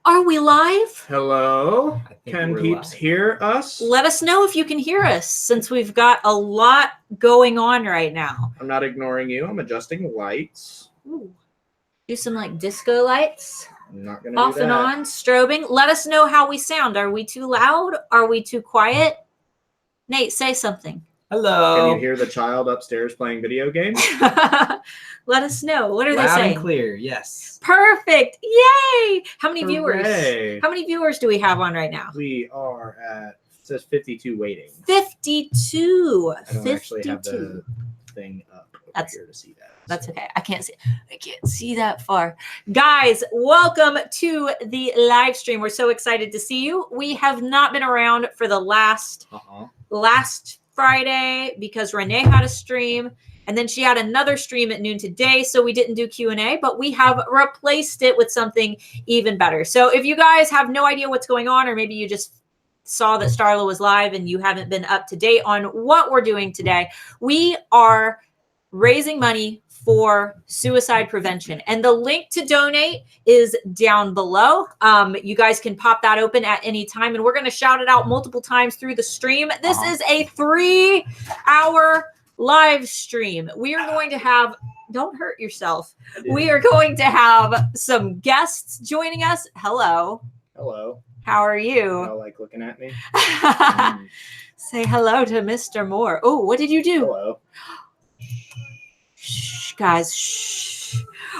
Are we live? Hello. Can peeps hear us? Let us know if you can hear us, since we've got a lot going on right now. I'm not ignoring you. I'm adjusting lights. Ooh. Do some like disco lights. I'm not gonna off do that. And on, strobing. Let us know how we sound. Are we too loud? Are we too quiet? Nate, say something. Hello. Can you hear the child upstairs playing video games? Let us know. What are Loud they saying? Loud and clear, yes. Perfect. Yay! How many Hooray. viewers? How many viewers do we have on right now? We are at, it says 52 waiting. 52. I don't actually have the thing up over here to see that. That's okay. I can't see that far. Guys, welcome to the live stream. We're so excited to see you. We have not been around for the last Friday because Renee had a stream, and then she had another stream at noon today, so we didn't do Q&A, but we have replaced it with something even better. So if you guys have no idea what's going on, or maybe you just saw that Starla was live and you haven't been up to date on what we're doing today, we are raising money for suicide prevention, and the link to donate is down below. You guys can pop that open at any time, and we're going to shout it out multiple times through the stream. This is a 3-hour live stream. We are going to have, don't hurt yourself. We are going to have some guests joining us. Hello. Hello. How are you? You like looking at me? Say hello to Mr. Moore. Oh, what did you do? Hello. Shh, guys. Shh.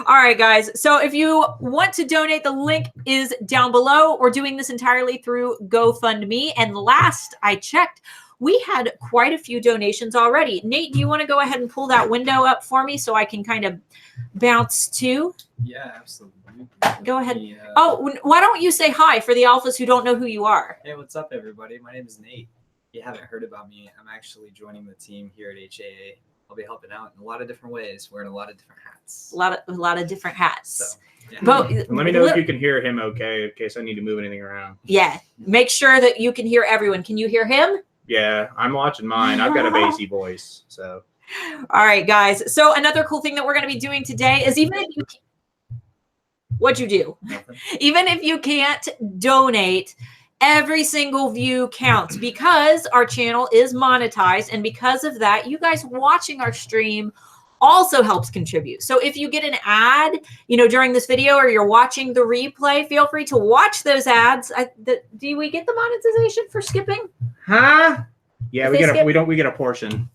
All right, guys. So if you want to donate, the link is down below. We're doing this entirely through GoFundMe. And last I checked, we had quite a few donations already. Nate, do you want to go ahead and pull that window up for me so I can kind of bounce too? Yeah, absolutely. Go ahead. Oh, why don't you say hi for the alphas who don't know who you are? Hey, what's up, everybody? My name is Nate. If you haven't heard about me, I'm actually joining the team here at HAA. I'll be helping out in a lot of different ways, wearing a lot of different hats. A lot of different hats. So, yeah. But let me know if you can hear him okay, in case I need to move anything around. Yeah, make sure that you can hear everyone. Can you hear him? Yeah, I'm watching mine. I've got a bassy voice, so. All right, guys. So another cool thing that we're going to be doing today is even if you can't donate, every single view counts because our channel is monetized. And because of that, you guys watching our stream also helps contribute. So if you get an ad, during this video, or you're watching the replay, feel free to watch those ads. Do we get the monetization for skipping? Huh? Yeah, we get a portion.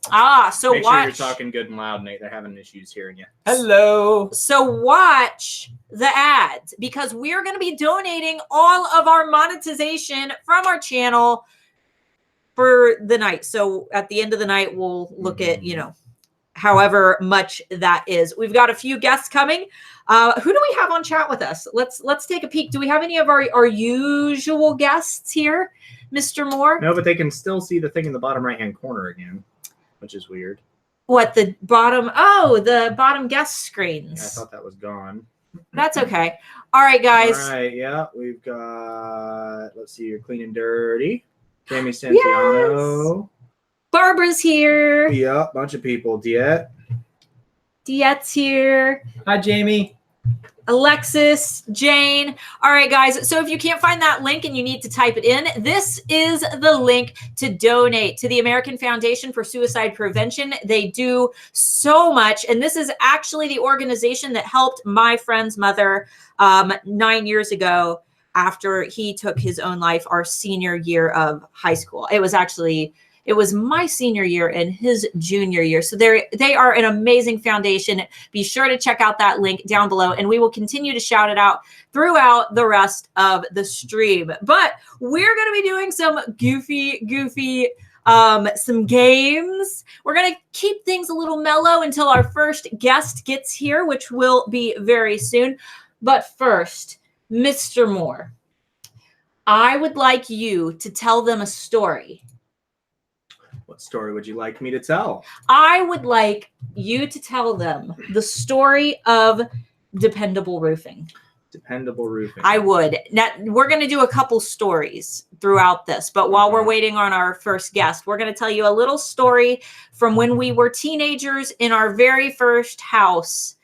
So Make sure you're talking good and loud, Nate. They're having issues hearing you. Hello. So watch the ads, because we're going to be donating all of our monetization from our channel for the night. So at the end of the night, we'll look at, however much that is. We've got a few guests coming. Who do we have on chat with us? Let's take a peek. Do we have any of our usual guests here, Mr. Moore? No, but they can still see the thing in the bottom right-hand corner again, which is weird. What, the bottom? Oh, the bottom guest screens. Yeah, I thought that was gone. That's okay. All right, guys. All right, yeah, we've got, let's see, you're clean and dirty. Jamie Santiano. Yes. Barbara's here. Yeah, bunch of people. Diet's here. Hi, Jamie. Alexis, Jane. All right, guys. So if you can't find that link and you need to type it in, this is the link to donate to the American Foundation for Suicide Prevention. They do so much. And this is actually the organization that helped my friend's mother 9 years ago after he took his own life our senior year of high school. It was my senior year and his junior year. So they are an amazing foundation. Be sure to check out that link down below, and we will continue to shout it out throughout the rest of the stream. But we're going to be doing some goofy, some games. We're going to keep things a little mellow until our first guest gets here, which will be very soon. But first, Mr. Moore, I would like you to tell them a story. What story would you like me to tell? I would like you to tell them the story of dependable roofing. Dependable roofing. I would. Now, we're going to do a couple stories throughout this, but while we're waiting on our first guest, we're going to tell you a little story from when we were teenagers in our very first house.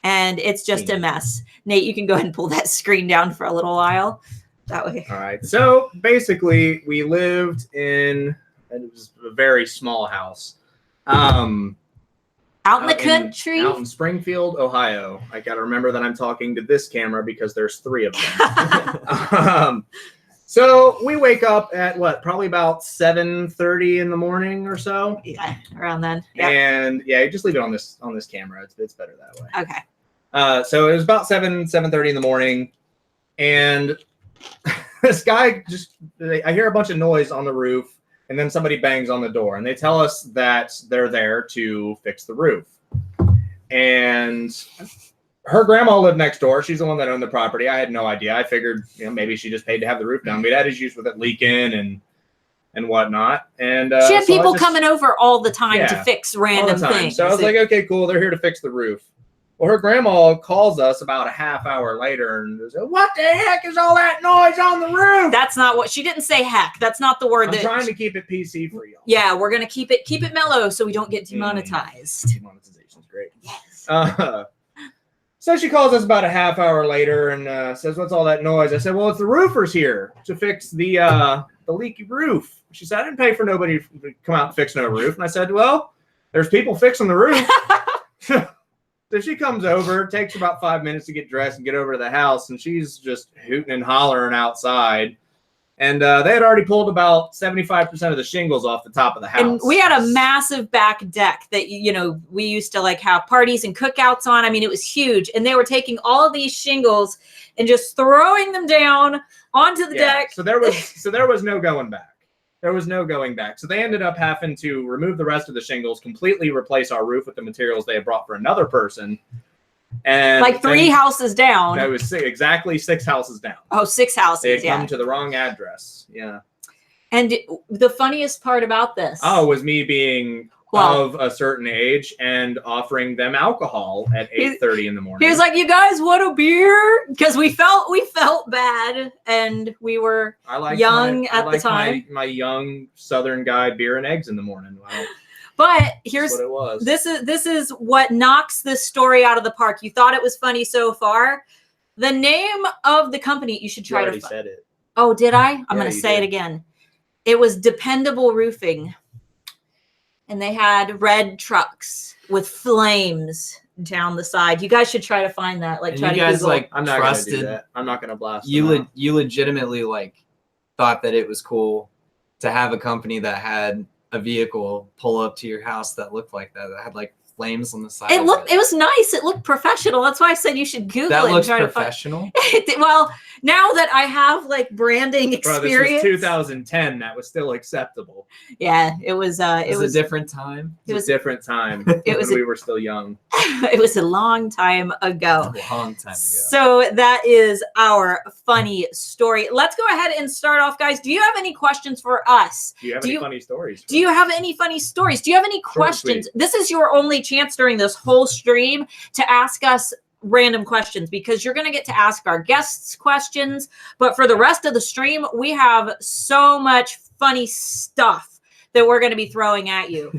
and it's just a mess. Nate, you can go ahead and pull that screen down for a little while. That way. All right. So basically, we lived in it was a very small house. Out in the country. Out in Springfield, Ohio. I got to remember that I'm talking to this camera because there's 3 of them. So we wake up at probably about 7:30 in the morning or so. Yeah, around then. Yep. And yeah, just leave it on this camera. It's better that way. Okay. So it was about 7:30 in the morning, and this guy I hear a bunch of noise on the roof, and then somebody bangs on the door, and they tell us that they're there to fix the roof. And her grandma lived next door. She's the one that owned the property. I had no idea. I figured, maybe she just paid to have the roof done. But it had issues with it leaking and whatnot. And she had people coming over all the time to fix random things. So I was like, okay, cool. They're here to fix the roof. Well, her grandma calls us about a half hour later and says, "What the heck is all that noise on the roof?" That's not what she didn't say. Heck, that's not the word. I'm trying to keep it PC for y'all. Yeah, we're gonna keep it mellow so we don't get demonetized. Demonetization's great. Yes. So she calls us about a half hour later and says, "What's all that noise?" I said, "Well, it's the roofers here to fix the leaky roof." She said, "I didn't pay for nobody to come out and fix no roof." And I said, "Well, there's people fixing the roof." So she comes over, takes about 5 minutes to get dressed and get over to the house, and she's just hooting and hollering outside. And they had already pulled about 75% of the shingles off the top of the house. And we had a massive back deck that, we used to have parties and cookouts on. I mean, it was huge. And they were taking all of these shingles and just throwing them down onto the deck. So there was no going back. There was no going back. So they ended up having to remove the rest of the shingles, completely replace our roof with the materials they had brought for another person. And 3 houses down. That was exactly 6 houses down. Oh, 6 houses. They had come to the wrong address. Yeah. And the funniest part about this was me being of a certain age and offering them alcohol at 8:30 in the morning. He was like, "You guys want a beer?" Because we felt bad, and we were young at the time. My young Southern guy beer and eggs in the morning. Wow. But here's what it was. This is what knocks this story out of the park. You thought it was funny so far. The name of the company, you should try to said it. Oh, did I? I'm going to say it again. It was Dependable Roofing. And they had red trucks with flames down the side. You guys should try to find that. Try to Google. I'm not going to do that. I'm not going to blast you. You legitimately thought that it was cool to have a company that had a vehicle pull up to your house that looked like that had flames on the side. It was nice. It looked professional. That's why I said you should Google that it. Looks professional. Well, now that I have branding experience. This was 2010. That was still acceptable. Yeah, it was. It was a different time. It was a different time. We were still young. It was a long time ago. A long time ago. So that is our funny story. Let's go ahead and start off, guys. Do you have any questions for us? Do you have any funny stories? Do you have any funny stories? Do you have any questions? This is your only chance during this whole stream to ask us random questions, because you're going to get to ask our guests questions. But for the rest of the stream, we have so much funny stuff that we're going to be throwing at you.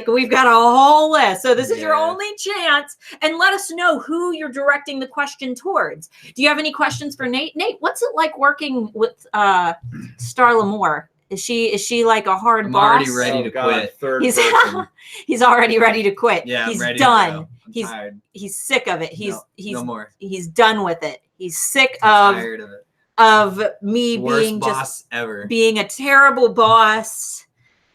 We've got a whole list. So this is your only chance. And let us know who you're directing the question towards. Do you have any questions for Nate? Nate, what's it like working with Starla Moore? Is she like a hard I'm boss? Already ready to quit. He's already ready to quit. Yeah, he's ready done. To go. He's sick of it. No more. He's done with it. He's sick tired of it. Of me Worst being boss ever. Being a terrible boss.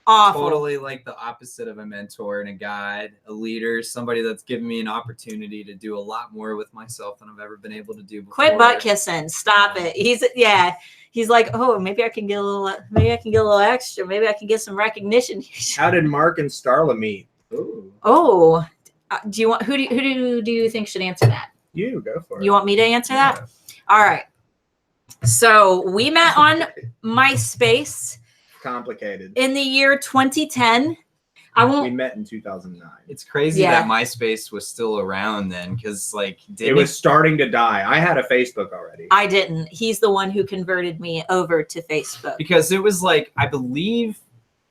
Awful. Totally the opposite of a mentor and a guide, a leader, somebody that's given me an opportunity to do a lot more with myself than I've ever been able to do before. Quit butt kissing. Stop it. He's like, oh, maybe I can get a little extra. Maybe I can get some recognition. How did Mark and Starla meet? Ooh. Oh, do you want who do you think should answer that? You go for it. You want me to answer that? All right. So we met on MySpace. Complicated. In the year 2010. We met in 2009. It's crazy that MySpace was still around then, because it was starting to die. I had a Facebook already. I didn't. He's the one who converted me over to Facebook. Because it was I believe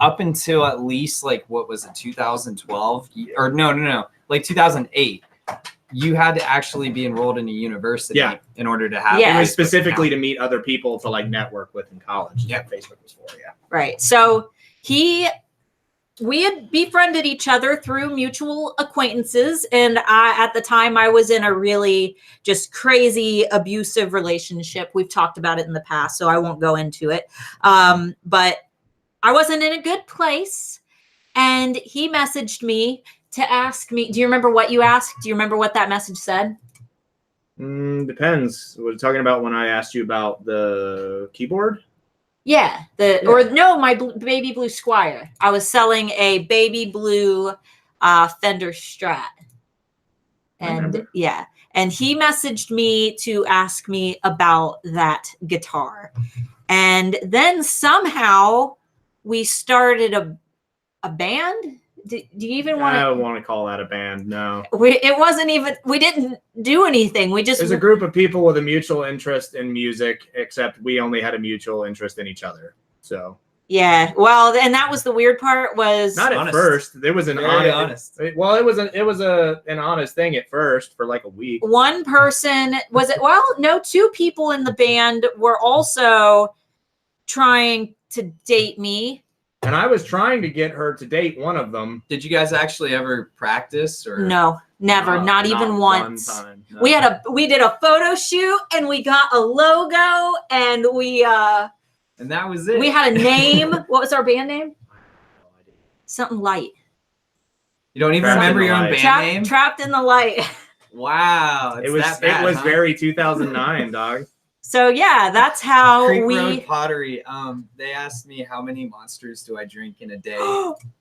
up until at least what was it, 2012 or no, 2008. you had to actually be enrolled in a university Yeah. in order to have. Yeah. It a was Facebook specifically account. to meet other people to like network with in college. Yeah. Facebook was for. Yeah. Right. So we had befriended each other through mutual acquaintances. And at the time I was in a really just crazy abusive relationship. We've talked about it in the past, so I won't go into it. But I wasn't in a good place. And he messaged me to ask me, do you remember what you asked? Do you remember what that message said? Depends. We're talking about when I asked you about the keyboard. Yeah, my baby blue Squire. I was selling a baby blue Fender Strat, and yeah, and he messaged me to ask me about that guitar, and then somehow we started a band. Do you even want to? I don't want to call that a band. No, It wasn't even. We didn't do anything. We just. There's a group of people with a mutual interest in music, except we only had a mutual interest in each other. So Yeah, well, and that was the weird part was not at Honest. first. There was an Very honest. It was an honest thing at first for like a week. one person was it. Well, no, two people in the band were also trying to date me. And I was trying to get her to date one of them. Did you guys actually ever practice or? No, never, not even once. One time, no. We did a photo shoot and we got a logo and And that was it. we had a name. What was our band name? Something light. You don't even Trapped remember in the your own Light. band name? Trapped in the light. Wow. It was that bad, it was huh? very 2009, dog. So yeah, that's how Creek we. Road Pottery. They asked me how many monsters do I drink in a day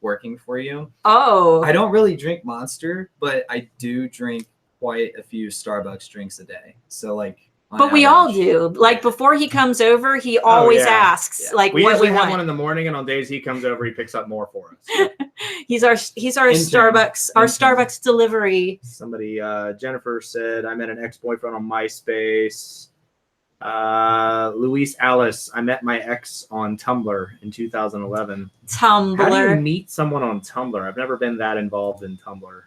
working for you. Oh, I don't really drink Monster, but I do drink quite a few Starbucks drinks a day. So like, on but we all average- do. Like before he comes over, he always yeah. asks Yeah. like We what usually we have want. one in the morning, and on days he comes over, he picks up more for us. He's our Intern. Starbucks Intern. Starbucks delivery. Somebody, Jennifer said, I met an ex-boyfriend on MySpace. Luis Alice, I met my ex on Tumblr in 2011. How do you Tumblr. meet someone on Tumblr? I've never been that involved in Tumblr.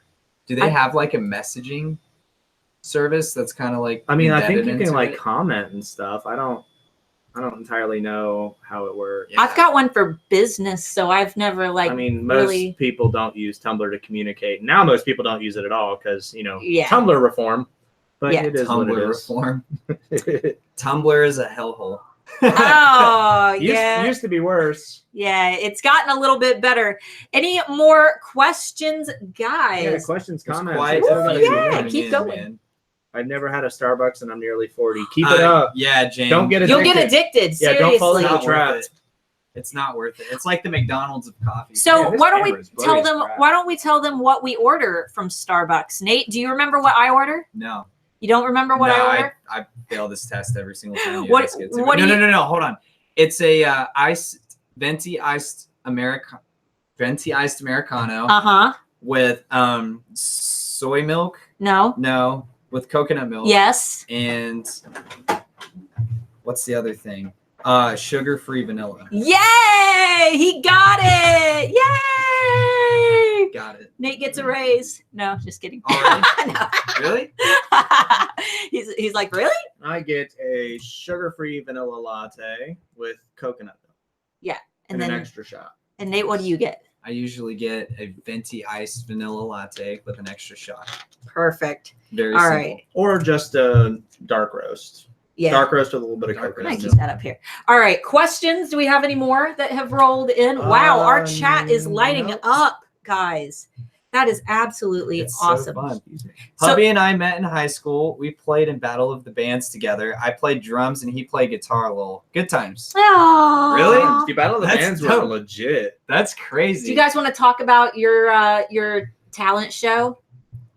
Do they have like a messaging service that's kind of like? I mean, I think embedded you can into like it? comment and stuff. I don't entirely know how it works. Yeah. I've got one for business, so I've never like. I mean, most really. people don't use Tumblr to communicate. Now most people don't use it at all because, Yeah. Tumblr reform. But Yeah. it is what Tumblr it is. reform. Tumblr is a hellhole. Oh yeah, Used to be worse. yeah. It's gotten a little bit better. Any more questions, guys? Yeah, questions, There's comments. quite Let's a go. few yeah, coming keep in, going. man. I've never had a Starbucks and I'm nearly 40. Keep it up. Yeah, Jane. Don't get You'll addicted. get addicted. Yeah, Seriously. don't fall It's into not the trap. worth it. It's not worth it. It's like the McDonald's of coffee. So Yeah, this why don't we camera is tell blurry as them? crap. Why don't we tell them what we order from Starbucks? Nate, do you remember what I order? No. You don't remember what No, I order? I fail this test every single time. You What- ask it to me. what do you- No. Hold on. It's a venti iced Americano Uh huh. with soy milk. No. No, with coconut milk. Yes. And what's the other thing? Sugar-free vanilla. Yay! He got it! Yay! Got it. Nate gets a raise. No, just kidding. Already? No. Really? he's like, really? I get a sugar-free vanilla latte with coconut milk And and then an extra shot. and Nate, what do you get? I usually get a venti iced vanilla latte with an extra shot. Perfect. Very All simple. right. Or just a dark roast. Yeah. Dark roast with a little bit of Dark I'm coconut gonna roast. keep milk. that up here. All right. Questions? Do we have any more that have rolled in? Wow, our chat is lighting nope. up, guys. That is absolutely It's so awesome. fun. Excuse me. So- Hubby and I met in high school. We played in Battle of the Bands together. I played drums and he played guitar a little. Good times. Aw. Really? The Battle of the That's Bands were dope. legit. That's crazy. Do you guys want to talk about your talent show?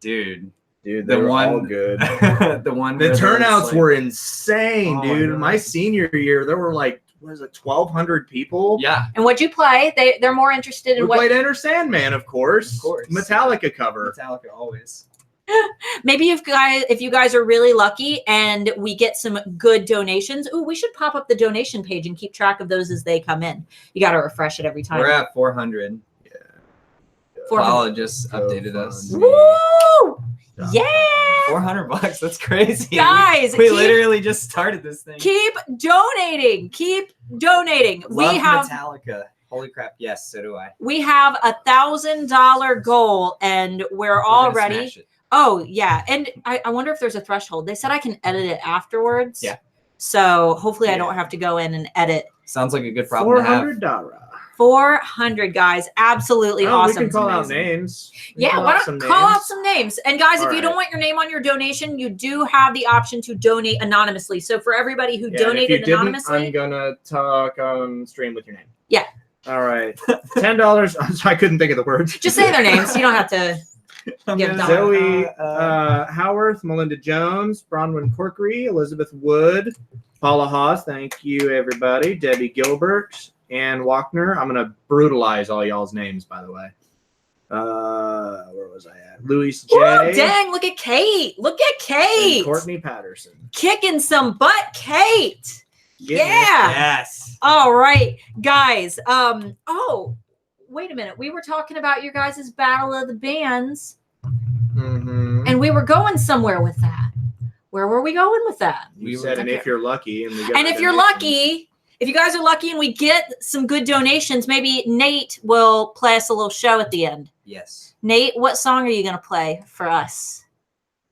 Dude. Dude, The they were all one- good. The one The where there's, turnouts like- were insane, Oh my dude. God. My senior year, there were like, what is it, 1,200 people? Yeah. And what'd you play? They're more interested in We what. played Enter Sandman, of course. Of course. Metallica cover. Metallica always. Maybe if you guys are really lucky and we get some good donations, ooh, we should pop up the donation page and keep track of those as they come in. You got to refresh it every time. We're at 400. 400. Paula just So updated fun. us. Woo! Yeah. $400. That's crazy. Guys, we literally just started this thing. Keep donating. Keep donating. Love we have Metallica. Holy crap. Yes, so do I. we have $1,000 goal, and we're already. Smash it. Oh yeah, and I wonder if there's a threshold. They said I can edit it afterwards. Yeah. So hopefully I don't have to go in and edit. Sounds like a good problem to have. $400. 400 guys, absolutely awesome. We can call out names. Yeah, why don't call out some names? And guys, if you don't want your name on your donation, you do have the option to donate anonymously. So for everybody who donated anonymously, I'm gonna talk on stream with your name. Yeah. All right. $10. I couldn't think of the words. Just say their names. You don't have to give them. Zoe Howarth, Melinda Jones, Bronwyn Corkery, Elizabeth Wood, Paula Haas. Thank you, everybody. Debbie Gilbert. Ann Walkner. I'm gonna brutalize all y'all's names, by the way. Where was I at? Louise J. Oh, dang! Look at Kate. Look at Kate. And Courtney Patterson. Kicking some butt, Kate. Yeah. Yes. All right, guys. Oh, wait a minute. We were talking about your guys' battle of the bands, and we were going somewhere with that. Where were we going with that? You said, and if you're lucky, and if you're lucky. If you guys are lucky and we get some good donations, maybe Nate will play us a little show at the end. Yes. Nate, what song are you going to play for us?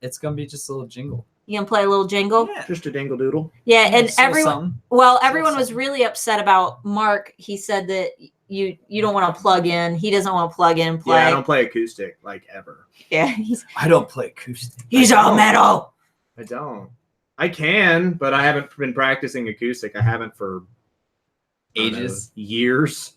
It's going to be just a little jingle. You going to play a little jingle? Yeah. Just a dingle doodle. Yeah, and everyone was really upset about Mark. He said that you don't want to plug in. He doesn't want to plug in and play. Yeah, I don't play acoustic, like, ever. Yeah. I don't play acoustic. He's all metal. I don't. I can, but I haven't been practicing acoustic. I haven't for ages, years.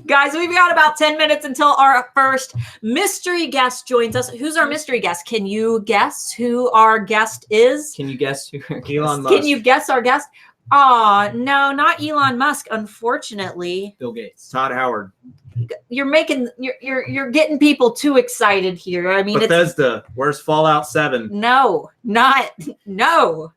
Guys, we've got about 10 minutes until our first mystery guest joins us. Who's our mystery guest? Can you guess who our guest is? Can you guess who Elon Musk? Can you guess our guest? Oh, no, not Elon Musk, unfortunately. Bill Gates. Todd Howard. You're getting people too excited here. I mean, Bethesda. Where's Fallout 7? No. Elder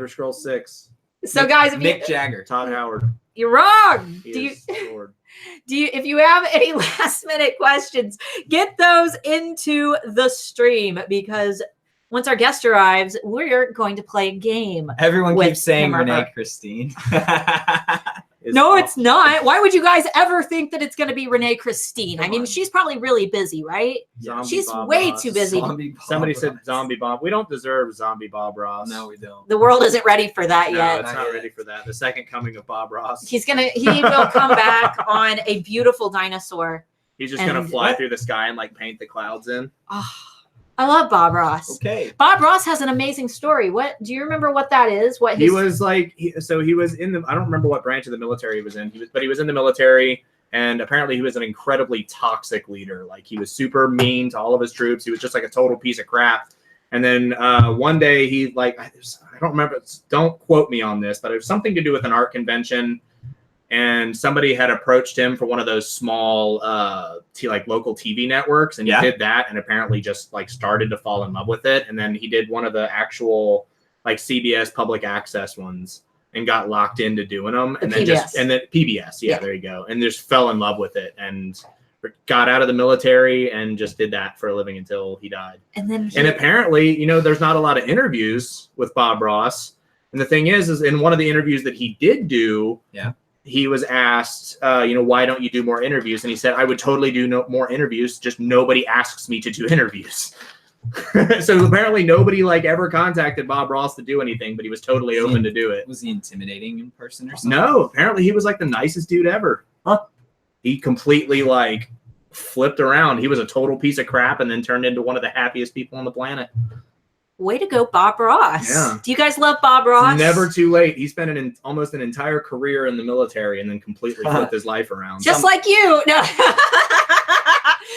Scrolls 6. So guys, Mick Jagger. Todd Howard. You're wrong. If you have any last minute questions, get those into the stream, because once our guest arrives, we're going to play a game. Everyone keeps saying Renee Christine. No, it's not. Why would you guys ever think that it's going to be Renee Christine? I mean, she's probably really busy, right? She's way too busy. Somebody said Zombie Bob. We don't deserve Zombie Bob Ross. No, we don't. The world isn't ready for that yet. It's not ready for that. The second coming of Bob Ross. He will come back on a beautiful dinosaur. He's just going to fly through the sky and like paint the clouds in. Oh, I love Bob Ross. Okay. Bob Ross has an amazing story. What do you remember what that is? What he was like? He was in the. I don't remember what branch of the military he was in. But he was in the military, and apparently he was an incredibly toxic leader. Like, he was super mean to all of his troops. He was just like a total piece of crap. And then one day he I don't remember. Don't quote me on this, but it was something to do with an art convention. And somebody had approached him for one of those small, local TV networks, and he did that, and apparently just like started to fall in love with it. And then he did one of the actual like CBS public access ones, and got locked into doing them. And then PBS, there you go, and just fell in love with it, and got out of the military and just did that for a living until he died. And apparently, there's not a lot of interviews with Bob Ross. And the thing is in one of the interviews that he did do, he was asked, why don't you do more interviews? And he said, I would totally do more interviews. Just nobody asks me to do interviews. So apparently nobody ever contacted Bob Ross to do anything, but he was totally open to do it. Was he intimidating in person or something? No, apparently he was the nicest dude ever. Huh? He completely flipped around. He was a total piece of crap and then turned into one of the happiest people on the planet. Way to go, Bob Ross. Yeah. Do you guys love Bob Ross? It's never too late. He spent almost an entire career in the military and then completely flipped his life around. Just like you. No.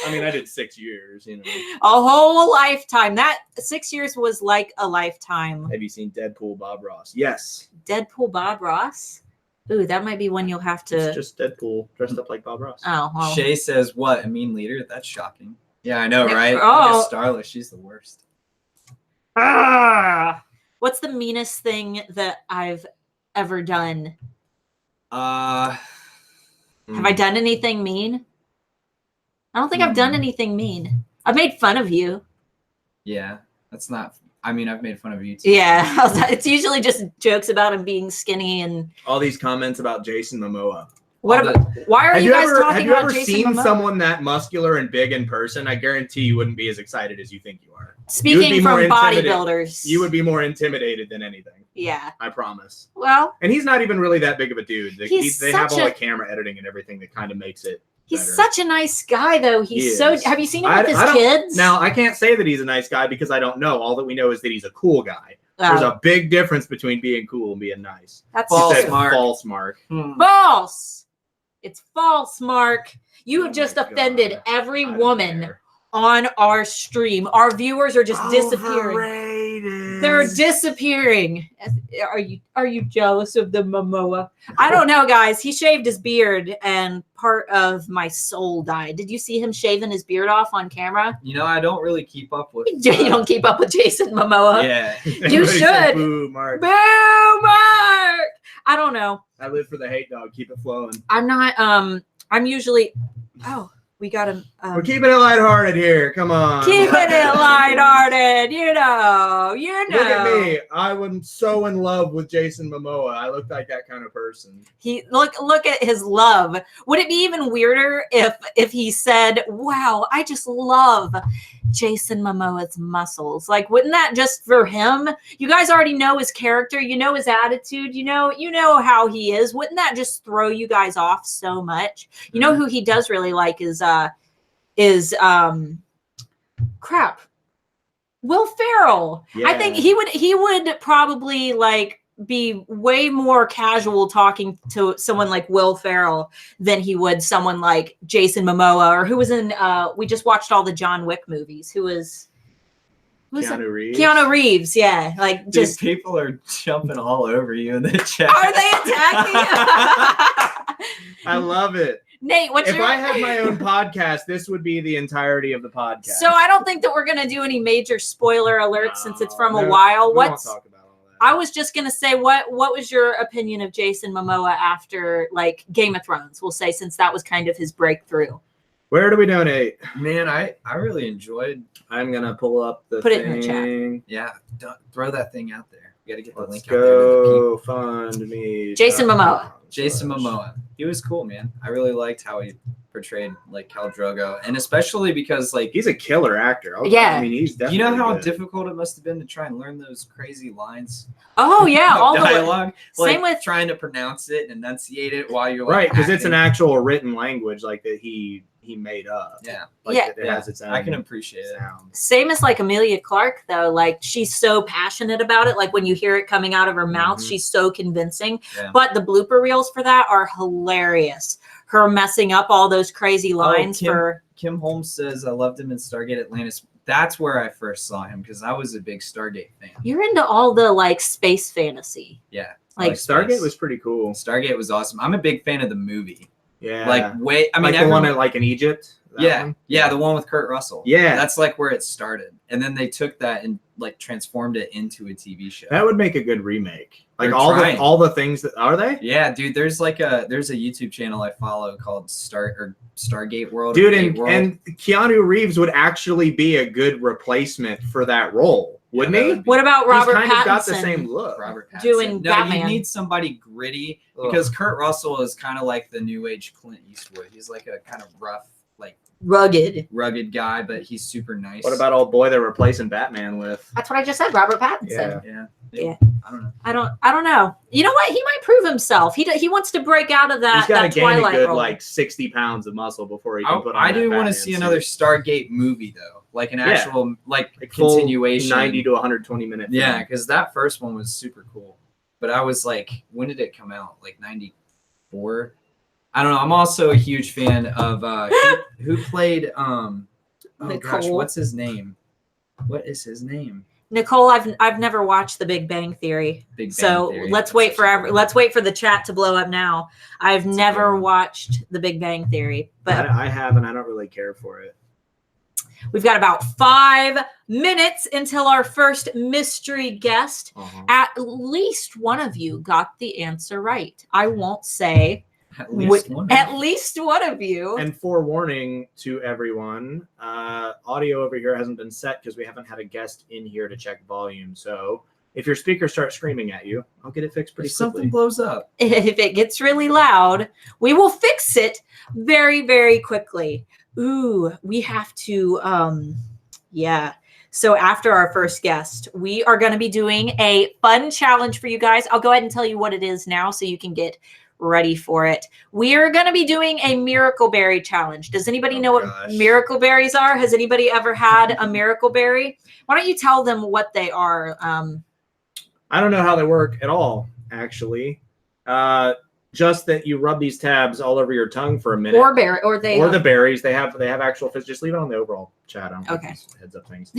I mean, I did 6 years, A whole lifetime. That 6 years was like a lifetime. Have you seen Deadpool Bob Ross? Yes. Deadpool Bob Ross? Ooh, that might be one you'll have to... It's just Deadpool dressed up like Bob Ross. Oh, well. Shay says, what? A mean leader? That's shocking. Yeah, I know, right? Oh. Look at Starla. She's the worst. What's the meanest thing that I've ever done? Have I done anything mean? I don't think I've done anything mean. I've made fun of you. Yeah, that's not. I mean, I've made fun of you too. Yeah, it's usually just jokes about him being skinny and All these comments about Jason Momoa. why are you guys talking about Jason seen Momoa? someone that muscular and big in person? I guarantee you wouldn't be as excited as you think you are. Speaking from bodybuilders, you would be more intimidated than anything. Yeah, I promise. Well, and he's not even really that big of a dude. They have all the camera editing and everything that kind of makes it. He's better. such a nice guy, though. He's so. Have you seen him with his kids? Now, I can't say that he's a nice guy because I don't know. All that we know is that he's a cool guy. There's a big difference between being cool and being nice. That's false, Mark. False, Mark. False. It's false, Mark. You have just offended every woman on our stream. Our viewers are just disappearing. They're disappearing. Are you jealous of the Momoa? I don't know, guys. He shaved his beard and part of my soul died. Did you see him shaving his beard off on camera? You know, I don't really keep up with. You don't keep up with Jason Momoa. Yeah, you should. Boo, Mark. Boo, Mark. I don't know. I live for the hate dog. Keep it flowing. I'm not. I'm usually. Oh. We got him. We're keeping it lighthearted here. Come on. Keeping it lighthearted. You know. Look at me. I was so in love with Jason Momoa. I look like that kind of person. Look at his love. Would it be even weirder if he said, "Wow, I just love Jason Momoa's muscles"? Like, wouldn't that just for him? You guys already know his character. You know his attitude. You know how he is. Wouldn't that just throw you guys off so much? You know who he does really like is crap. Will Ferrell. Yeah. I think he would probably like be way more casual talking to someone like Will Ferrell than he would someone like Jason Momoa, or who was in we just watched all the John Wick movies. Who's Keanu Reeves. Keanu Reeves, yeah. Like, dude, just people are jumping all over you in the chat. Are they attacking? I love it. Nate, if I had my own podcast, this would be the entirety of the podcast. So I don't think that we're going to do any major spoiler alerts since it's from a while. We won't talk about all that. I was just going to say, what was your opinion of Jason Momoa after like Game of Thrones? We'll say, since that was kind of his breakthrough. Where do we donate? Man, I really enjoyed. I'm gonna pull up the. Put it in the chat. Yeah, throw that thing out there. We got to get the link out there. To the fund me. Jason Momoa. Jason Momoa. He was cool, man. I really liked how he portrayed like Khal Drogo, and especially because like he's a killer actor. Yeah, I mean he's definitely. You know how good. difficult it must have been to try and learn those crazy lines. Oh yeah, all dialogue. Like, same with trying to pronounce it and enunciate it while you're right, because it's an actual written language like that he made up. Yeah, like it has its own. I can appreciate it. Same as like Emilia Clarke though. Like she's so passionate about it. Like when you hear it coming out of her mouth, she's so convincing. Yeah. But the blooper reels for that are hilarious. Her messing up all those crazy lines Kim Holmes says, I loved him in Stargate Atlantis. That's where I first saw him because I was a big Stargate fan. You're into all the like space fantasy. Yeah. Like Stargate was pretty cool. Stargate was awesome. I'm a big fan of the movie. Yeah. I mean, like the one in Egypt. Yeah. The one with Kurt Russell. Yeah. That's like where it started. And then they took that and like transformed it into a TV show. That would make a good remake. Like all the things that are they? Yeah, dude. There's a YouTube channel I follow called Stargate World. Dude, and Keanu Reeves would actually be a good replacement for that role, wouldn't he? What about Robert Pattinson? He's kind of got the same look. Robert Pattinson. Doing Batman. You need somebody gritty because Kurt Russell is kind of like the new age Clint Eastwood. He's like a kind of rough, like rugged guy, but he's super nice. What about old boy they're replacing Batman with? That's what I just said, Robert Pattinson. Yeah. I don't know. I don't know. You know what? He might prove himself. He wants to break out of that. He's got to gain a good role. like 60 pounds of muscle before he can put on. I do want to see another Stargate movie though, like an actual like continuation, 90 to 120 minute. Yeah, because that first one was super cool. But I was like, when did it come out? Like 94. I don't know. I'm also a huge fan of who played gosh, what's his name? What is his name? Nicole, I've never watched The Big Bang Theory. Let's wait for the chat to blow up now. I've never watched The Big Bang Theory, but I have, and I don't really care for it. We've got about 5 minutes until our first mystery guest. At least one of you got the answer right. I won't say At least one. At least one of you. And forewarning to everyone, audio over here hasn't been set because we haven't had a guest in here to check volume. So if your speaker starts screaming at you, I'll get it fixed pretty If quickly. something blows up. If it gets really loud, we will fix it very, very quickly. Ooh, we have to, yeah. So after our first guest, we are going to be doing a fun challenge for you guys. I'll go ahead and tell you what it is now so you can get ready for it. We are going to be doing a miracle berry challenge. Does anybody know what miracle berries are? Has anybody ever had a miracle berry? Why don't you tell them what they are? I don't know how they work at all, actually. Just that you rub these tabs all over your tongue for a minute. Or berry, or the berries. They have actual fish. Just leave it on the overall chat. Okay. Heads up things.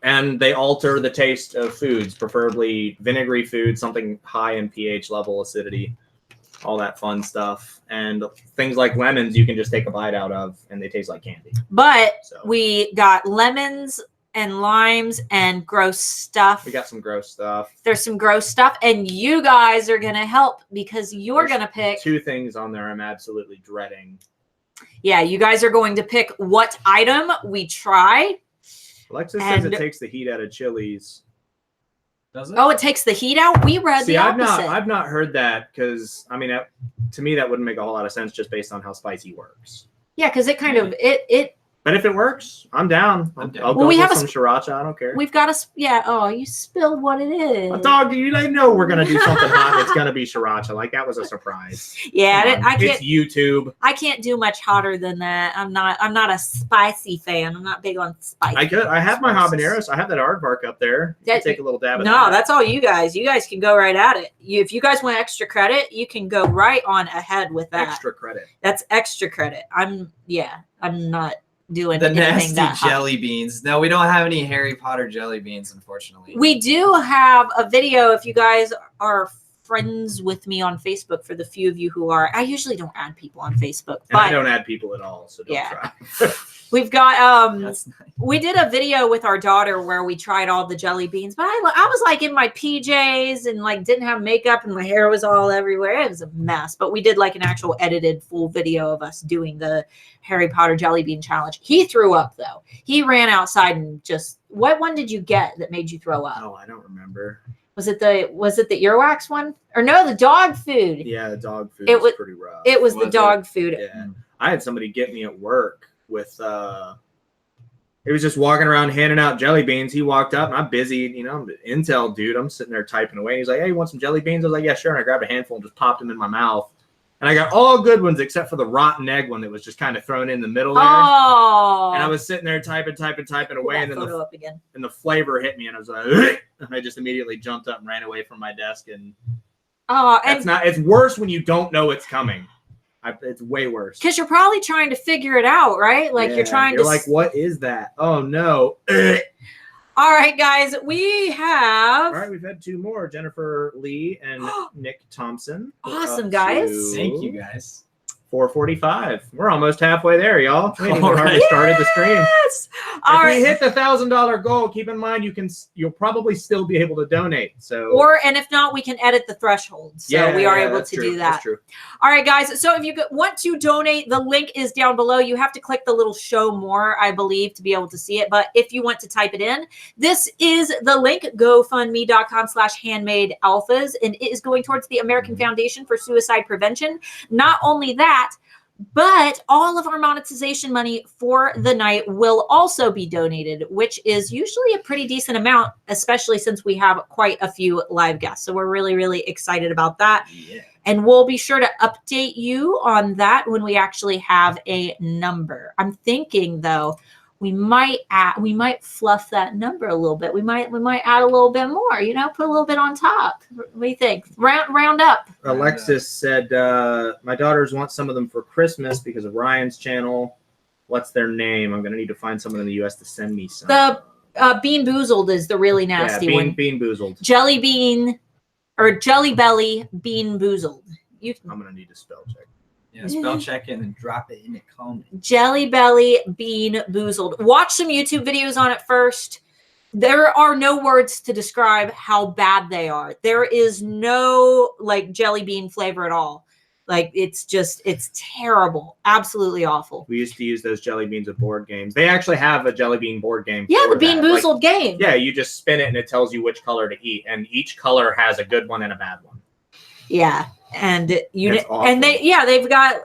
And they alter the taste of foods, preferably vinegary food, something high in pH level, acidity, all that fun stuff. And things like lemons, you can just take a bite out of, and they taste like candy. But So we got lemons and limes and gross stuff. we got some gross stuff. There's some gross stuff, and you guys are going to help because you're going to pick. 2 things on there I'm absolutely dreading. Yeah, you guys are going to pick what item we try. Alexis says it takes the heat out of chilies. Does it? Oh, it takes the heat out? We read the opposite. I've not heard that because, I mean, to me, that wouldn't make a whole lot of sense just based on how spicy works. Yeah, because it kind of, it But if it works, I'm down. I'll go Well, we with have some sriracha. I don't care. we've got a, yeah, oh, you spilled what it is. Dog, you know we're going to do something hot. It's going to be sriracha. Like, that was a surprise. Yeah, Come on. I can't. It's YouTube. I can't do much hotter than that. I'm not a spicy fan. I'm not big on spice. I have my habaneros. I have that aardvark up there. You can take a little dab of that. No, that's all you guys. You guys can go right at it. If you guys want extra credit, you can go right on ahead with that. Extra credit. That's extra credit. I'm not doing The anything nasty that hot. jelly beans. No, we don't have any Harry Potter jelly beans, unfortunately. We do have a video. If you guys are friends with me on Facebook, for the few of you who are, I usually don't add people on Facebook, And I but don't add people at all, so don't try. we've got That's nice. we did a video with our daughter where we tried all the jelly beans, but I was like in my PJs and like didn't have makeup and my hair was all everywhere. It was a mess, but we did like an actual edited full video of us doing the Harry Potter jelly bean challenge. He threw up though. He ran outside and just, what one did you get that made you throw up? Oh, I don't remember. Was it the earwax one? Or no, the dog food. Yeah, the dog food It was was- pretty rough. It was the Was dog food. Yeah. I had somebody get me at work with he was just walking around handing out jelly beans. He walked up and I'm busy, I'm an Intel dude. I'm sitting there typing away. He's like, "Hey, you want some jelly beans?" I was like, "Yeah, sure." And I grabbed a handful and just popped them in my mouth. And I got all good ones except for the rotten egg one that was just kind of thrown in the middle there. Oh. And I was sitting there typing away, and then photo up again. the flavor hit me, and I was like, and I just immediately jumped up and ran away from my desk. And Oh, and it's worse when you don't know it's coming. It's way worse. because you're probably trying to figure it out, right? Like you're trying to. like, what is that? Oh no. All right, guys, we have. All right, we've had 2 more, Jennifer Lee and Nick Thompson. We're Awesome, up guys. to Thank you, guys. 4:45. We're almost halfway there, y'all. We haven't All even hardly right. started the stream. Yes. All If right. we hit the $1,000 goal, keep in mind you'll probably still be able to donate. So And if not, we can edit the threshold. So we are able that's to true. do that. That's true. All right, guys. So if you want to donate, the link is down below. You have to click the little show more, I believe, to be able to see it. But if you want to type it in, this is the link, GoFundMe.com/Handmade Alphas. And it is going towards the American Foundation for Suicide Prevention. Not only that, but all of our monetization money for the night will also be donated, which is usually a pretty decent amount, especially since we have quite a few live guests. So we're really, really excited about that. Yeah. And we'll be sure to update you on that when we actually have a number. I'm thinking though, we might fluff that number a little bit. We might add a little bit more, put a little bit on top. What do you think? Round up. Alexis said, my daughters want some of them for Christmas because of Ryan's channel. What's their name? I'm going to need to find someone in the U.S. to send me some. The Bean Boozled is the really nasty one. Bean Boozled. Jelly Bean or Jelly Belly Bean Boozled. I'm going to need to spell check. Yeah, spell check it and drop it in the comment. Jelly Belly Bean Boozled. Watch some YouTube videos on it first. There are no words to describe how bad they are. There is no like jelly bean flavor at all. Like it's terrible. Absolutely awful. We used to use those jelly beans with board games. They actually have a jelly bean board game. Yeah, for the Bean that. Like, Boozled game. yeah, you just spin it and it tells you which color to eat, and each color has a good one and a bad one. Yeah, and That's awful. and they've got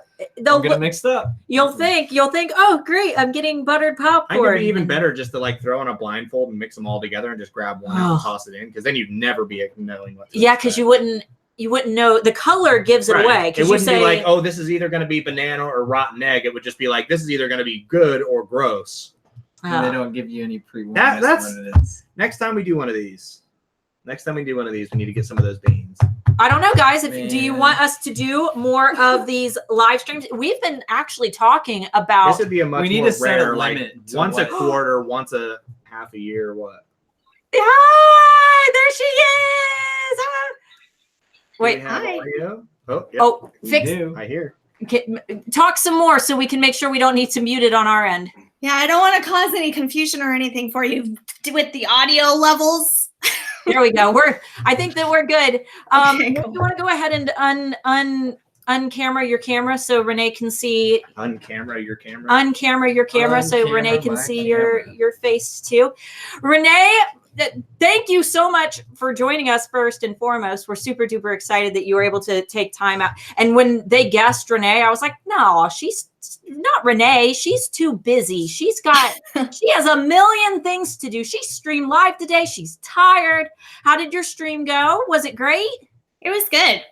Don't get it mixed up. You'll think, oh great, I'm getting buttered popcorn. I think it'd be even better just to like throw in a blindfold and mix them all together and just grab one out and toss it in, because then you'd never be knowing what. Yeah, because you wouldn't know. The color gives it away. It wouldn't be like, oh, this is either going to be banana or rotten egg. It would just be like, this is either going to be good or gross. And they don't give you any pre-warning. That's next time we do one of these. Next time we do one of these, we need to get some of those beans. I don't know, guys. Do you want us to do more of these live streams? We've been actually talking about. This would be a much more rare, like once a quarter, once a half a year. What? Hi, there she is. Hi. Wait, hi. Oh, yep. Oh, fix. I hear. Talk some more so we can make sure we don't need to mute it on our end. Yeah, I don't want to cause any confusion or anything for you with the audio levels. There we go. I think that we're good. Okay, cool. You want to go ahead and uncamera your camera so Renee can see. Uncamera your camera. Uncamera your camera so Renee can see your face too. Renee, thank you so much for joining us first and foremost. We're super duper excited that you were able to take time out. And when they guessed Renee, I was like, no, she's not Renee. She's too busy. She has a million things to do. She streamed live today. She's tired. How did your stream go? Was it great? It was good.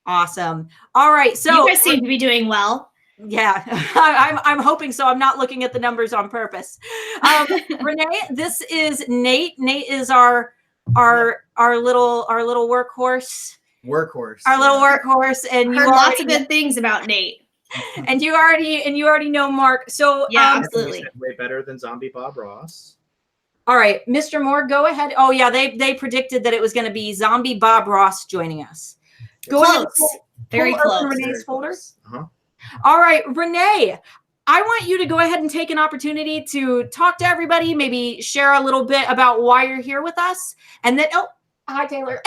Awesome. All right. So you guys seem to be doing well. Yeah, I'm hoping so. I'm not looking at the numbers on purpose. Renee, this is Nate. Nate is our little workhorse. Our little workhorse, and heard lots of good things about Nate. And you already know Mark. So yeah, absolutely. Way better than Zombie Bob Ross. All right, Mr. Moore, go ahead. Oh yeah, they predicted that it was going to be Zombie Bob Ross joining us. Go ahead. Very close. Renee's folder. All right, Renee, I want you to go ahead and take an opportunity to talk to everybody, maybe share a little bit about why you're here with us. And then, oh, hi, Taylor.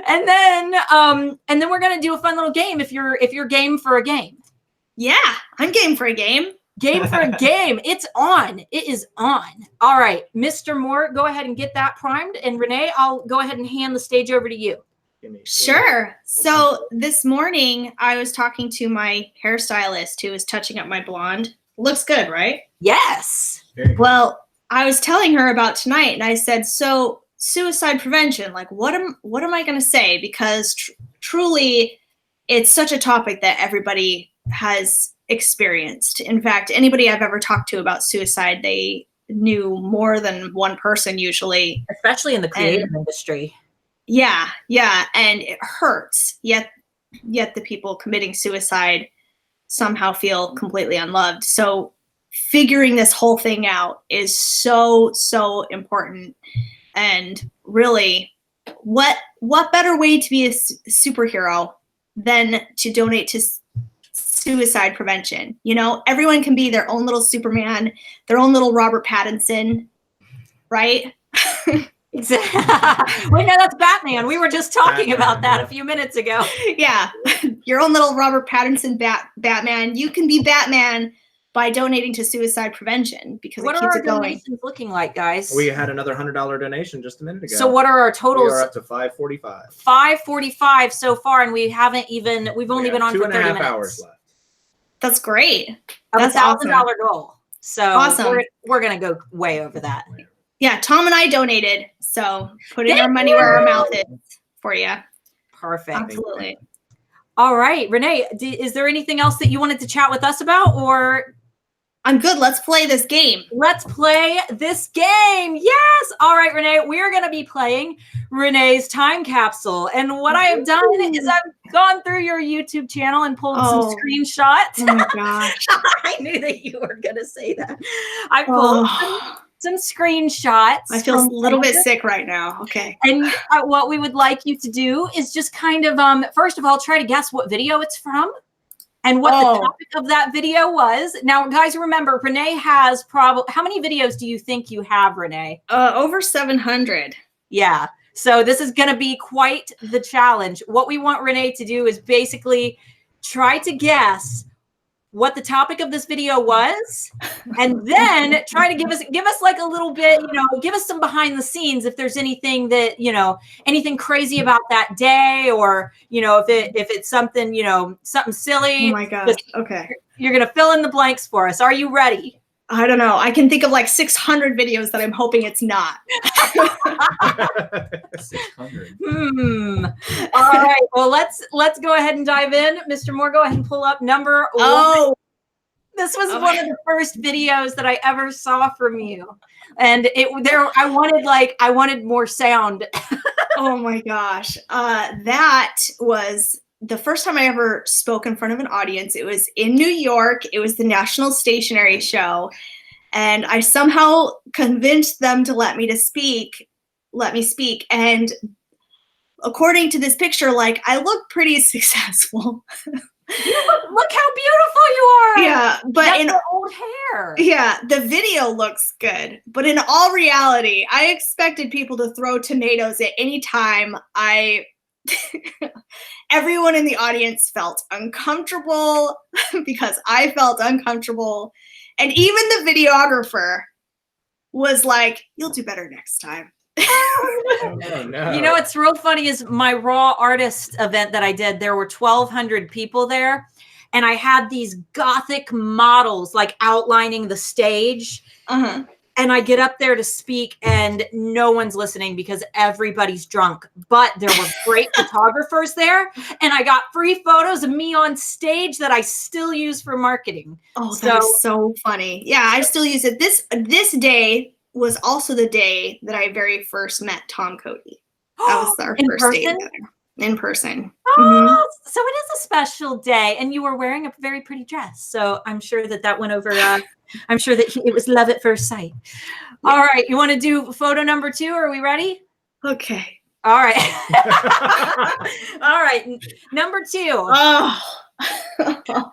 And then we're going to do a fun little game if you're game for a game. Yeah, I'm game for a game. Game for a game. It's on. It is on. All right, Mr. Moore, go ahead and get that primed. And Renee, I'll go ahead and hand the stage over to you. Sure. So this morning I was talking to my hairstylist who was touching up my blonde. Looks good, right? Yes. Well, I was telling her about tonight and I said, so suicide prevention, like what am I going to say? Because truly it's such a topic that everybody has experienced. In fact, anybody I've ever talked to about suicide, they knew more than one person usually. Especially in the creative industry. Yeah, and it hurts. Yet the people committing suicide somehow feel completely unloved. So figuring this whole thing out is so important. And really, what better way to be a superhero than to donate to suicide prevention? You know, everyone can be their own little Superman, their own little Robert Pattinson, right? Exactly. Wait, no, that's Batman. We were just talking about that a few minutes ago. Yeah, your own little Robert Pattinson Batman. You can be Batman by donating to suicide prevention because what it keeps are our it going. donations looking like, guys? We had another $100 donation just a minute ago. So what are our totals? We are up to $545. $545 so far, and we've only been on for 30 minutes. 2.5 hours left. That's great. That's $1,000 goal. So awesome. We're gonna go way over that. Yeah, Tom and I donated, so putting our money where our mouth is for you. Perfect. Absolutely. All right, Renee, is there anything else that you wanted to chat with us about, or? I'm good. Let's play this game. Let's play this game. Yes. All right, Renee, we're going to be playing Renee's time capsule. And what I have done is I've gone through your YouTube channel and pulled some screenshots. Oh my gosh. I knew that you were going to say that. I pulled some screenshots. I feel a little bit sick right now. Okay. And what we would like you to do is just kind of, first of all, try to guess what video it's from. And what the topic of that video was. Now, guys, remember, Renee has probably, how many videos do you think you have, Renee? Over 700. Yeah. So this is going to be quite the challenge. What we want Renee to do is basically try to guess what the topic of this video was, and then try to give us like a little bit, give us some behind the scenes if there's anything that, anything crazy about that day, or, if it's something, something silly. Oh my gosh. Okay. You're going to fill in the blanks for us. Are you ready? I don't know. I can think of like 600 videos that I'm hoping it's not. 600. All right. Well, let's go ahead and dive in. Mr. Moore, go ahead and pull up number one. Oh, this was one of the first videos that I ever saw from you, and I wanted more sound. Oh my gosh. That was the first time I ever spoke in front of an audience. It was in New York. It was the National Stationery Show. And I somehow convinced them to let me speak. And according to this picture, like, I look pretty successful. Look how beautiful you are. Yeah, but that's your old hair. Yeah, the video looks good. But in all reality, I expected people to throw tomatoes at any time. Everyone in the audience felt uncomfortable because I felt uncomfortable. And even the videographer was like, "You'll do better next time." Oh, no. What's real funny is my Raw Artist event that I did, there were 1,200 people there. And I had these Gothic models like outlining the stage. Uh-huh. And I get up there to speak and no one's listening because everybody's drunk. But there were great photographers there. And I got free photos of me on stage that I still use for marketing. Oh, that is so funny. Yeah, I still use it. This day was also the day that I very first met Tom Cody. That was our first day together. In person. Oh, so it is a special day. And you were wearing a very pretty dress. So I'm sure that went over. I'm sure that it was love at first sight. Yeah. All right. You want to do photo number 2? Are we ready? Okay. All right. All right. Number 2. Oh.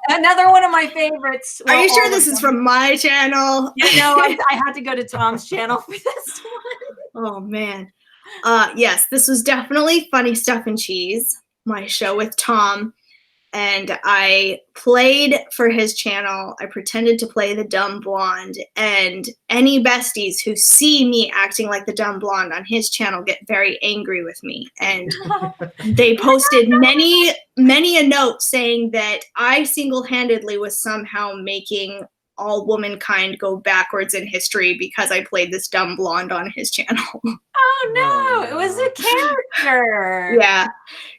Another one of my favorites. Are you sure this is from my channel? I had to go to Tom's channel for this one. Oh, man. Yes, this was definitely Funny Stuff and Cheese, my show with Tom. And I played for his channel. I pretended to play the dumb blonde. And any besties who see me acting like the dumb blonde on his channel get very angry with me. And they posted many a note saying that I single-handedly was somehow making all womankind go backwards in history because I played this dumb blonde on his channel. Oh no, it was a character.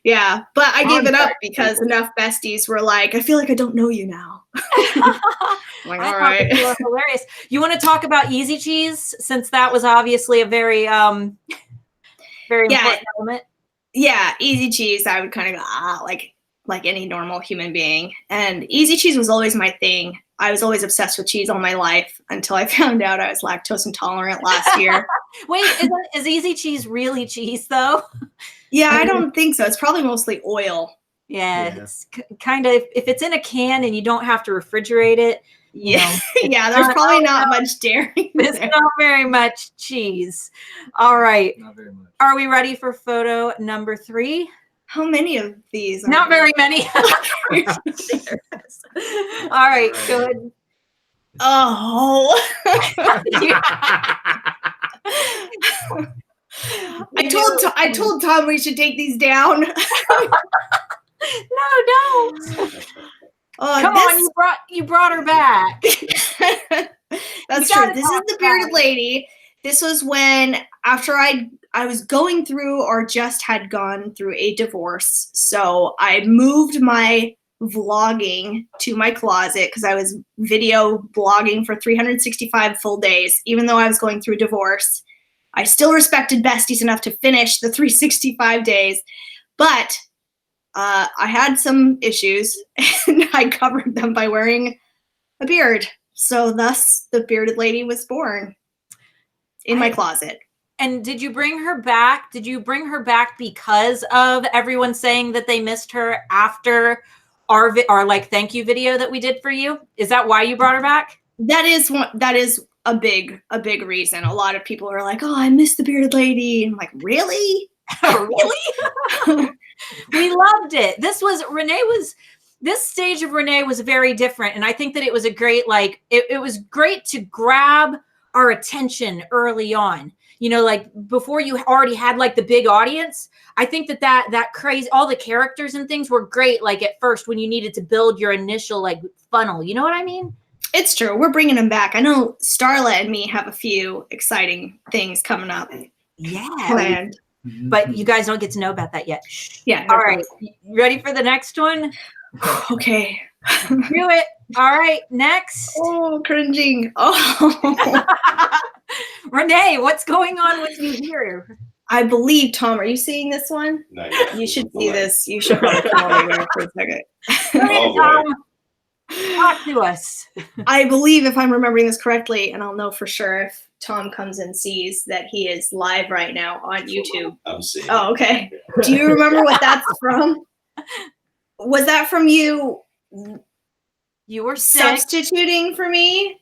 Yeah. But I gave it up because enough besties were like, "I feel like I don't know you now." Like, all right. You were hilarious. You want to talk about Easy Cheese, since that was obviously a very important element? Yeah, Easy Cheese, I would kind of go, like any normal human being. And Easy Cheese was always my thing. I was always obsessed with cheese all my life until I found out I was lactose intolerant last year. Wait, is Easy Cheese really cheese though? Yeah, I don't think so. It's probably mostly oil. Yeah. It's kind of, if it's in a can and you don't have to refrigerate it. Yeah, there's probably not much dairy. It's not very much cheese. All right. Not very much. Are we ready for photo number 3? How many of these? Not very many. All right, good. Oh. I told Tom we should take these down. No, don't. Come on, you brought her back. That's true. This is the bearded lady. This was when, after I was going through or just had gone through a divorce. So I moved my vlogging to my closet because I was video blogging for 365 full days. Even though I was going through divorce, I still respected besties enough to finish the 365 days. But I had some issues and I covered them by wearing a beard. So thus the bearded lady was born in my closet. And did you bring her back? Did you bring her back because of everyone saying that they missed her after our like thank you video that we did for you? Is that why you brought her back? That is a big reason. A lot of people are like, "Oh, I miss the bearded lady." And I'm like, "Really? Really?" We loved it. This stage of Renee was very different. And I think that it was a great, like, it was great to grab our attention early on. You know, like before you already had like the big audience. I think that crazy, all the characters and things were great. Like at first when you needed to build your initial like funnel, you know what I mean? It's true. We're bringing them back. I know Starla and me have a few exciting things coming up. Yeah. Planned. But you guys don't get to know about that yet. Yeah. All right. You ready for the next one? Okay. Do it. All right. Next. Oh, cringing. Oh. Renee, what's going on with you here? I believe, Tom, are you seeing this one? Not yet. You should see this. You should probably come over here for a second. Oh, boy. Tom, talk to us. I believe, if I'm remembering this correctly, and I'll know for sure if Tom comes and sees that he is live right now on YouTube. I'm seeing. Oh, okay. Do you remember what that's from? Was that from you You were sick. substituting for me?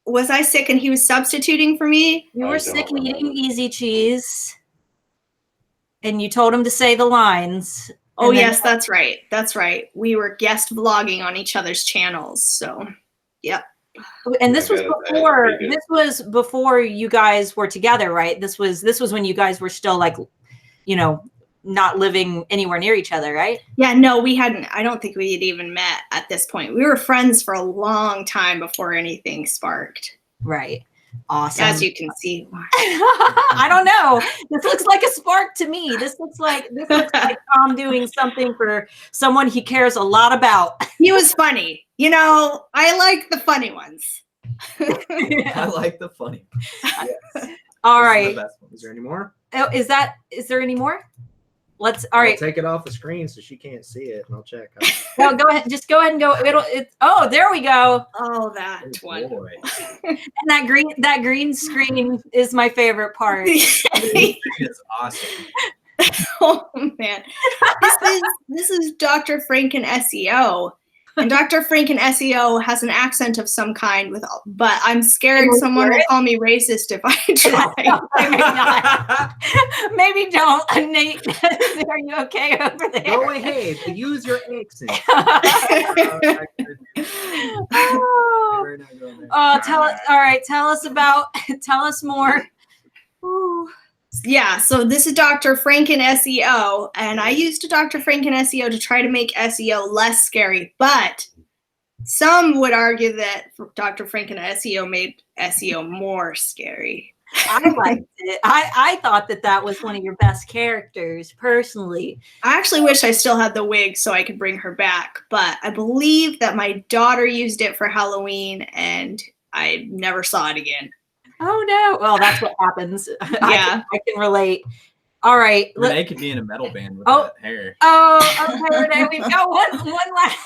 Was I sick and he was substituting for me? You I were don't sick and eating remember. easy cheese. And you told him to say the lines. Oh, And then- yes, that's right. That's right. We were guest vlogging on each other's channels. So, yep. And this was I got it. before Pretty good. this was before you guys were together, right? This was when you guys were still like, you know, not living anywhere near each other, right? Yeah, no, we hadn't. I don't think we had even met at this point. We were friends for a long time before anything sparked. Right. Awesome. As you can see. I don't know. This looks like a spark to me. This looks like Tom doing something for someone he cares a lot about. He was funny. You know, I like the funny ones. I like the funny. All This is right. the best one. Is there any more? Oh, is there any more? All I'll right. take it off the screen so she can't see it, and I'll check. No, go ahead. Just go ahead and go. Oh, there we go. Oh, that one. Boy. And that green screen is my favorite part. It's awesome. Oh man, this is Dr. Franken SEO, and Dr. Franken SEO has an accent of some kind but I'm scared someone will call me racist if I try. Maybe not. Maybe don't. Nate, are you okay over there? Go ahead, use your accent. Oh. We're not going there. Tell us more. Ooh. Yeah, so this is Dr. Franken SEO, and I used Dr. Franken SEO to try to make SEO less scary, but some would argue that Dr. Franken SEO made SEO more scary. I liked it. I thought that was one of your best characters, personally. I actually wish I still had the wig so I could bring her back, but I believe that my daughter used it for Halloween, and I never saw it again. Oh no! Well, that's what happens. Yeah. I can relate. All right. Renee could be in a metal band with Oh. that hair. Oh, okay, Renee. We've got one last.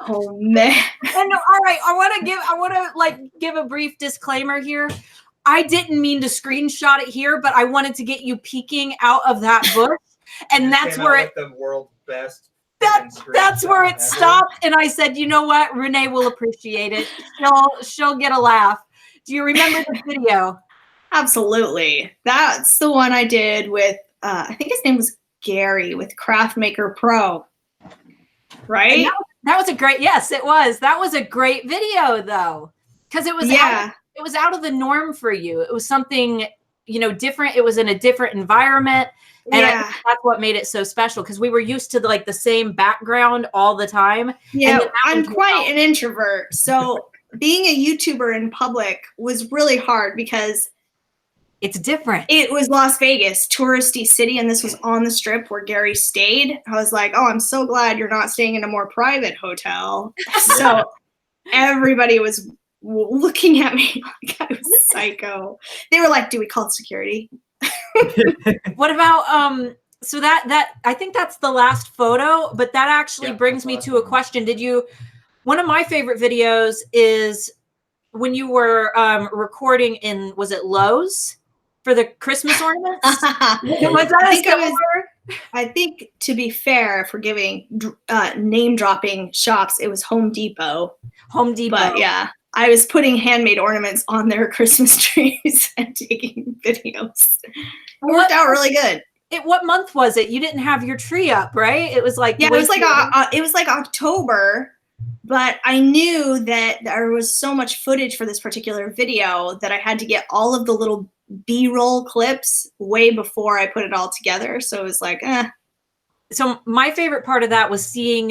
Oh man. And all right, I want to give a brief disclaimer here. I didn't mean to screenshot it here, but I wanted to get you peeking out of that bush, and that's where it. The world's best. That's where it stopped. And I said, you know what? Renee will appreciate it. She'll get a laugh. Do you remember this video? Absolutely. That's the one I did with, I think his name was Gary with Craft Maker Pro. Right? That was a great, yes, it was. That was a great video though. Because it was out of the norm for you. It was something, different. It was in a different environment. And I think that's what made it so special because we were used to the same background all the time. Yeah, I'm quite an introvert. So being a YouTuber in public was really hard because it's different. It was Las Vegas, touristy city, and this was on the strip where Gary stayed. I was like, oh, I'm so glad you're not staying in a more private hotel. So everybody was looking at me like I was psycho. They were like, do we call security? What about so that I think that's the last photo, but that actually brings me to a question. One of my favorite videos is when you were recording in, was it Lowe's for the Christmas ornaments? Was that I think, to be fair, for giving name dropping shops, it was Home Depot. Home Depot. But yeah, I was putting handmade ornaments on their Christmas trees and taking videos. It worked out really good. What month was it? You didn't have your tree up, right? It was like it was like October, but I knew that there was so much footage for this particular video that I had to get all of the little B-roll clips way before I put it all together. So it was like, So my favorite part of that was seeing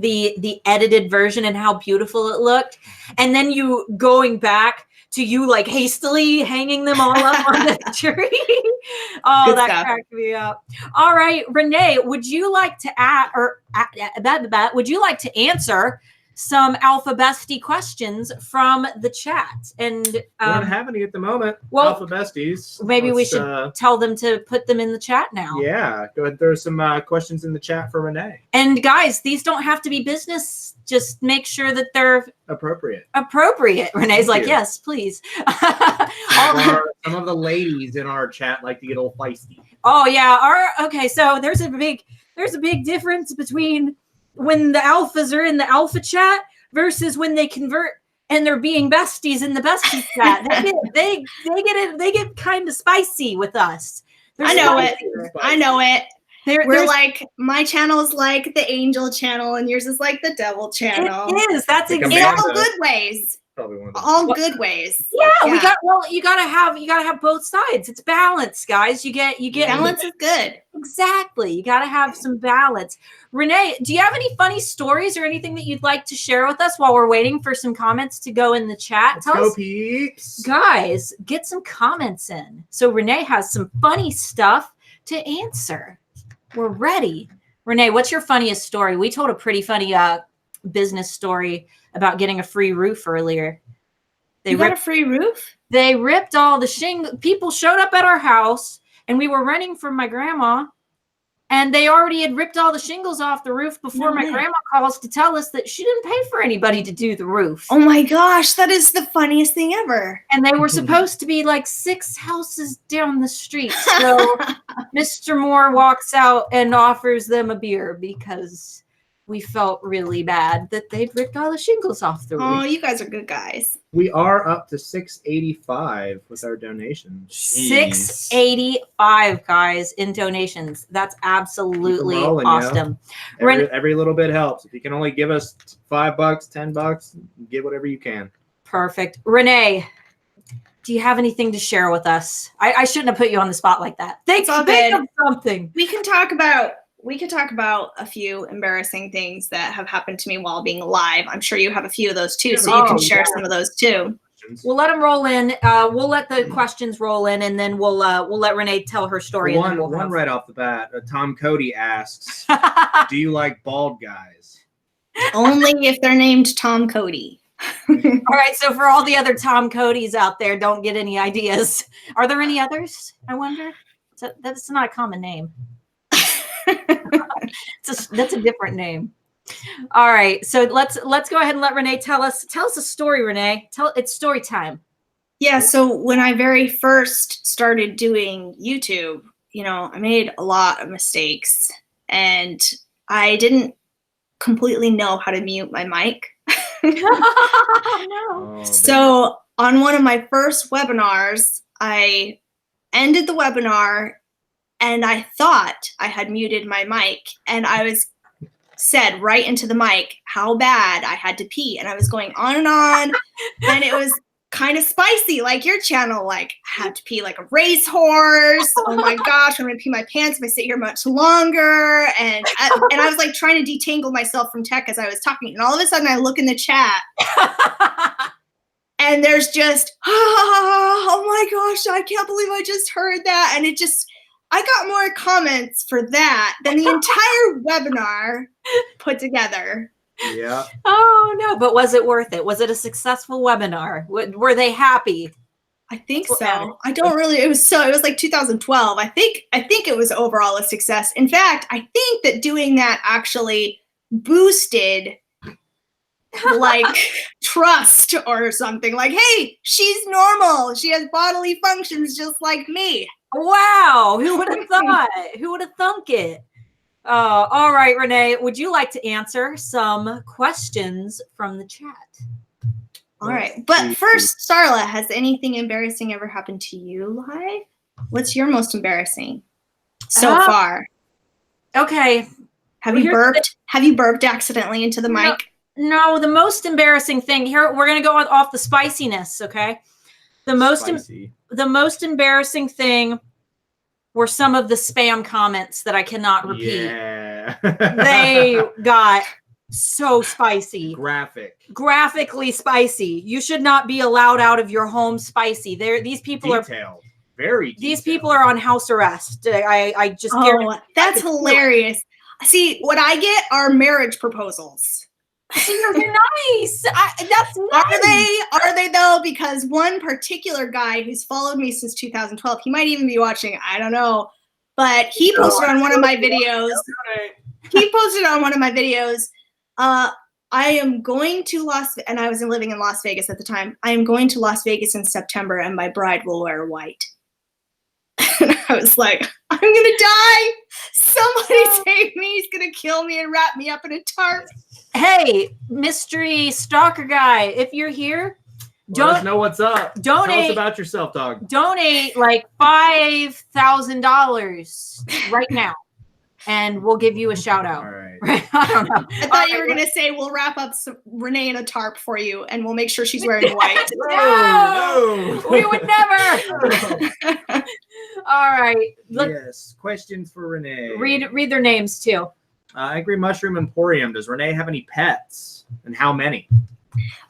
the edited version and how beautiful it looked, and then you going back to you like hastily hanging them all up on the tree. Oh, Good that stuff. cracked me up. All right, Renee, would you like to would you like to answer some Alpha Bestie questions from the chat? And We don't have any at the moment. well, Alpha Besties. maybe we should tell them to put them in the chat now. Yeah, go ahead and throw some questions in the chat for Renee. And guys, these don't have to be business. Just make sure that they're Appropriate. Renee's like, you. yes, please. Some of the ladies in our chat like to get a little feisty. Oh yeah. Okay. So there's a big difference between when the alphas are in the alpha chat versus when they convert and they're being besties in the bestie chat. They get kind of spicy with us. I know it. spicier. I know it. We're There's- like, my channel is like the angel channel and yours is like the devil channel. It is. That's Like a In exactly. all good ways. Probably one of them. All good ways. Yeah, Yeah. you gotta have both sides. It's balance, guys. You get Balance is good. exactly. You gotta have some balance. Renee, do you have any funny stories or anything that you'd like to share with us while we're waiting for some comments to go in the chat? Let's Tell go, us, peeps. guys, get some comments in. So Renee has some funny stuff to answer. We're ready. Renee, what's your funniest story? We told a pretty funny business story about getting a free roof earlier. You got a free roof? They ripped all the shingles. People showed up at our house and we were renting from my grandma, and they already had ripped all the shingles off the roof before No my way. grandma calls to tell us that she didn't pay for anybody to do the roof. Oh my gosh, that is the funniest thing ever. And they were supposed to be like 6 houses down the street. So Mr. Moore walks out and offers them a beer because we felt really bad that they'd ripped all the shingles off the roof. Oh, you guys are good guys. We are up to 685 with our donations. 685 guys in donations. That's absolutely Keep 'em rolling, awesome. Every little bit helps. If you can only give us $5, $10, give whatever you can. Perfect. Renee, do you have anything to share with us? I shouldn't have put you on the spot like that. Think It's all of good. something. We could talk about a few embarrassing things that have happened to me while being live. I'm sure you have a few of those too, so you can share some of those too. We'll let them roll in. We'll let the questions roll in, and then we'll let Renee tell her story. And then we'll One have- right off the bat. Tom Cody asks, "Do you like bald guys?" Only if they're named Tom Cody. All right. So for all the other Tom Codys out there, don't get any ideas. Are there any others? I wonder. That's not a common name. That's a different name. All right. So let's go ahead and let Renee tell us a story. Renee, it's story time. Yeah, so when I very first started doing YouTube, I made a lot of mistakes and I didn't completely know how to mute my mic. No. Oh, So on one of my first webinars, I ended the webinar and I thought I had muted my mic, and I said right into the mic how bad I had to pee, and I was going on, and it was kind of spicy, like your channel, like I had to pee like a racehorse. Oh my gosh, I'm gonna pee my pants if I sit here much longer, and I was like trying to detangle myself from tech as I was talking, and all of a sudden I look in the chat. And there's just, oh my gosh, I can't believe I just heard that. And I got more comments for that than the entire webinar put together. Yeah. Oh no, but was it worth it? Was it a successful webinar? Were they happy? I think Well, so. I don't really, it was like 2012. I think it was overall a success. In fact, I think that doing that actually boosted like trust or something, like, hey, she's normal. She has bodily functions just like me. Wow. Who would have thought? Who would have thunk it? All right, Renee, would you like to answer some questions from the chat? All right. But first, Starla, has anything embarrassing ever happened to you live? What's your most embarrassing so far? Okay. Have you burped? Have you burped accidentally into the mic? No, the most embarrassing thing here, we're going to go off the spiciness, okay? The most embarrassing thing were some of the spam comments that I cannot repeat. Yeah. They got so spicy. Graphically spicy. You should not be allowed out of your home spicy. These people are very detailed. These people are on house arrest. I just that's hilarious. See, what I get are marriage proposals. They're nice. That's nice. Are they though? Because one particular guy who's followed me since 2012, he might even be watching, I don't know, but he posted on one of my videos. I am going to and I was living in Las Vegas at the time. I am going to Las Vegas in September and my bride will wear white. And I was like, I'm going to die. Somebody save me. He's going to kill me and wrap me up in a tarp. Hey, mystery stalker guy, if you're here, let us know what's up. Tell us about yourself, dog. Donate like $5,000 right now, and we'll give you a shout out. All right. I don't know. I thought you were going to say we'll wrap up Renee in a tarp for you, and we'll make sure she's wearing white. No, we would never. All right. Yes. Questions for Renee. Read their names too. Angry Mushroom Emporium. Does Renee have any pets, and how many?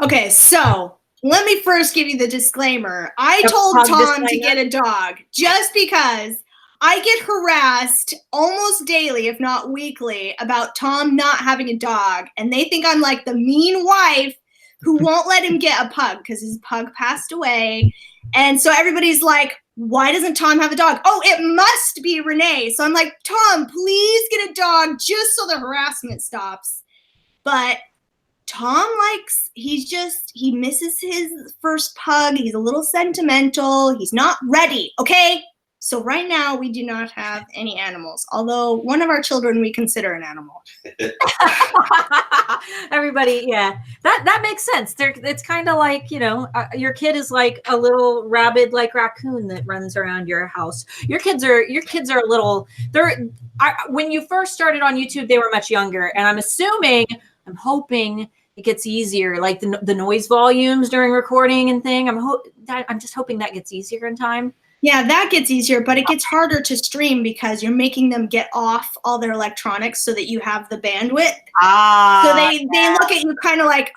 Okay, so let me first give you the disclaimer. I told Tom to get a dog just because I get harassed almost daily, if not weekly, about Tom not having a dog, and they think I'm like the mean wife who won't let him get a pug because his pug passed away. And so everybody's like, why doesn't Tom have a dog? Oh, it must be Renee. So I'm like, Tom, please get a dog just so the harassment stops. But Tom he misses his first pug. He's a little sentimental. He's not ready, okay? So right now we do not have any animals, although one of our children we consider an animal. Everybody, yeah, that makes sense. It's kind of like, your kid is like a little rabid, like raccoon that runs around your house. Your kids are a little. When you first started on YouTube, they were much younger, and I'm hoping it gets easier, like the noise volumes during recording and thing. I'm just hoping that gets easier in time. Yeah, that gets easier, but it gets harder to stream because you're making them get off all their electronics so that you have the bandwidth. So they look at you kind of like,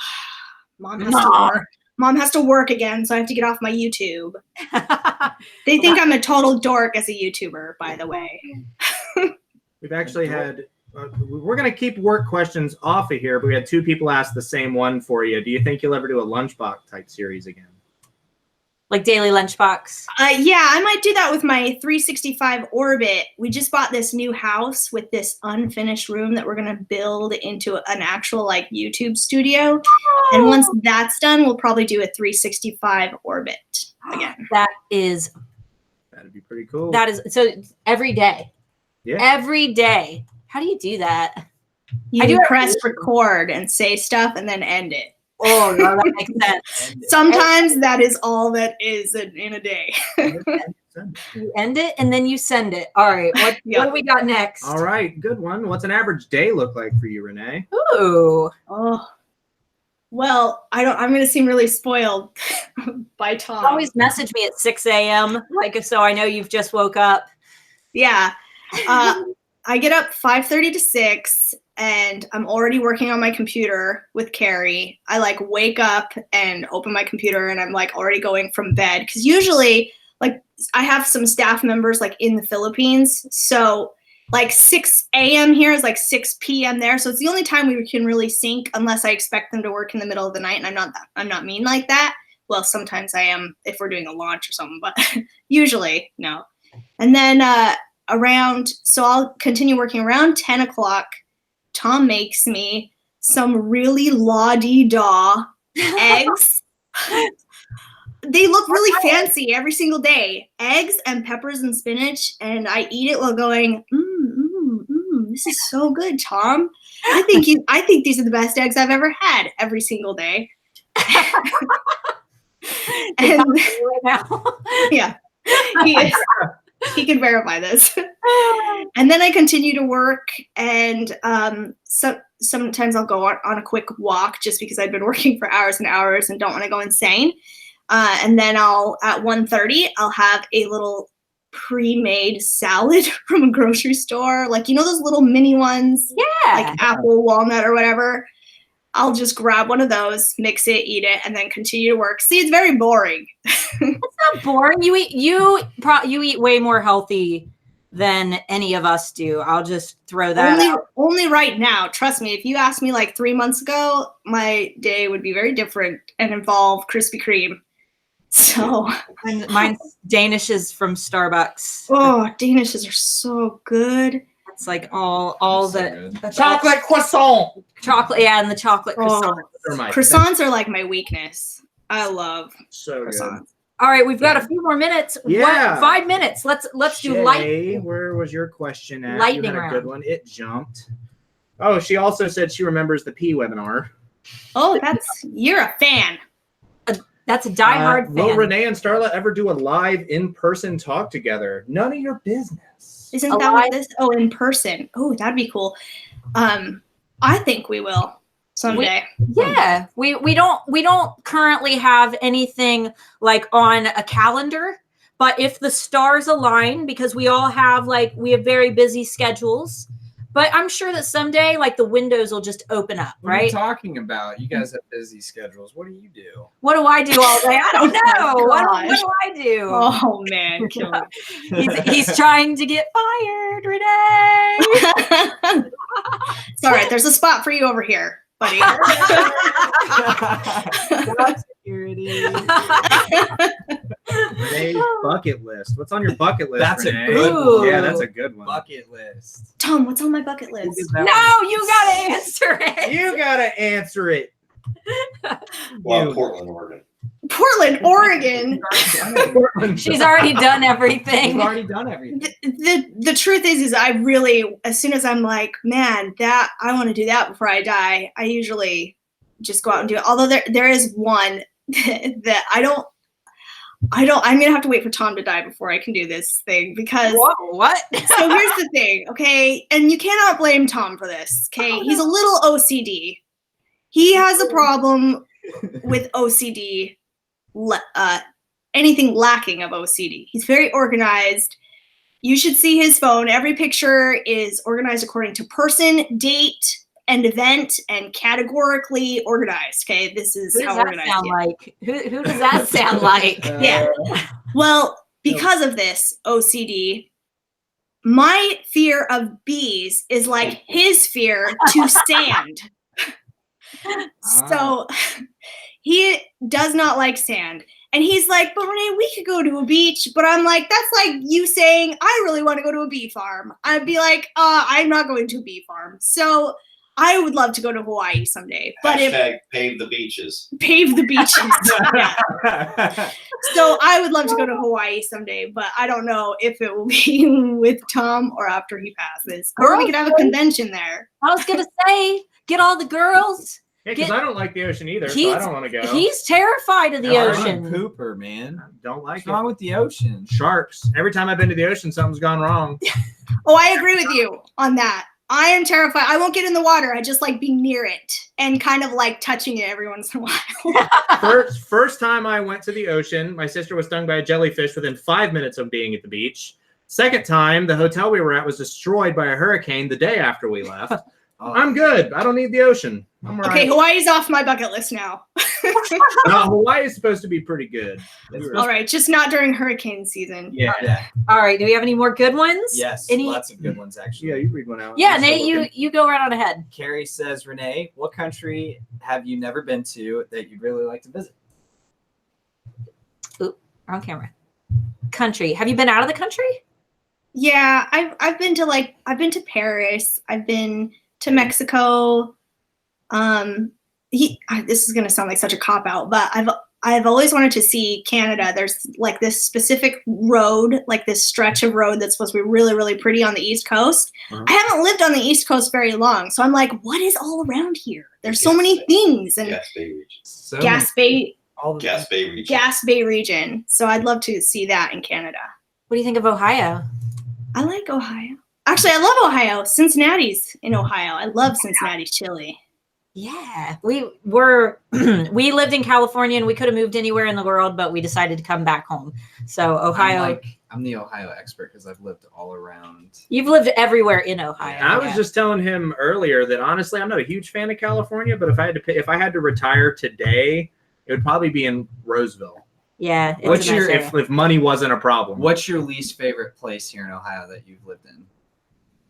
Mom has to work again, so I have to get off my YouTube. They think I'm a total dork as a YouTuber, by the way. We've actually had, we're going to keep work questions off of here, but we had two people ask the same one for you. Do you think you'll ever do a lunchbox type series again? Like daily lunchbox? Yeah, I might do that with my 365 Orbit. We just bought this new house with this unfinished room that we're going to build into an actual like YouTube studio. Oh. And once that's done, we'll probably do a 365 Orbit again. That'd be pretty cool. That is so every day. Yeah. Every day. How do you do that? You press record and say stuff and then end it. Oh, no, that makes sense. Sometimes that is all that is in a day. You end it and then you send it. All right. What do we got next? All right. Good one. What's an average day look like for you, Renee? Ooh. Oh. Well, I'm going to seem really spoiled by Tom. Always message me at 6 a.m. So I know you've just woke up. Yeah. I get up 5:30 to 6 and I'm already working on my computer with Carrie. I wake up and open my computer and I'm already going from bed. Because usually I have some staff members in the Philippines. So 6 a.m. here is 6 p.m. there. So it's the only time we can really sync unless I expect them to work in the middle of the night. And I'm not mean like that. Well, sometimes I am if we're doing a launch or something, but usually no. And then so I'll continue working around 10 o'clock. Tom makes me some really la-di-da eggs. they look really fancy every single day. Eggs and peppers and spinach, and I eat it while going, this is so good, Tom. I think these are the best eggs I've ever had every single day. And right now. yeah, he is. He can verify this. And then I continue to work, and sometimes I'll go on a quick walk just because I've been working for hours and hours and don't want to go insane. And then at 1:30, I'll have a little pre-made salad from a grocery store, like those little mini ones, like apple, walnut, or whatever. I'll just grab one of those, mix it, eat it, and then continue to work. See, it's very boring. It's not boring. You eat way more healthy than any of us do. I'll just throw that out. Only right now. Trust me, if you asked me like 3 months ago, my day would be very different and involve Krispy Kreme. So and mine's Danishes from Starbucks. Oh, Danishes are so good. It's like all the Chocolate croissant. Chocolate, and the chocolate croissants. Croissants are like my weakness. I love croissants. Good. All right, we've got a few more minutes. Yeah. 5 minutes. Let's do lightning. Where was your question at? Lightning you had a round. good one. It jumped. Oh, she also said she remembers the P webinar. Oh, you're a fan. That's a diehard fan. Will Renee and Starla ever do a live in-person talk together? None of your business. Isn't that what this? Oh, in person. Oh, that'd be cool. I think we will someday. We don't currently have anything like on a calendar, but if the stars align, because we have very busy schedules, but I'm sure that someday like the windows will just open up, What right? are you talking about? You guys have busy schedules. What do you do? What do I do all day? I don't know. What do I do? Oh man, kill me. He's trying to get fired, Renee. It's all right. There's a spot for you over here, buddy. Security. Renee's bucket list. What's on your bucket list? That's Renee? a good one. Yeah, that's a good one. Bucket list. Tom, what's on my bucket list? No, you gotta answer it. You gotta answer it. Well, Portland, Oregon. Portland, Oregon. She's already done everything. We've already done everything. The truth is I really, as soon as I'm like, man, that I want to do that before I die, I usually just go out and do it. Although there is one that I'm gonna have to wait for Tom to die before I can do this thing because what? So here's the thing, okay? And you cannot blame Tom for this, okay? He's a little OCD. He has a problem with OCD, anything lacking of OCD. He's very organized. You should see his phone. Every picture is organized according to person, date, and event, and categorically organized. Okay, this is how organized. Who does that sound like? Yeah. Well, because of this OCD, my fear of bees is like his fear to sand. So he does not like sand. And he's like, but Renee, we could go to a beach. But I'm like, that's like you saying, I really want to go to a bee farm. I'd be like, I'm not going to a bee farm. So I would love to go to Hawaii someday. But pave the beaches. Pave the beaches. Yeah. So I would love to go to Hawaii someday, but I don't know if it will be with Tom or after he passes. Or we could have a convention there. I was going to say, get all the girls. Yeah, because I don't like the ocean either, so I don't want to go. He's terrified of the ocean. I'm a pooper, man. Don't like What's wrong with the ocean? Sharks. Every time I've been to the ocean, something's gone wrong. Oh, I agree with you on that. I am terrified. I won't get in the water. I just like being near it and kind of like touching it every once in a while. First time I went to the ocean, my sister was stung by a jellyfish within 5 minutes of being at the beach. Second time, the hotel we were at was destroyed by a hurricane the day after we left. I'm good. I don't need the ocean. I'm all okay, right. Hawaii's off my bucket list now. No, Hawaii is supposed to be pretty good. All right, just not during hurricane season. Yeah. All right, do we have any more good ones? Yes, Any? lots of good ones, actually. Yeah, you read one out. Yeah, Nate, you go right on ahead. Carrie says, Renee, what country have you never been to that you'd really like to visit? Ooh, on camera. Country. Have you been out of the country? Yeah, I've been to Paris. I've been to Mexico. This is gonna sound like such a cop out, but I've always wanted to see Canada. There's like this specific road, like this stretch of road that's supposed to be really, really pretty on the East Coast. I haven't lived on the East Coast very long, so I'm like, what is all around here? There's so many things. And Gas Bay region. So Gas Bay, Gas Bay region. Gas Bay region. So I'd love to see that in Canada. What do you think of Ohio? I like Ohio. Actually, I love Ohio. Cincinnati's in Ohio. I love Cincinnati's chili. Yeah, we we lived in California and we could have moved anywhere in the world, but we decided to come back home. So Ohio. I'm the Ohio expert because I've lived all around. You've lived everywhere in Ohio. I was just telling him earlier that honestly, I'm not a huge fan of California, but if I had to retire today, it would probably be in Roseville. Yeah. it's What's a nice your- area. If money wasn't a problem. What's your least favorite place here in Ohio that you've lived in?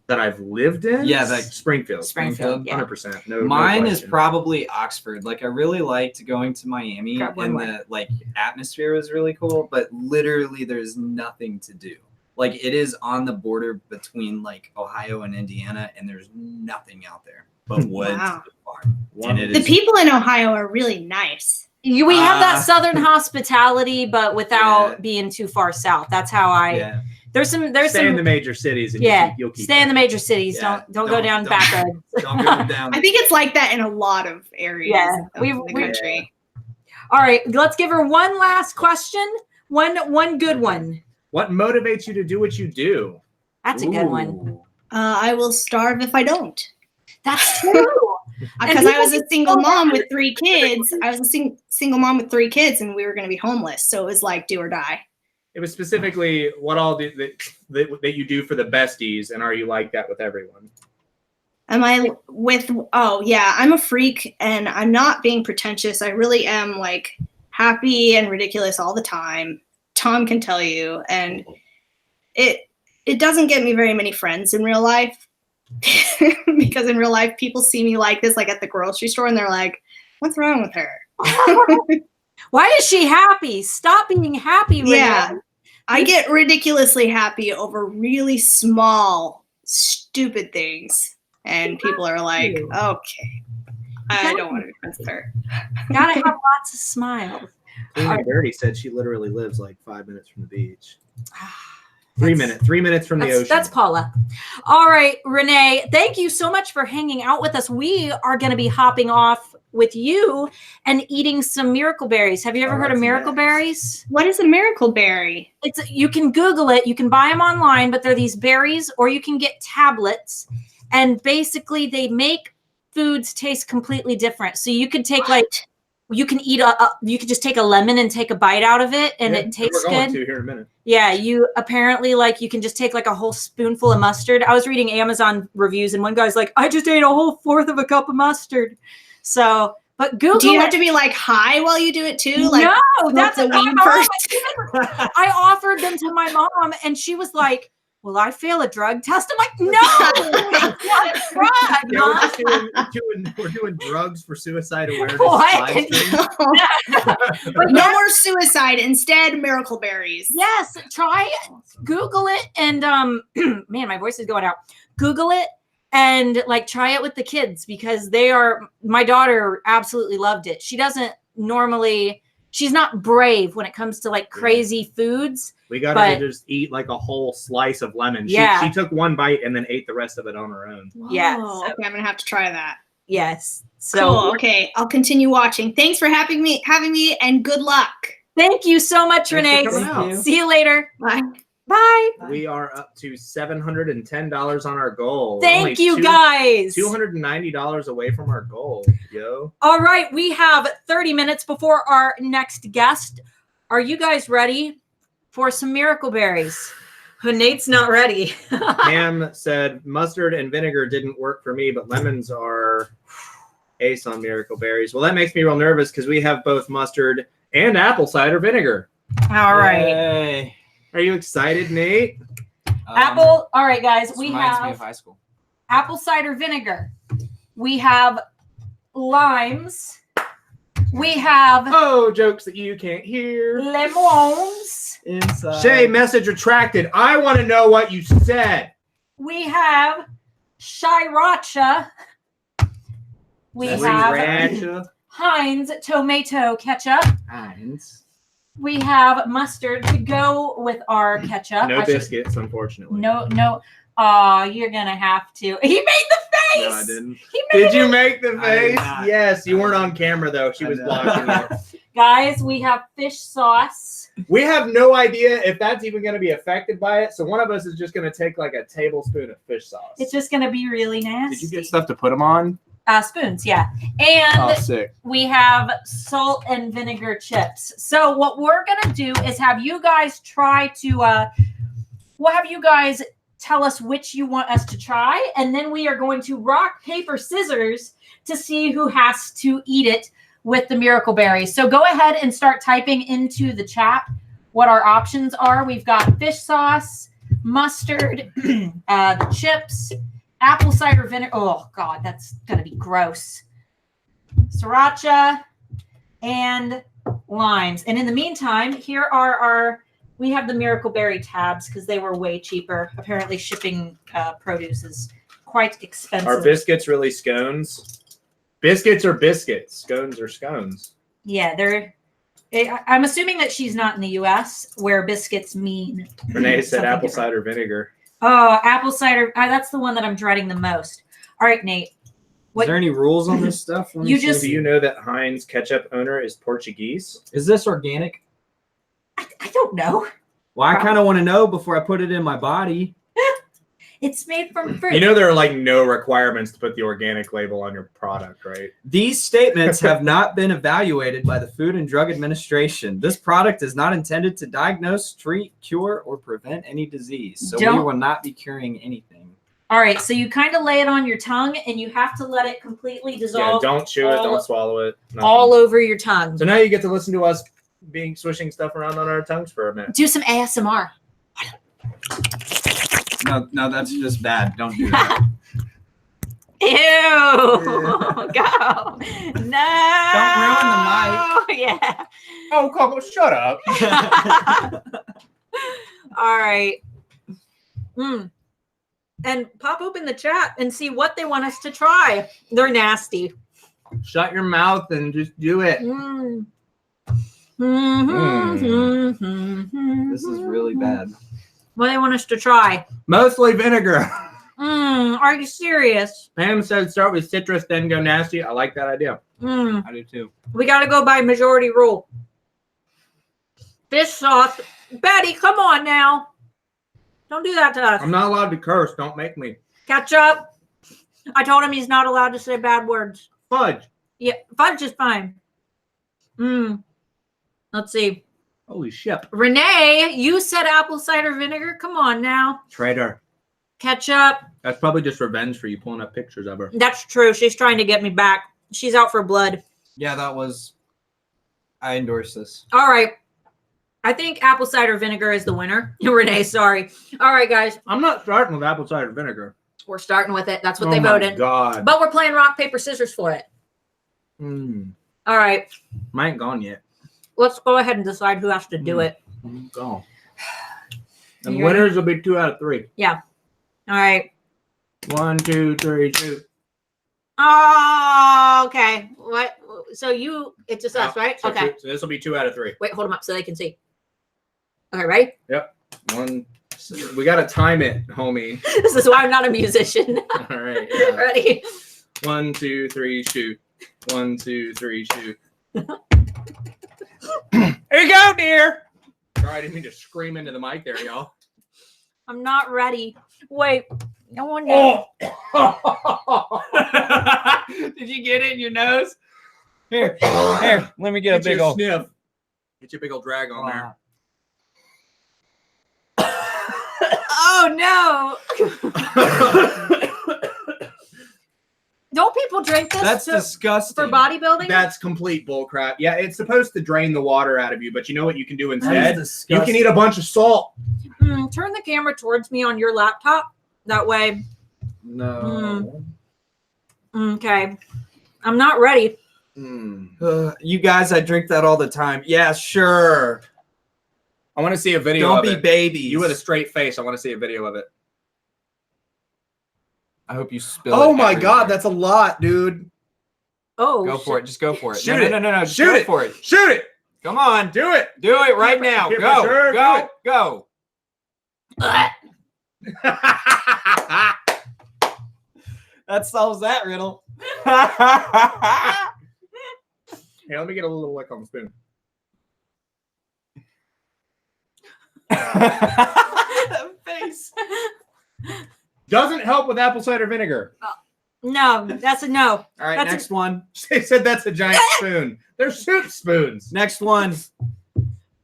That I've lived in? Yeah, like Springfield. Springfield, yeah. 100%. No, Mine no is question. probably Oxford. Like I really liked going to Miami, Grab one and more. the like atmosphere was really cool. But literally, there's nothing to do. Like it is on the border between like Ohio and Indiana, and there's nothing out there but woods Wow. and farm. And it The is people in Ohio are really nice. We have that Uh, southern hospitality, but without Yeah. being too far south. That's how I. yeah. There's Stay some. in the major cities and Yeah, you'll keep stay in that. the major cities. Yeah, Don't go down don't- back roads. Don't go down. I think it's like that in a lot of areas Yeah, of we- the we- country. All right, let's give her one last question. One good one. What motivates you to do what you do? That's a good one. Ooh. I will starve if I don't. That's true. And Because I people was a get single so mom mad. with 3 kids. I was a single mom with 3 kids, and we were going to be homeless. So it was like do or die. It was specifically what all that you do for the besties, and are you like that with everyone? Am I with? Oh yeah, I'm a freak, and I'm not being pretentious. I really am like happy and ridiculous all the time. Tom can tell you, and it doesn't get me very many friends in real life. Because in real life, people see me like this, like at the grocery store, and they're like, "What's wrong with her?" Why is she happy? Stop being happy. Renee. Yeah, I get ridiculously happy over really small, stupid things, and people are like, "Okay, I don't want to be friends with her." Gotta have lots of smiles. Clean and Dirty said she literally lives like 5 minutes from the beach. 3 minutes. 3 minutes from the ocean. That's Paula. All right, Renee, thank you so much for hanging out with us. We are going to be hopping off with you and eating some miracle berries. Have you ever heard of that's miracle nice. berries? What is a miracle berry? You can Google it. You can buy them online, but they're these berries, or you can get tablets. And basically, they make foods taste completely different. So you could take you can eat you could just take a lemon and take a bite out of it, and Yeah, it tastes we're going good. to here in a minute. Yeah, you apparently you can just take like a whole spoonful of mustard. I was reading Amazon reviews and one guy's like, I just ate a whole 1/4 of a cup of mustard. So, but Google Do you have it. to be like high while you do it too? Like No, that's the my weed mom. first. I offered them to my mom and she was like, will I fail a drug test? I'm like, no, it's not a drug. Yeah, we're Mom. just we're doing drugs for suicide awareness. What? live stream. But No more suicide. Instead, miracle berries. yes, try Google it and man, my voice is going out. Google it and try it with the kids because my daughter absolutely loved it. She doesn't normally, she's not brave when it comes to crazy foods. We got her to just eat like a whole slice of lemon. Yeah. She took one bite and then ate the rest of it on her own. Yeah, Whoa, so- okay, I'm gonna have to try that. Yes. So Cool. Okay, I'll continue watching. Thanks for having me, and good luck. thank you so much, Thanks for Renee. coming out. See you later. Bye. Bye. We are up to $710 on our goal. We're Thank only you guys. $290 away from our goal, yo. All right, we have 30 minutes before our next guest. Are you guys ready for some miracle berries? Nate's not ready. Pam said mustard and vinegar didn't work for me, but lemons are ace on miracle berries. Well, that makes me real nervous because we have both mustard and apple cider vinegar. All right. Yay. Are you excited, Nate? Apple. All right, guys. This We reminds me have of high school. apple cider vinegar. We have limes. We have Oh, jokes that you can't hear. lemons. Inside. Shay, message retracted. I want to know what you said. We have sriracha. We have Sriracha. Heinz tomato ketchup. Heinz. We have mustard to go with our ketchup. No biscuits, unfortunately. No. Oh, you're gonna have to. He made the face. No, I didn't. He made Did you make the I did face? not. Yes, you weren't on camera though. She I was know. blocking you. Guys, we have fish sauce. We have no idea if that's even going to be affected by it. So one of us is just going to take like a tablespoon of fish sauce. It's just gonna be really nasty. Did you get stuff to put them on? Spoons? Yeah. And Oh, sick. we have salt and vinegar chips. So what we're gonna do is have you guys try to. We'll have you guys tell us which you want us to try, and then we are going to rock, paper, scissors to see who has to eat it with the Miracle Berry. So go ahead and start typing into the chat what our options are. We've got fish sauce, mustard, the chips, apple cider vinegar. Oh, God, that's going to be gross. Sriracha and limes. And in the meantime, here are we have the Miracle Berry tabs because they were way cheaper. Apparently shipping produce is quite expensive. Are biscuits really scones? Biscuits are biscuits. Scones are scones. Yeah, I'm assuming that she's not in the U.S. where biscuits mean. Renee said something apple different. cider vinegar. Oh, apple cider. That's the one that I'm dreading the most. All right, Nate. Is there any rules on this stuff? Let me You see. just- Do you know that Heinz ketchup owner is Portuguese? Is this organic? I don't know. Well, I kind of want to know before I put it in my body. It's made from fruit. You know there are like no requirements to put the organic label on your product, right? These statements have not been evaluated by the Food and Drug Administration. This product is not intended to diagnose, treat, cure, or prevent any disease. So we Don't- will not be curing anything. All right, so you kind of lay it on your tongue, and you have to let it completely Yeah, dissolve don't chew it, all- don't swallow it. nothing. all over your tongue. So now you get to listen to us swishing stuff around on our tongues for a minute. Do some ASMR. No, that's just bad. Don't do that. Ew! Go. No. Don't ruin the mic. Yeah. Oh, Coco, shut up. All right. And pop open the chat and see what they want us to try. They're nasty. Shut your mouth and just do it. Mm. This is really bad. What do they want us to try? Mostly vinegar. Are you serious? Pam said start with citrus, then go nasty. I like that idea. I do too. We got to go by majority rule. Fish sauce. Betty, come on now. Don't do that to us. I'm not allowed to curse. Don't make me. Ketchup. I told him he's not allowed to say bad words. Fudge. Yeah, fudge is fine. Let's see. Holy shit. Renee, you said apple cider vinegar. Come on now. Traitor. Ketchup. That's probably just revenge for you pulling up pictures of her. That's true. She's trying to get me back. She's out for blood. Yeah, I endorse this. All right. I think apple cider vinegar is the winner. Renee, sorry. All right, guys. I'm not starting with apple cider vinegar. We're starting with it. That's what Oh they my voted. God. But we're playing rock, paper, scissors for it. All right. Mine ain't gone yet. Let's go ahead and decide who has to do it. Gone. And You winners will be 2 out of 3. All right. 1, 2, 3, shoot. Oh, okay. What? So it's just us, right? So Okay. so this will be 2 out of 3. Wait, hold them up so they can see. Okay, ready? Yep. We got to time it, homie. This is why I'm not a musician. All right. Yeah. Ready? 1, 2, 3, shoot. 1, 2, 3, shoot. Here you go, dear. Sorry, I didn't mean to scream into the mic there, y'all. I'm not ready. Wait. No one knows. Oh. Did you get it in your nose? Here, let me get Get your sniff. Get your big old drag on there. Oh, no. Don't people drink this That's for disgusting. bodybuilding? That's complete bullcrap. Yeah, it's supposed to drain the water out of you, but you know what you can do That instead? is disgusting. You can eat a bunch of salt. Turn the camera towards me on your laptop. That way. No. Okay. I'm not ready. You guys, I drink that all the time. Yeah, sure. I want to see a video Don't of be it. babies. You with a straight face. I want to see a video of it. I hope you spill it Oh my everywhere. God, that's a lot, dude. Oh, Go for it. Just go for it. Shoot no, it. no, no, no. Just Shoot go it. for it. Shoot it. Come on. Do it. Do it right Keep it- now. keep it Go. sure, do Go. it. Go. That solves that riddle. Here, let me get a little lick on the spoon. That face. Doesn't help with apple cider vinegar. no, that's a no. All right, That's next one. They said that's a giant spoon. They're soup spoons. Next one.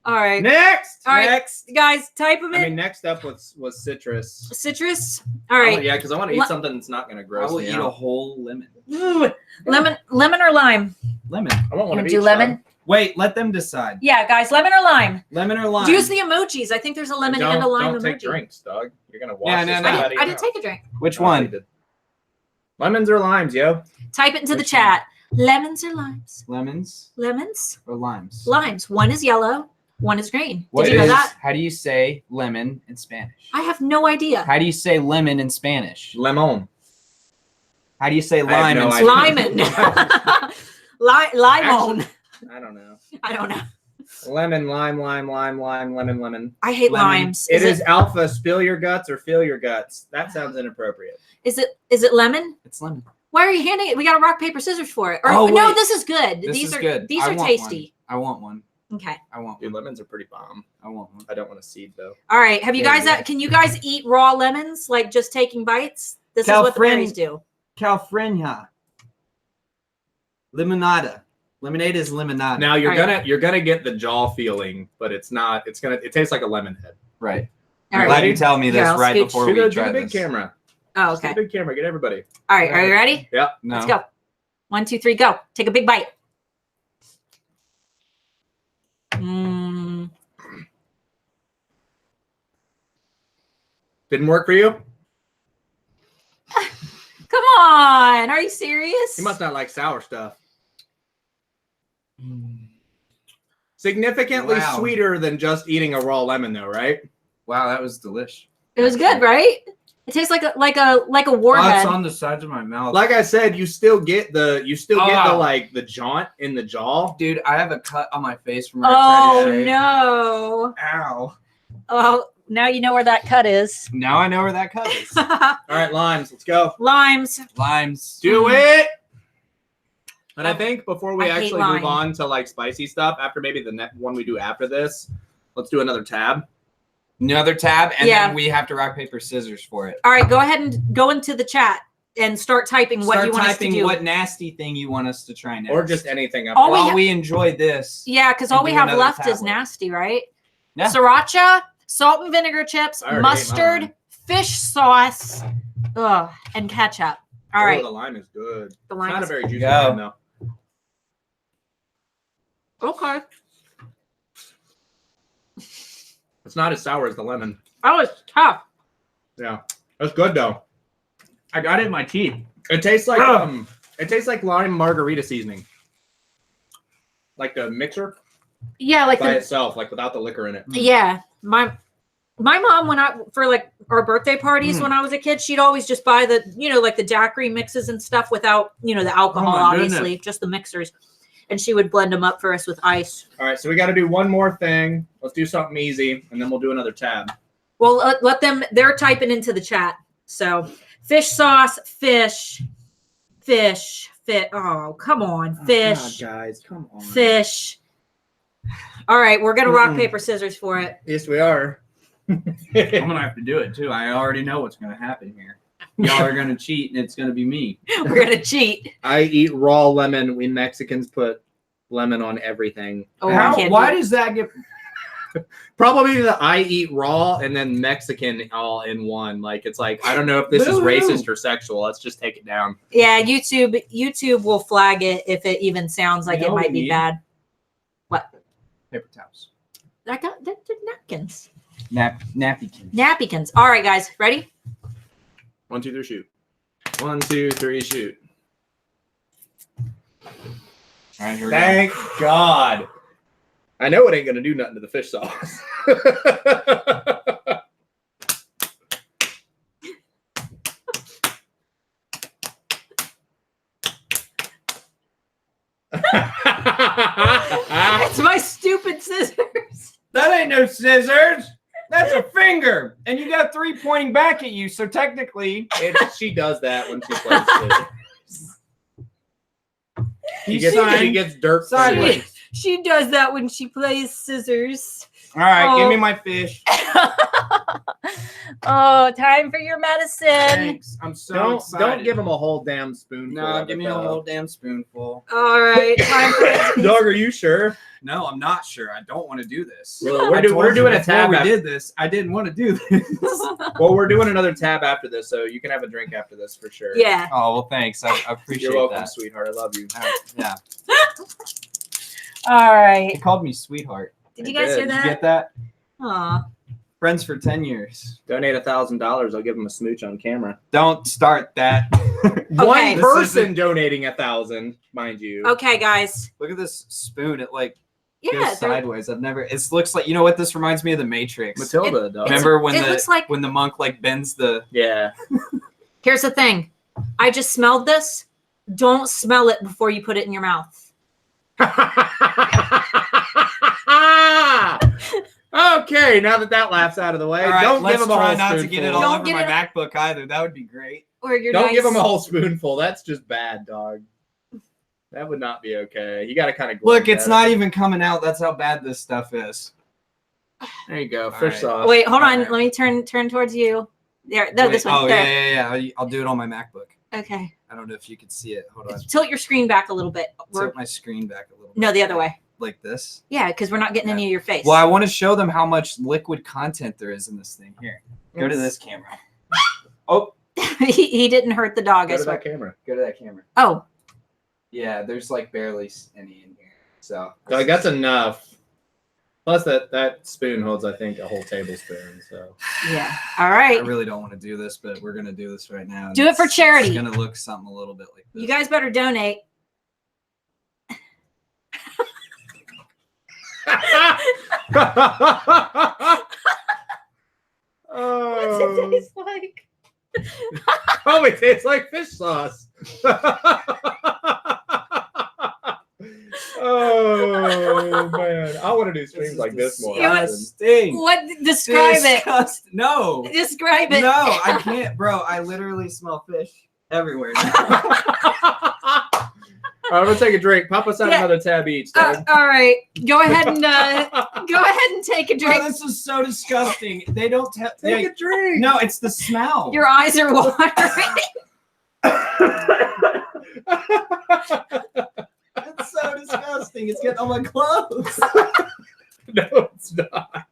All right. Next. All right. Next. Guys, type them I in. mean, next up was citrus. Citrus. All right. Yeah, because I want to eat something that's not going to I gross will me eat a out. whole lemon. Ooh, lemon or lime? Lemon. I want one You of do each, lemon? though. Wait, let them decide. Yeah, guys, lemon or lime? Lemon or lime? Use the emojis. I think there's a lemon and a lime Don't emoji. take drinks, dog. You're going to watch Yeah, this. no, no. without I didn't eating take a drink. Which out. one? Lemons or limes, yo? Type it into the Which chat. Lemons or limes? Lemons Lemons? or limes? Limes. One is yellow, one is green. What Did you know is- that? How do you say lemon in Spanish? I have no idea. How do you say lemon in Spanish? Lemon. How do you say I have lime no in idea. Spanish? Limon. Limon. I don't know. I don't know. Lemon, lime, lemon. I hate Lemon. limes. It is alpha. Spill your guts or fill your guts. That sounds inappropriate. Is it lemon? It's lemon. Why are you handing it? We got to rock paper scissors for it. Or, Oh, no, wait. this is good. This these is are good. These I are want tasty. One. I want one. Okay. I want Dude, one. lemons are pretty bomb. I want one. I don't want to seed though. All right. Have you Yeah, guys? yeah. Can you guys eat raw lemons? Like just taking bites? This is what the Calfrin- berries do. Calfrenia. Limonada. Lemonade is limonada. Now you're All gonna get the jaw feeling, but it's not. It tastes like a lemon head. Right. All I'm right. glad you tell me Here, this I'll right scooch. before Do we the try big this. camera. Oh, Just do okay. the big camera. Get everybody. All right. Are you ready? Yeah. No. Let's go. 1, 2, 3, go. Take a big bite. Didn't work for you? Come on. Are you serious? You must not like sour stuff. Significantly Wow. sweeter than just eating a raw lemon, though, right? Wow, that was delish. It was good, right? It tastes like a Oh, warhead. it's on the sides of my mouth. Like I said, you still get the Oh. like the jaunt in the jaw. Dude, I have a cut on my face from where I tried Oh to shave. no. Ow. Oh, now you know where that cut is. Now I know where that cut is. All right, limes, let's go. Limes. Limes. Do it. And I think before we I hate actually lime. move on to like spicy stuff, after maybe the next one we do after this, let's do another tab. Another tab, and Yeah. then we have to rock, paper, scissors for it. All right, go ahead and go into the chat and start typing what Start you want us to typing do. what nasty thing you want us to try next. Or just anything up. All we while ha- we enjoy this. Yeah, because all and we do have another left is tablet. nasty, right? Yeah. Sriracha, salt and vinegar chips, I already ate mustard, mine. fish sauce, and ketchup. All right, Oh, the lime is good. the It's lime. not a very juicy Go. lime though. Okay. It's not as sour as the lemon. That was tough. Yeah, that's good though. I got it in my teeth. It tastes like Ugh. it tastes like lime margarita seasoning, like the mixer Yeah, like by the itself, like without the liquor in it. yeah. My mom, when for like our birthday parties when I was a kid, she'd always just buy the like the daiquiri mixes and stuff without the alcohol, my obviously, just the mixers, and she would blend them up for us with ice. All right, so we got to do one more thing. Let's do something easy, and then we'll do another tab. Well, let them. They're typing into the chat. So fish sauce, fish. Oh, come on, fish, God, guys, come on. fish. All right, we're gonna rock paper scissors for it. Yes, we are. I'm gonna have to do it too. I already know what's gonna happen here. Y'all are gonna cheat, and it's gonna be me. We're gonna cheat. I eat raw lemon. We Mexicans put lemon on everything. Oh, I How, can't why do it. does that get? Probably the I eat raw and then Mexican all in one. Like it's like I don't know if this is Boo-hoo. racist or sexual. Let's just take it down. Yeah, YouTube will flag it if it even sounds like You know it what might we be need? bad. What? Paper towels. I got they're napkins. Napkins. Napkins. All right, guys, ready? 1, 2, 3, shoot. 1, 2, 3, shoot. All right, here we go. Thank God. I know it ain't gonna do nothing to the fish sauce. It's my stupid scissors. That ain't no scissors. That's a finger, and you got 3 pointing back at you. So technically, She does that when she plays scissors. She gets dirt Sideways. fingers. She does that when she plays scissors. All right, Oh. give me my fish. Oh, time for your medicine. Thanks. I'm so excited. Don't give him a whole damn spoonful. No, of give it, me a though. whole damn spoonful. All right, time for Dog, are you sure? No, I'm not sure. I don't want to do this. Well, I we're told doing you a before tab. We did this. I didn't want to do this. Well, we're doing another tab after this, so you can have a drink after this for sure. Yeah. Oh well, thanks. I appreciate You're welcome, that. sweetheart. I love you. Yeah, All right. he called me sweetheart. Did you guys hear Did you that? get that? Aw. Friends for 10 years. Donate $1,000. I'll give him a smooch on camera. Don't start that. Okay. One person donating 1,000, mind you. Okay, guys. Look at this spoon. It like Yeah. goes they're- sideways. I've never. It looks like, you know what this reminds me of? The Matrix. Matilda, dog. Remember when it looks like- when the monk like bends the? Yeah. Here's the thing. I just smelled this. Don't smell it before you put it in your mouth. Okay, now that laugh's out of the way, All right, don't let's give him a try whole not spoonful. to get it all Don't over get my it- MacBook either. That would be great. Or your Don't nice... give him a whole spoonful. That's just bad, dog. That would not be okay. You got to kind of Look, it's not even coming out. That's how bad this stuff is. There you go, All fish right. sauce. Wait, hold on. Alright. Let me turn towards you. There. No, this Wait, one. oh there. yeah. I'll do it on my MacBook. Okay. I don't know if you can see it. Hold on. Tilt your screen back a little bit. Tilt my screen back a little bit. No, the other way. Like this. Yeah, because we're not getting any of your face. Well, I want to show them how much liquid content there is in this thing. Here, go to this camera. Oh, he didn't hurt the dog, Go I to swear. that camera. go to that camera. Oh, Yeah, there's like barely any in here. So Like, that's enough. Plus, that spoon holds, I think, a whole tablespoon. So yeah. All I right. really don't want to do this, but we're gonna do this right now. and Do it for charity. It's gonna look something a little bit like this. You guys better donate. What's it taste like? Probably tastes like fish sauce. Oh man, I want to do streams like this more often. Disgusting. What? Describe it. No. Describe it. No, I can't, bro. I literally smell fish everywhere. Now. All right, I'm gonna take a drink. Pop us out Yeah. another tab each. Dad. All right. Go ahead and take a Bro, drink. this is so disgusting. They don't tell. Take a drink. No, it's the smell. Your eyes are watering. It's so disgusting. It's getting on my clothes. No, it's not.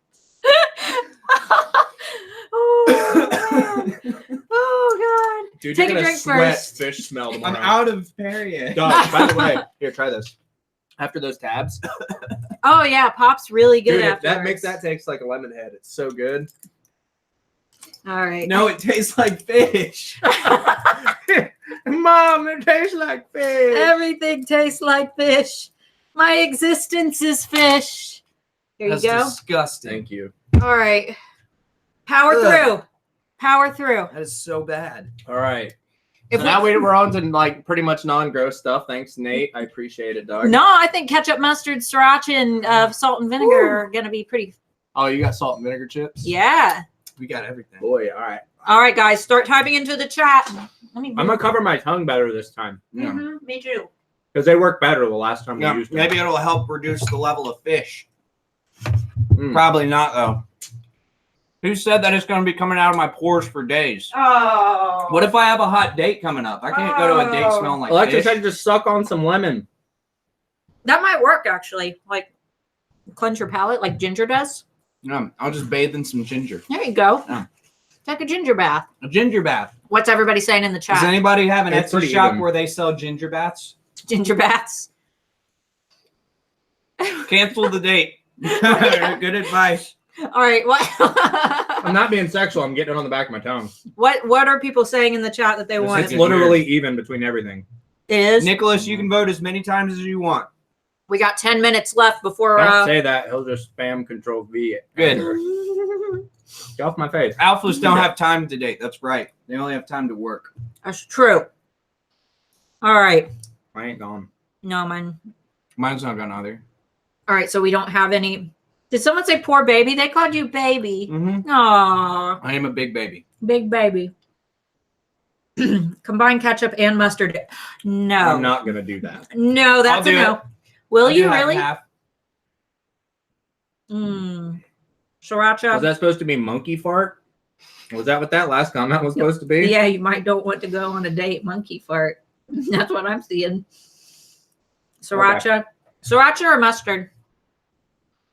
Oh, man. Oh God. Dude, Take a you're gonna drink sweat first. fish smell I'm tomorrow. out of Perrier. Dog, by the way, here, try this. After those tabs, Oh yeah, Pop's really good dude, that afterwards. makes that taste like a lemon head. It's so good. All right. No, it tastes like fish. Mom, it tastes like fish. Everything tastes like fish. My existence is fish. Here That's you go. disgusting. Thank you. All right. Power Ugh. through. Power through. That is so bad. All right. If So now we're on to like pretty much non-gross stuff. Thanks, Nate. I appreciate it, dog. No, I think ketchup, mustard, sriracha, and salt and vinegar are gonna be pretty. Oh, you got salt and vinegar chips? Yeah. We got everything. Boy, all right. All right, guys, start typing into the chat. Let me. I'm gonna cover my tongue better this time Yeah. Me too. because they worked better the last time we Yeah, used them. maybe it'll help reduce the level of fish. Mm. Probably not, though. Who said that it's going to be coming out of my pores for days? Oh. What if I have a hot date coming up? I can't go to a date smelling like Alexa fish. said just suck on some lemon. That might work actually. Like cleanse your palate, like ginger does. No, I'll just bathe in some ginger. There you go. Yeah. Take a ginger bath. A ginger bath. What's everybody saying in the Does chat? anybody have an It's Etsy pretty shop even. where they sell ginger baths? Ginger baths. Cancel the date. Good advice. All right. What? I'm not being sexual. I'm getting it on the back of my tongue. What are people saying in the chat that they This want? It's is literally even between everything. It is. Nicholas, you can vote as many times as you want. We got 10 minutes left before. Don't say that. He'll just spam Control V. Good. Get off my face. Alphas don't have time to date. That's right. They only have time to work. That's true. All right. I ain't gone. No, mine. Mine's not gone either. All right, so we don't have any. Did someone say poor baby? They called you baby. Mm-hmm. Aw, I am a big baby. big baby. Combine ketchup and mustard. No. I'm not gonna do that. No, that's a do no. it. Will I'll do you half and really? half. Sriracha. Was that supposed to be monkey fart? Was that what that last comment was supposed to be? Yeah, you might don't want to go on a date, monkey fart. That's what I'm seeing. Sriracha. Sriracha or mustard?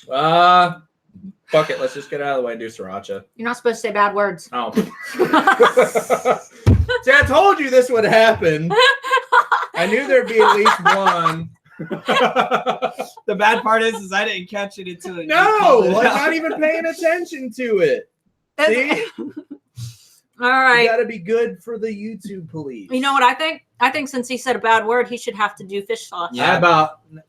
Fuck it. Let's just get out of the way and do sriracha. You're not supposed to say bad words. Oh. See, I told you this would happen. I knew there'd be at least one. The bad part is I didn't catch it until you No, called it like out. not even paying attention to it. See? All You right. gotta be good for the YouTube police. You know what I think? I think since he said a bad word, he should have to do fish sauce. Yeah. How about no?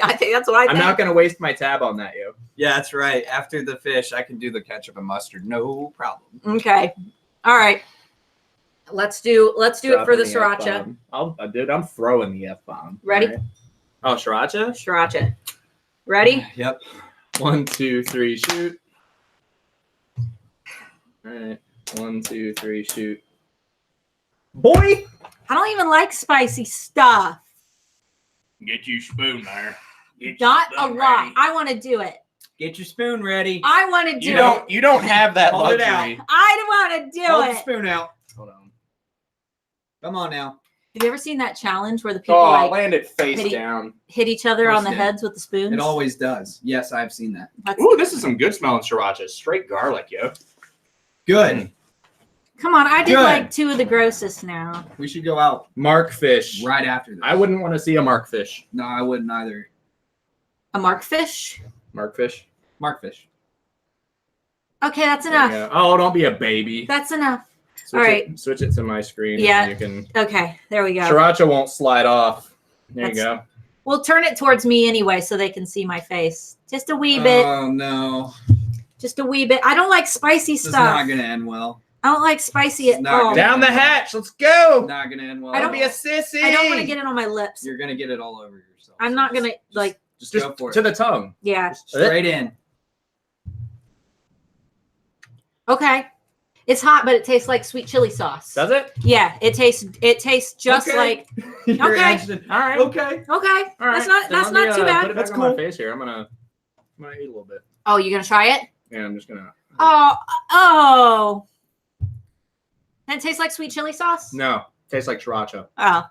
I think that's what I I'm think. not gonna waste my tab on that, yo. Yeah, that's right. After the fish, I can do the ketchup and mustard. No problem. Okay. All right. Let's do it for the sriracha. Dude, I'm throwing the F-bomb. Ready? All right. Oh, sriracha? Sriracha. Ready? Yep. 1, 2, 3, shoot. All right. 1, 2, 3, shoot. Boy! I don't even like spicy stuff. Get you spoon there. Not a lot. I want to do it. Get your spoon ready. I want to do You it. you don't have that Hold it luxury. I want to do Hold the it. spoon out. Hold on. Come on now. Have you ever seen that challenge where the people Oh, like land it face Hitty- down. hit each other on the Roasted. heads with the spoons? It always does. Yes, I've seen that. That's- Ooh, this is some good smelling sriracha. Straight garlic, yo. Good. Come on, I did Good. like 2 of the grossest now. We should go out Mark fish. right after this. I wouldn't want to see a mark fish. No, I wouldn't either. A mark fish? Mark fish. Mark fish. Okay, that's There you enough. go. Oh, don't be a baby. That's enough. Switch all it- right. Switch it to my screen. and Yeah. You can. Okay, there we go. Sriracha won't slide off. There you That's- go. We'll turn it towards me anyway so they can see my face. Just a wee bit. Oh no. Just a wee bit. I don't like spicy This is stuff. not gonna end well. I don't like spicy at Not all. gonna- Down the hatch. Let's go. Not gonna end well. I Don't don't- be a sissy. I don't want to get it on my lips. You're gonna get it all over yourself. I'm not gonna like. Just Just go for to it. the tongue. Yeah. Straight in. Okay. It's hot, but it tastes like sweet chili sauce. Does it? Yeah, it tastes just Okay. like. Your Okay. reaction. All right. Okay. Okay, All right. that's not Then let me, too Put bad. it That's back on my cool. face here. I'm gonna eat a little bit. Oh, you gonna try it? Yeah, I'm just gonna. Oh. And it tastes like sweet chili sauce. No, tastes like sriracha. Oh.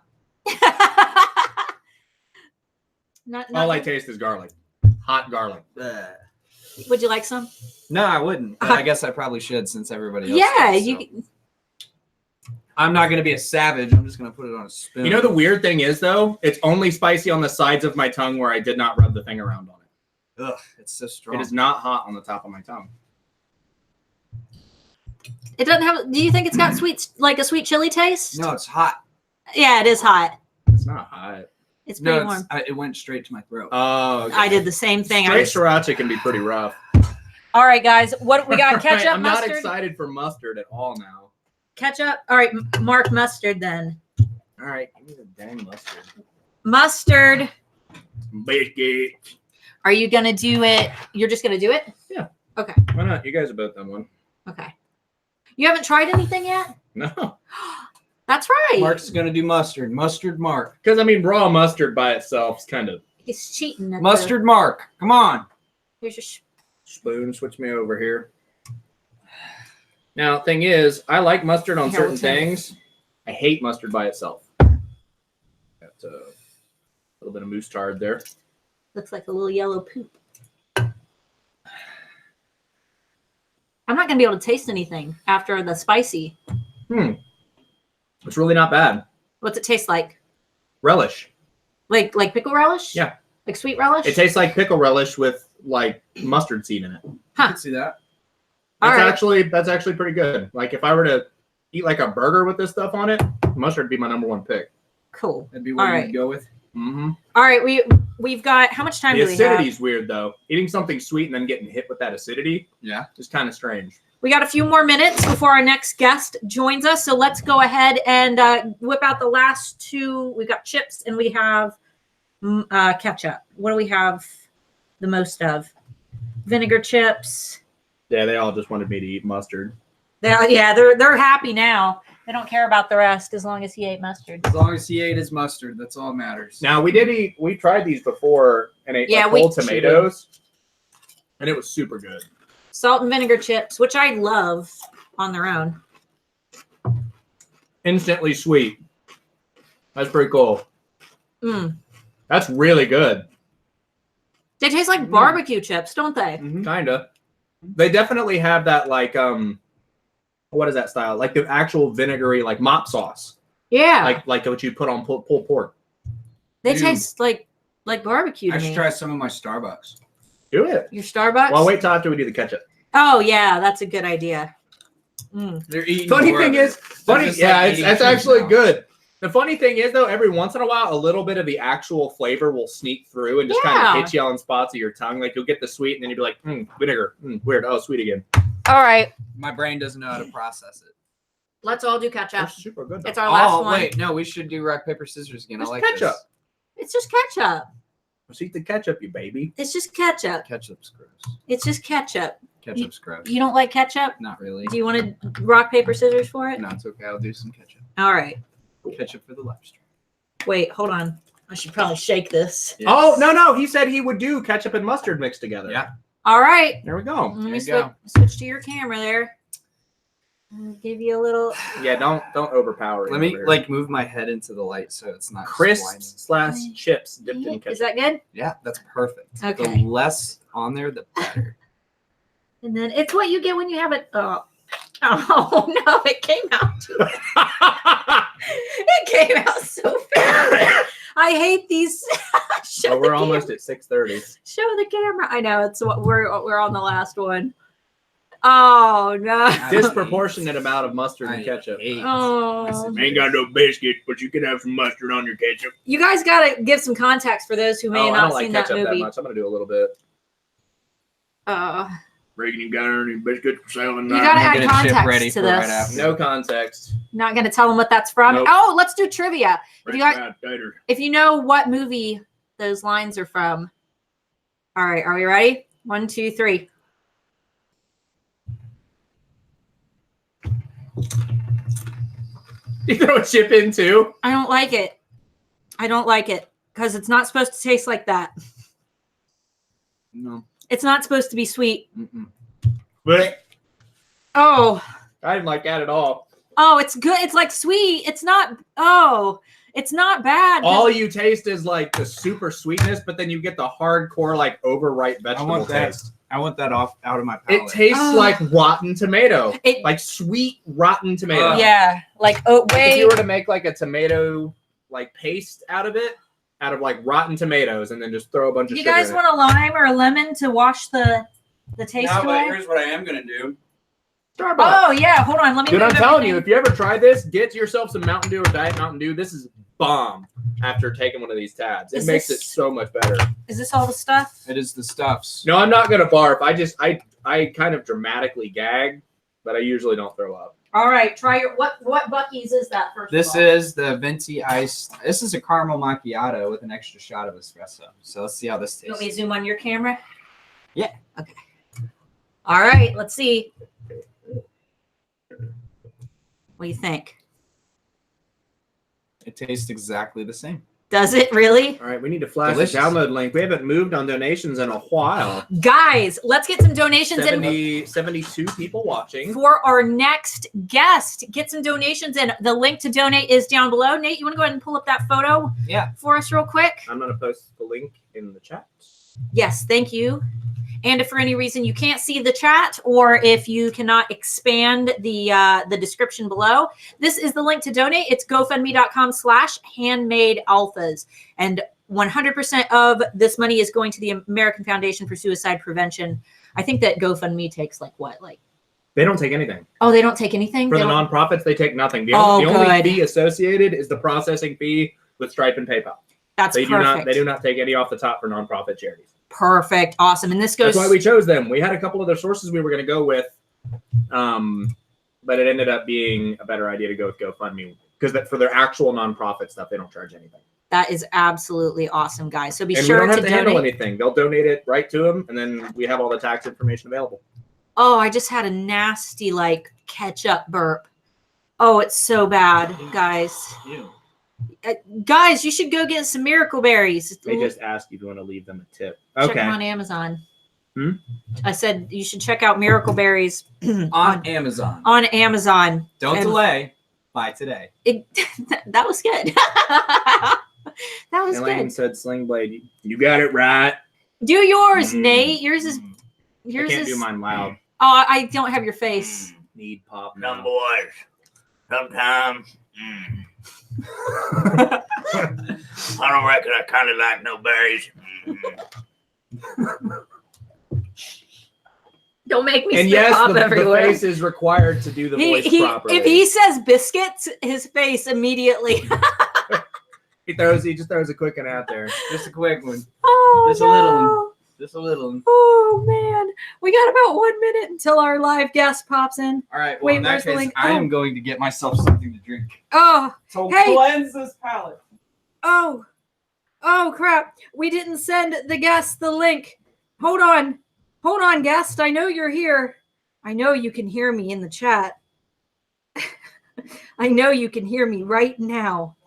not, All I taste is garlic. Hot garlic. Would you like some? No, I wouldn't. But I guess I probably should since everybody else. Yeah, does, you. so. I'm not gonna be a savage. I'm just gonna put it on a spoon. You know the weird thing is though, it's only spicy on the sides of my tongue where I did not rub the thing around on it. Ugh, it's so strong. It is not hot on the top of my tongue. It doesn't have. Do you think it's got sweet, like a sweet chili taste? No, it's hot. Yeah, it is hot. It's not hot. It's pretty No, warm. it went straight to my throat. Oh, okay. I did the same thing. Straight sriracha can be pretty rough. All right, guys. What we got? Ketchup, I'm mustard. not excited for mustard at all now. Ketchup. All right, Mark mustard then. All right, give me the dang mustard. Mustard. Biscuit. Are you gonna do it? You're just gonna do it? Yeah. Okay. Why not? You guys have both done one. Okay. You haven't tried anything yet? No, That's right. Mark's gonna do mustard. Mustard Mark. because I mean, raw mustard by itself is kind of He's cheating. At Mustard Mark. Come on. Here's your spoon. Switch me over here. Now, thing is, I like mustard on Here, certain what's that? things. I hate mustard by itself. Got a little bit of mousse-tard there. Looks like a little yellow poop. I'm not gonna be able to taste anything after the spicy. It's really not bad. What's it taste like? Relish. Like pickle relish? Yeah. Like sweet relish? It tastes like pickle relish with like mustard seed in it. I can see that. All right. That's actually pretty good. Like if I were to eat like a burger with this stuff on it, mustard would be my number one pick. Cool. That'd be what All you'd right. go with. Mm-hmm. All right, we've got how much time The do we have? acidity's weird though. Eating something sweet and then getting hit with that acidity Yeah. is kind of strange. We got a few more minutes before our next guest joins us, so let's go ahead and whip out the last two. We've got chips and we have Ketchup. What do we have the most of? Vinegar chips. Yeah, they all just wanted me to eat mustard. They're happy now. They don't care about the rest as long as he ate mustard. As long as he ate his mustard, that's all that matters. Now we tried these before and ate whole tomatoes, and it was super good. Salt and vinegar chips, which I love on their own. Instantly sweet. That's pretty cool. That's really good. They taste like barbecue chips, don't they? Kinda. They definitely have that like what is that style? Like the actual vinegary like mop sauce. Yeah. Like what you put on pulled pork. They taste like barbecue to I should me. try some of my Starbucks. Do it. Your Starbucks? Well, wait till after we do the ketchup. Oh yeah, that's a good idea. They're eating. Funny thing is, it's actually now. good. The funny thing is, though, every once in a while, a little bit of the actual flavor will sneak through and just kind of hit you on spots of your tongue. Like you'll get the sweet, and then you'll be like, vinegar, weird. Oh, sweet again. All right, My brain doesn't know how to process it. let's all do ketchup. That's super good. It's our last one. Wait, no, we should do rock paper scissors again. It's I like ketchup. It's just ketchup. Let's eat the ketchup, you baby. It's just ketchup. Ketchup's gross. It's just ketchup. Ketchup's gross. You don't like ketchup? Not really. Do you want to rock, paper, scissors for it? No, it's okay. I'll do some ketchup. All right. Ketchup for the live stream. Wait, hold on. I should probably shake this. Yes. Oh, no. He said he would do ketchup and mustard mixed together. Yeah. All right. There we go. Let me you go. switch to your camera there. I'll give you a little. Yeah, don't overpower it. Let me like move my head into the light so it's not crisp sliding. / chips dipped in ketchup. Is that good? Yeah, that's perfect. Okay. The less on there, the better. And then it's what you get when you have it. Oh no! It came out. It came out so fast. I hate these. Oh, we're almost at 6:30. Show the camera. I know it's what we're on the last one. Oh no! Disproportionate amount of mustard and ketchup. Oh, Ain't got no biscuit, but you can have some mustard on your ketchup. you guys got to give some context for those who may I not don't like seen that ketchup that movie. much. I'm gonna do a little bit. Reagan, you got any biscuits for sale? You gotta add context to this. No context. Not gonna tell them what that's from. Nope. Oh, let's do trivia. If you know what movie those lines are from. All right, are we ready? 1, 2, 3. You throw a chip in too? I don't like it. I don't like it because it's not supposed to taste like that. No. It's not supposed to be sweet. But Oh, I didn't like that at all. oh, it's good. It's like sweet. It's not. Oh, it's not bad. All you taste is like the super sweetness, but then you get the hardcore like overripe vegetable taste. I want that out of my palate. It tastes like rotten tomato, It- like sweet rotten tomato. Yeah, like oh If wait. you were to make like a tomato like paste out of it, out of like rotten tomatoes, and then just throw a bunch of You sugar guys in want a lime or a lemon to wash the taste Now, but away? here's what I am gonna do. it. Starbucks. Oh yeah, hold on. Let me. Dude, I'm move telling you, everything. if you ever try this, get yourself some Mountain Dew or Diet Mountain Dew. This is bomb after taking one of these tabs. It Is makes this- it so much better. Is this all the stuff? It is the stuffs. No, I'm not gonna barf. I kind of dramatically gag, but I usually don't throw up. All right, try your what Buc-ee's is that first? This of all? is the venti iced. This is a caramel macchiato with an extra shot of espresso. So let's see how this You want me to tastes. zoom on your camera? Yeah. Okay. All right, let's see. What do you think? It tastes exactly the same. Does it really? All right, we need to flash Delicious. the download link. We haven't moved on donations in a while. Guys, let's get some donations in 72 people watching. for our next guest. Get some donations in. The link to donate is down below. Nate, you want to go ahead and pull up that photo Yeah. for us real quick? I'm gonna post the link in the chat. Yes, thank you. And if for any reason you can't see the chat, or if you cannot expand the description below, this is the link to donate. It's gofundme.com/handmade alphas. And 100% of this money is going to the American Foundation for Suicide Prevention. I think that GoFundMe takes like what? Like, They don't take anything. oh, they don't take anything? For They the don't- nonprofits, they take nothing. The Oh, only good. fee associated is the processing fee with Stripe and PayPal. That's They perfect. do not take any off the top for nonprofit charities. Perfect. Awesome. And this goes. That's why we chose them. We had a couple other sources we were going to go with, but it ended up being a better idea to go with GoFundMe because for their actual nonprofit stuff, they don't charge anything. That is absolutely awesome, guys. So be And sure we don't to have to handle donate. anything. They'll donate it right to them, and then we have all the tax information available. Oh, I just had a nasty like ketchup burp. Oh, it's so bad, guys. Ew. Guys, you should go get some Miracle Berries. They just ask you if you want to leave them a tip. Check Okay. them on Amazon. Hmm? I said you should check out Miracle Berries On Amazon. on Amazon. Don't And delay. Buy today. that was good. That was Elaine good. said, "Sling Blade, you got it right." Do yours, Mm. Nate. Yours is I yours can't is. do mine loud. Oh, I don't have your face. Need pop Some now. boys, sometimes, I don't reckon I kind of like no berries. Don't make me And spit yes, pop the everywhere. face is required to do the voice properly. If he says biscuits, his face immediately. He just throws a quick one out there. Just a quick one. Oh, Just a no. little one. Just a little one. Oh man, we got about 1 minute until our live guest pops in. All right. Well, Wait, in that where's the case, link? I Oh. am going to get myself something to drink. Oh, So Hey. cleanse this palate. oh, oh crap! We didn't send the guest the link. Hold on, guest. I know you're here. I know you can hear me in the chat. I know you can hear me right now,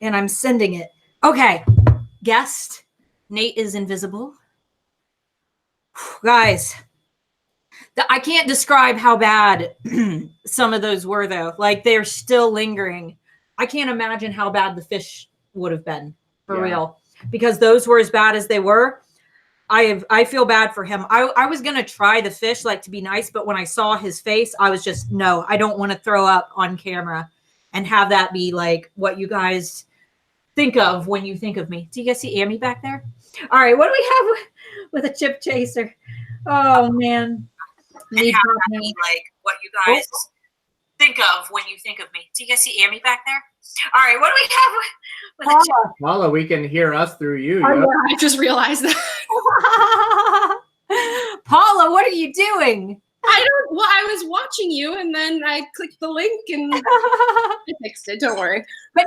and I'm sending it. Okay, guest. Nate is invisible. Guys, I can't describe how bad some of those were, though. Like, they're still lingering. I can't imagine how bad the fish would have been, for real. Because those were as bad as they were. I feel bad for him. I was going to try the fish, like, to be nice, but when I saw his face, I was just, no, I don't want to throw up on camera and have that be, like, what you guys think of when you think of me. Do you guys see Amy back there? All right, what do we have with a chip chaser? Oh man, need like what you guys think of when you think of me. Do you guys see Amy back there? All right, what do we have with a chip? Paula, we can hear us through you. Oh, Yep. yeah, I just realized that. Paula, what are you doing? Well, I was watching you and then I clicked the link and I fixed it. Don't worry. But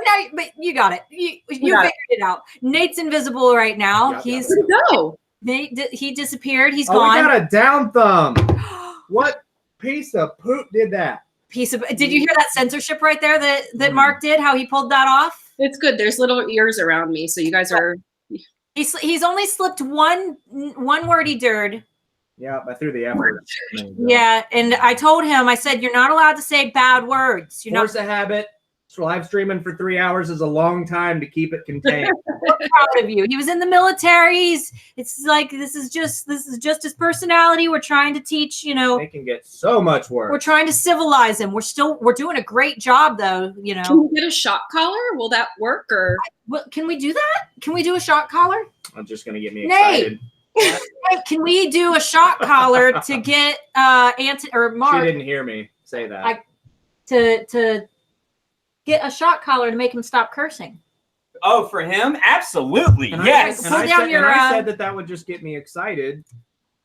you got it. You got figured it out. Nate's invisible right now. Yep, He's Where'd it go? Nate. He disappeared. He's Oh, we gone. got a down thumb. What piece of poop did that? Piece of. Did you hear that censorship right there that Mark did? How he pulled that off? It's good. There's little ears around me, so you guys are. He's only slipped one wordy dird. Yeah, I threw the F word. Yeah, and I told him, I said, you're not allowed to say bad words. You're not Force a habit. Live streaming for 3 hours is a long time to keep it contained. proud of you. He was in the military. It's like this is just his personality. We're trying to teach, They can get so much we're worse. trying to civilize him. We're doing a great job though, Can we get a shock collar? Will that work? Or Can we do that? Can we do a shock collar? I'm just gonna get me Nate. excited. Hey, can we do a shock collar to get She Mark didn't hear me say that. to get a shock collar to make him stop cursing? Oh, for him? Absolutely. And Yes. Pull down your, I said that would just get me excited.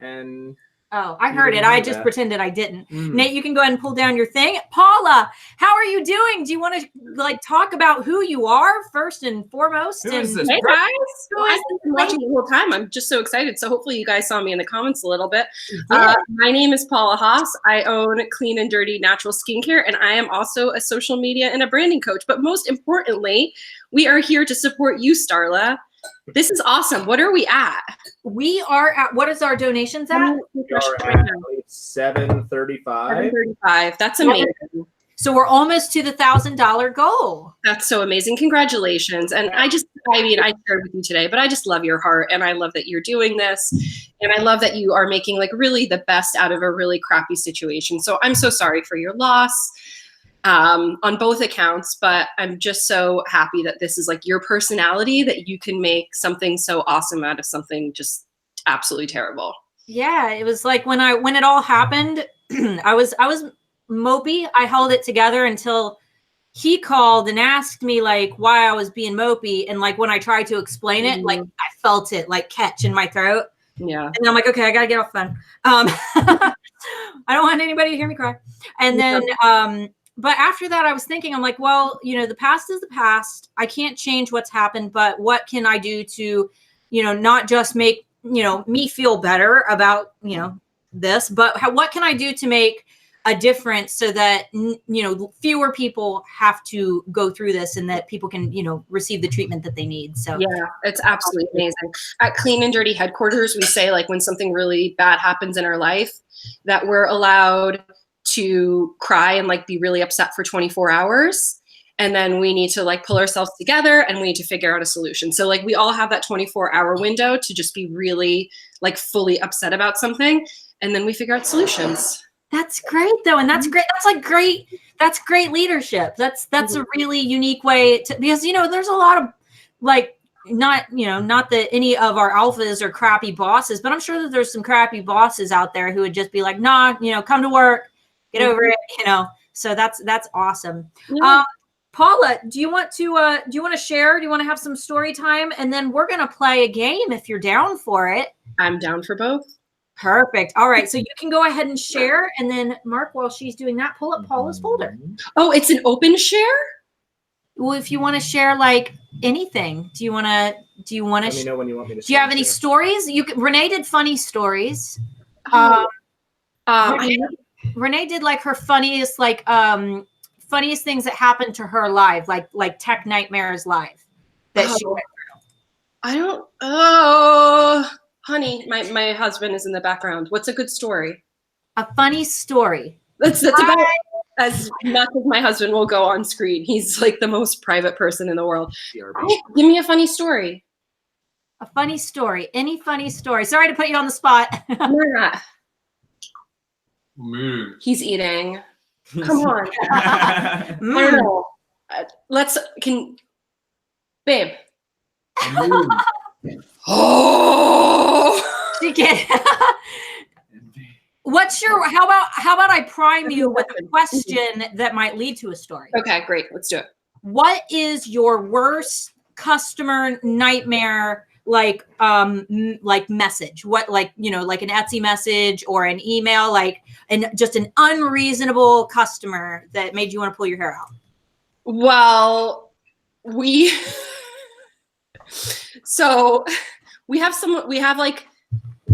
And Oh, I You heard it. didn't I hear just that. pretended I didn't. mm, Nate, you can go ahead and pull down your thing. Paula, how are you doing? Do you want to talk about who you are first and foremost? Who is And this? hey guys, Who I've is been watching the whole time. I'm just so excited. So hopefully you guys saw me in the comments a little bit. Yeah. My name is Paula Haas. I own Clean and Dirty Natural Skincare, and I am also a social media and a branding coach. But most importantly, we are here to support you, Starla. This is awesome. What are we at? We are at, what is our donations at? we are at 735. 735. That's amazing. So we're almost to the $1,000 goal. That's so amazing. Congratulations. And I shared with you today, but I just love your heart and I love that you're doing this. And I love that you are making like really the best out of a really crappy situation. So I'm so sorry for your loss on both accounts, but I'm just so happy that this is like your personality, that you can make something so awesome out of something just absolutely terrible. Yeah, it was like when it all happened, I was mopey. I held it together until he called and asked me like why I was being mopey, and like when I tried to explain it, like I felt it like catch in my throat. Yeah. And I'm like, okay, I gotta get off the phone. I don't want anybody to hear me cry. And then but after that, I was thinking, I'm like, well, the past is the past. I can't change what's happened, but what can I do to, not just make, me feel better about, this, but what can I do to make a difference so that, fewer people have to go through this and that people can, receive the treatment that they need. So yeah, it's absolutely amazing. At Clean and Dirty headquarters, we say like when something really bad happens in our life that we're allowed to cry and like be really upset for 24 hours. And then we need to like pull ourselves together and we need to figure out a solution. So like we all have that 24-hour window to just be really like fully upset about something. And then we figure out solutions. That's great though. And that's great. That's great leadership. That's a really unique way to, because, there's a lot of like, not that any of our alphas are crappy bosses, but I'm sure that there's some crappy bosses out there who would just be like, nah, come to work, get over it, so that's awesome. Yeah. Paula, do you want to share? Do you want to have some story time? And then we're going to play a game if you're down for it. I'm down for both. Perfect. All right. So you can go ahead and share. And then Mark, while she's doing that, pull up Paula's folder. Oh, it's an open share? Well, if you want to share like anything, do you want to Let me know when you want me to. Do you have any stories? Renee did funny stories. Renee did like her funniest, funniest things that happened to her live, like Tech Nightmares live that she went through. I don't. Oh, honey, my husband is in the background. What's a good story? A funny story. That's about as much as my husband will go on screen. He's like the most private person in the world. Oh, give me a funny story. A funny story. Any funny story? Sorry to put you on the spot. Yeah. He's eating. Come on. I don't know. Babe. Oh. She can. How about I prime you with a question that might lead to a story? Okay, great. Let's do it. What is your worst customer nightmare like message? What like an Etsy message or an email, and just an unreasonable customer that made you want to pull your hair out? Well, we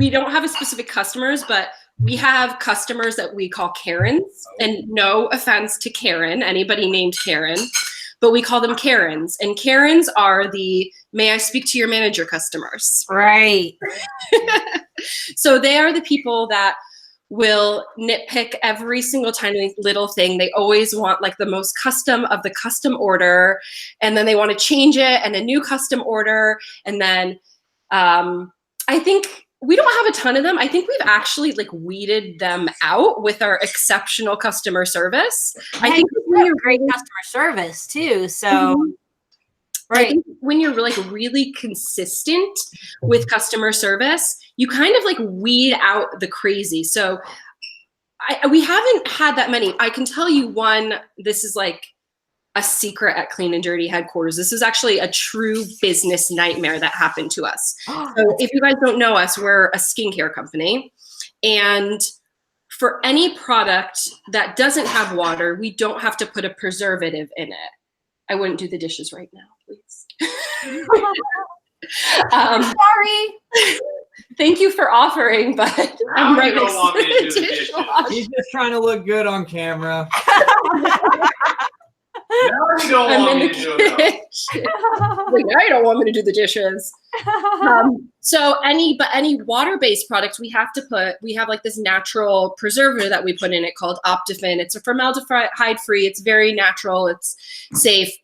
don't have a specific customers, but we have customers that we call Karens, and no offense to Karen, anybody named Karen, but we call them Karens, and Karens are the "may I speak to your manager" customers. Right. So they are the people that will nitpick every single tiny little thing. They always want like the most custom of the custom order, and then they want to change it and a new custom order. And then I think we don't have a ton of them. I think we've actually like weeded them out with our exceptional customer service. I think we have great customer service too. So right. I think when you're like really consistent with customer service, you kind of like weed out the crazy. So we haven't had that many. I can tell you one, this is like a secret at Clean and Dirty headquarters. This is actually a true business nightmare that happened to us. So if you guys don't know us, we're a skincare company. And for any product that doesn't have water, we don't have to put a preservative in it. I wouldn't do the dishes right now, please. Sorry. Thank you for offering, but I'm right next to the dishwasher. He's just trying to look good on camera. Now you don't want me to do it. Like, now you don't want me to do the dishes. So any water-based product we have like this natural preservative that we put in it called Optifin. It's a formaldehyde-free. It's very natural. It's safe.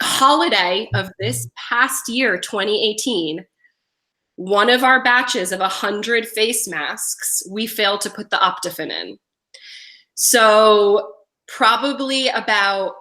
Holiday of this past year, 2018, one of our batches of 100 face masks, we failed to put the Optifin in. So probably about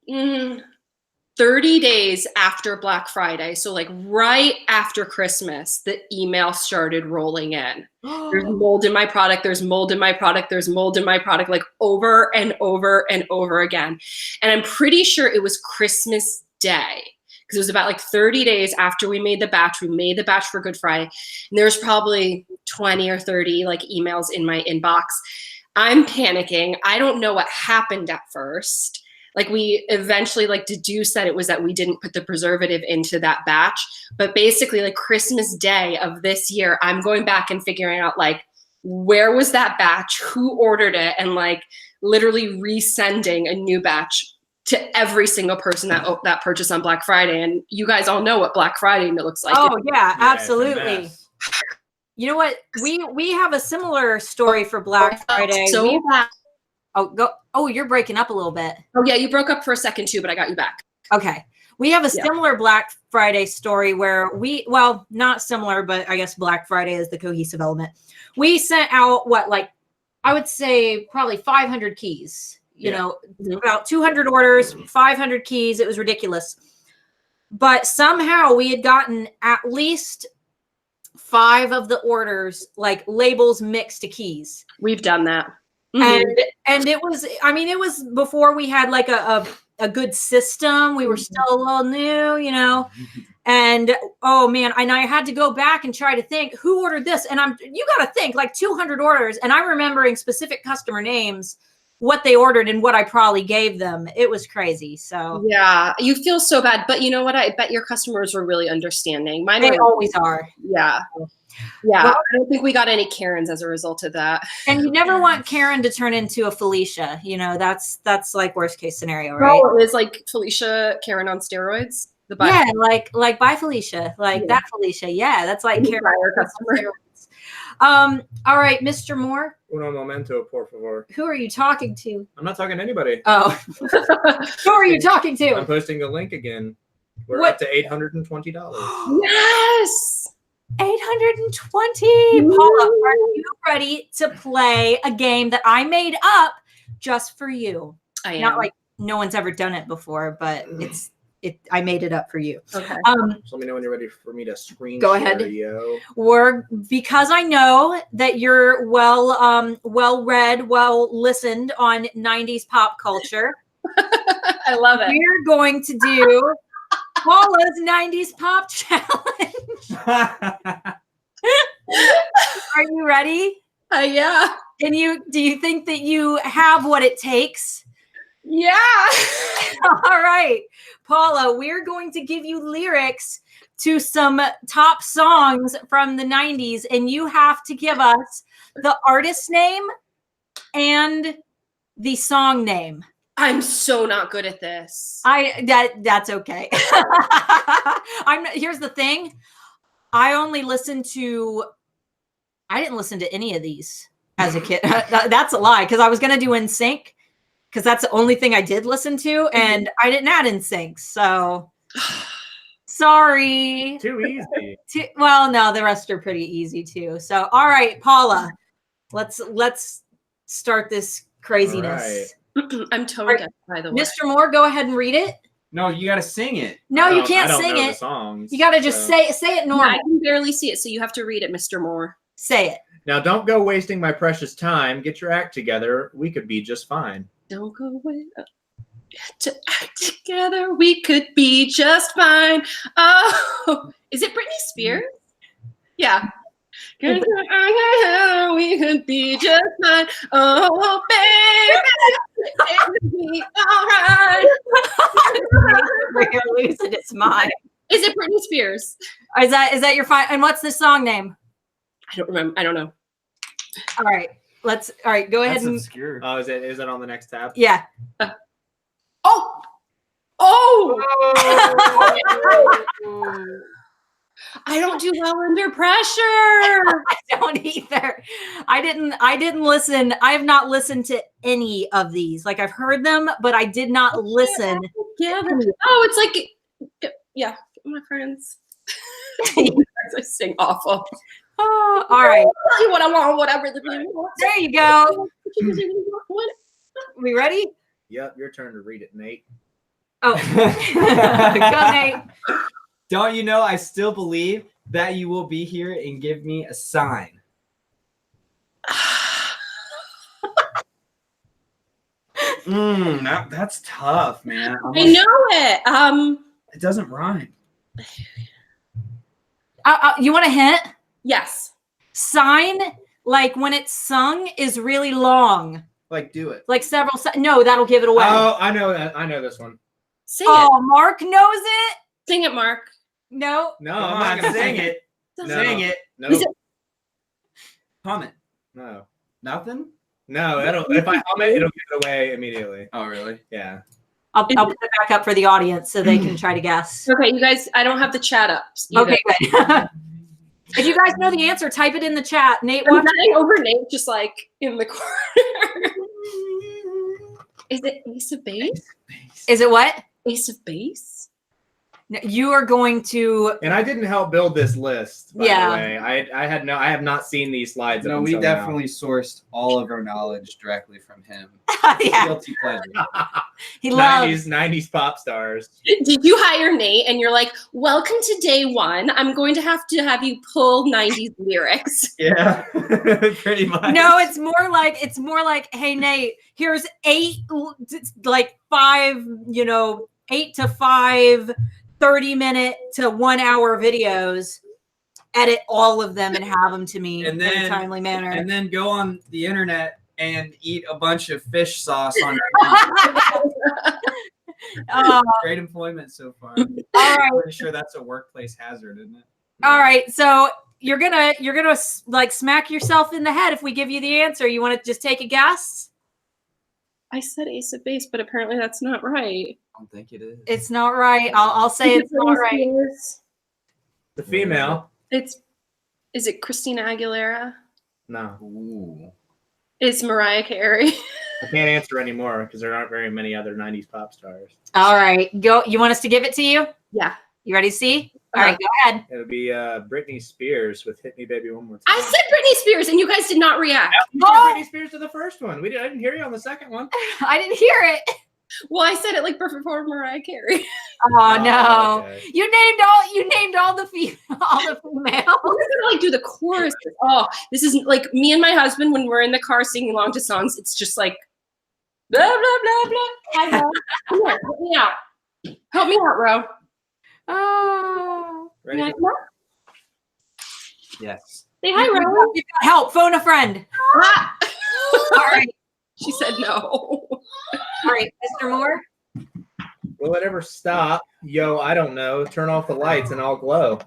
30 days after Black Friday, so like right after Christmas, the email started rolling in. There's mold in my product, there's mold in my product, there's mold in my product, like over and over and over again. And I'm pretty sure it was Christmas Day, because it was about like 30 days after we made the batch. We made the batch for Good Friday, and there was probably 20 or 30 like emails in my inbox. I'm panicking. I don't know what happened at first. Like we eventually like deduced that it was that we didn't put the preservative into that batch. But basically like Christmas Day of this year, I'm going back and figuring out like, where was that batch? Who ordered it? And like literally resending a new batch to every single person that purchased on Black Friday. And you guys all know what Black Friday looks like. Oh yeah, it's a absolutely. mess. You know what? We have a similar story for Black Friday. So bad. Oh, you're breaking up a little bit. Oh yeah, you broke up for a second too, but I got you back. Okay. We have a Yeah. similar Black Friday story where not similar, but I guess Black Friday is the cohesive element. We sent out I would say probably 500 keys, you know, about 200 orders, 500 keys. It was ridiculous. But somehow we had gotten at least 5 of the orders, like labels mixed to keys. We've done that. And it was before we had like a good system. We were still a little new, you know. And oh man, and I had to go back and try to think who ordered this. And you got to think like 200 orders, and I'm remembering specific customer names, what they ordered and what I probably gave them. It was crazy. So Yeah, you feel so bad, but you know what? I bet your customers were really understanding. Mine they were, always are. yeah. Well, I don't think we got any Karens as a result of that. And you never want Karen to turn into a Felicia. You know, that's like worst case scenario, right? Oh, it is like Felicia Karen on steroids. The bi- Yeah, like bye Felicia, like that Felicia. Yeah, that's like Karen. customer. All right, Mr. Moore, Uno momento, por favor. who are you talking to? I'm not talking to anybody. Oh, who are you talking I'm to? posting the link again. We're What? up to $820. Yes. 820. Paula, are you ready to play a game that I made up just for you? I am. Not like no one's ever done it before, but I made it up for you. Okay. So let me know when you're ready for me to screen Go share, ahead. yo. Because I know that you're well read, well listened on 90s pop culture. I love it. We're going to do Paula's 90s pop challenge. Are you ready? Yeah. Do you think that you have what it takes? Yeah. All right, Paula, we're going to give you lyrics to some top songs from the 90s, and you have to give us the artist name and the song name. I'm so not good at this. That's okay. Here's the thing. I didn't listen to any of these as a kid. That's a lie, because I was gonna do NSYNC, because that's the only thing I did listen to, and I didn't add NSYNC, so sorry. Too easy. Well, no, the rest are pretty easy too. So all right, Paula, let's start this craziness. I'm tone deaf, by the way. Mr. Moore, go ahead and read it. No, you got to sing it. No, you I can't don't sing know the it. songs, You got to just so. say it No, normal. I can barely see it, so you have to read it, Mr. Moore. Say it. Now, don't go wasting my precious time. Get your act together. We could be just fine. Don't go away. To act together, we could be just fine. Oh, is it Britney Spears? Yeah. We could be just fine. Oh, baby, it would be all right. We're losing its mind. Is it Britney Spears? Is that your fine? And what's the song name? I don't remember. I don't know. All right, go ahead That's and obscure. Oh, is it on the next tab? yeah. Oh, oh! I don't do well under pressure. I don't either. I didn't listen. I have not listened to any of these. Like, I've heard them, but I did not listen. Yeah. Oh, it's like, yeah, my friends. I sing awful. Oh, all right. Tell you what I want, whatever the name wants. There you go. We ready? Yep, your turn to read it, Nate. Oh, go Nate. Don't you know I still believe that you will be here and give me a sign? That's tough, man. I know it. It doesn't rhyme. You want a hint? Yes. Sign like when it's sung is really long, Like, do it. like several. No, that'll give it away. Oh, I know that. I know this one. Sing it. Oh, Mark knows it. Sing it, Mark. No. No, Come I'm not on, gonna sing sing it. it. No. Sing it. No. Is it- Hum it. No. Nothing? No. If I hum it, it'll give it away immediately. Oh, really? Yeah. I'll put it back up for the audience so they can try to guess. Okay, you guys, I don't have the chat up. either. Okay, good. If you guys know the answer, type it in the chat. Nate, I'm watch. dying over Nate just like in the corner. Is it Ace of Base? Is it what? Ace of Base? No, you are going to. And I didn't help build this list. By Yeah. the way, I have not seen these slides. up No, we until now. definitely sourced all of our knowledge directly from him. Yeah, Guilty pleasure. he loves. 90s pop stars. Did you hire Nate and you're like, welcome to day one. I'm going to have you pull 90s lyrics. Yeah, pretty much. No, it's more like, hey Nate, here's 8 to 5 30-minute to 1 hour videos. Edit all of them and have them to me And in then- a timely manner. And then go on the internet and eat a bunch of fish sauce on Great employment so far. all right. I'm pretty sure that's a workplace hazard, isn't it? All right, so you're gonna like smack yourself in the head if we give you the answer. You want to just take a guess? I said Ace of Base, but apparently that's not right. I don't think it is. It's not right. I'll say it's not right. The female. Is it Christina Aguilera? No, Ooh. It's Mariah Carey. I can't answer anymore because there aren't very many other 90s pop stars. All right, go. You want us to give it to you? Yeah. You ready to see? All right, go ahead. It'll be Britney Spears with "Hit Me, Baby, One More Time." I said Britney Spears and you guys did not react. You said Oh! Britney Spears to the first one. I didn't hear you on the second one. I didn't hear it. Well, I said it like before Mariah Carey. Oh no! Okay. You named all the females. I'm gonna like do the chorus. Oh, this is like me and my husband when we're in the car singing along to songs. It's just like blah blah blah blah. I know. Come here, help me out. Help me out, Ro. Oh. Ready? Yeah, come on. Yes. Say hi, Ro. You've got help. Phone a friend. Ah. All right. She said no. All right, Mr. Moore. Will it ever stop? Yo, I don't know. Turn off the lights and I'll glow.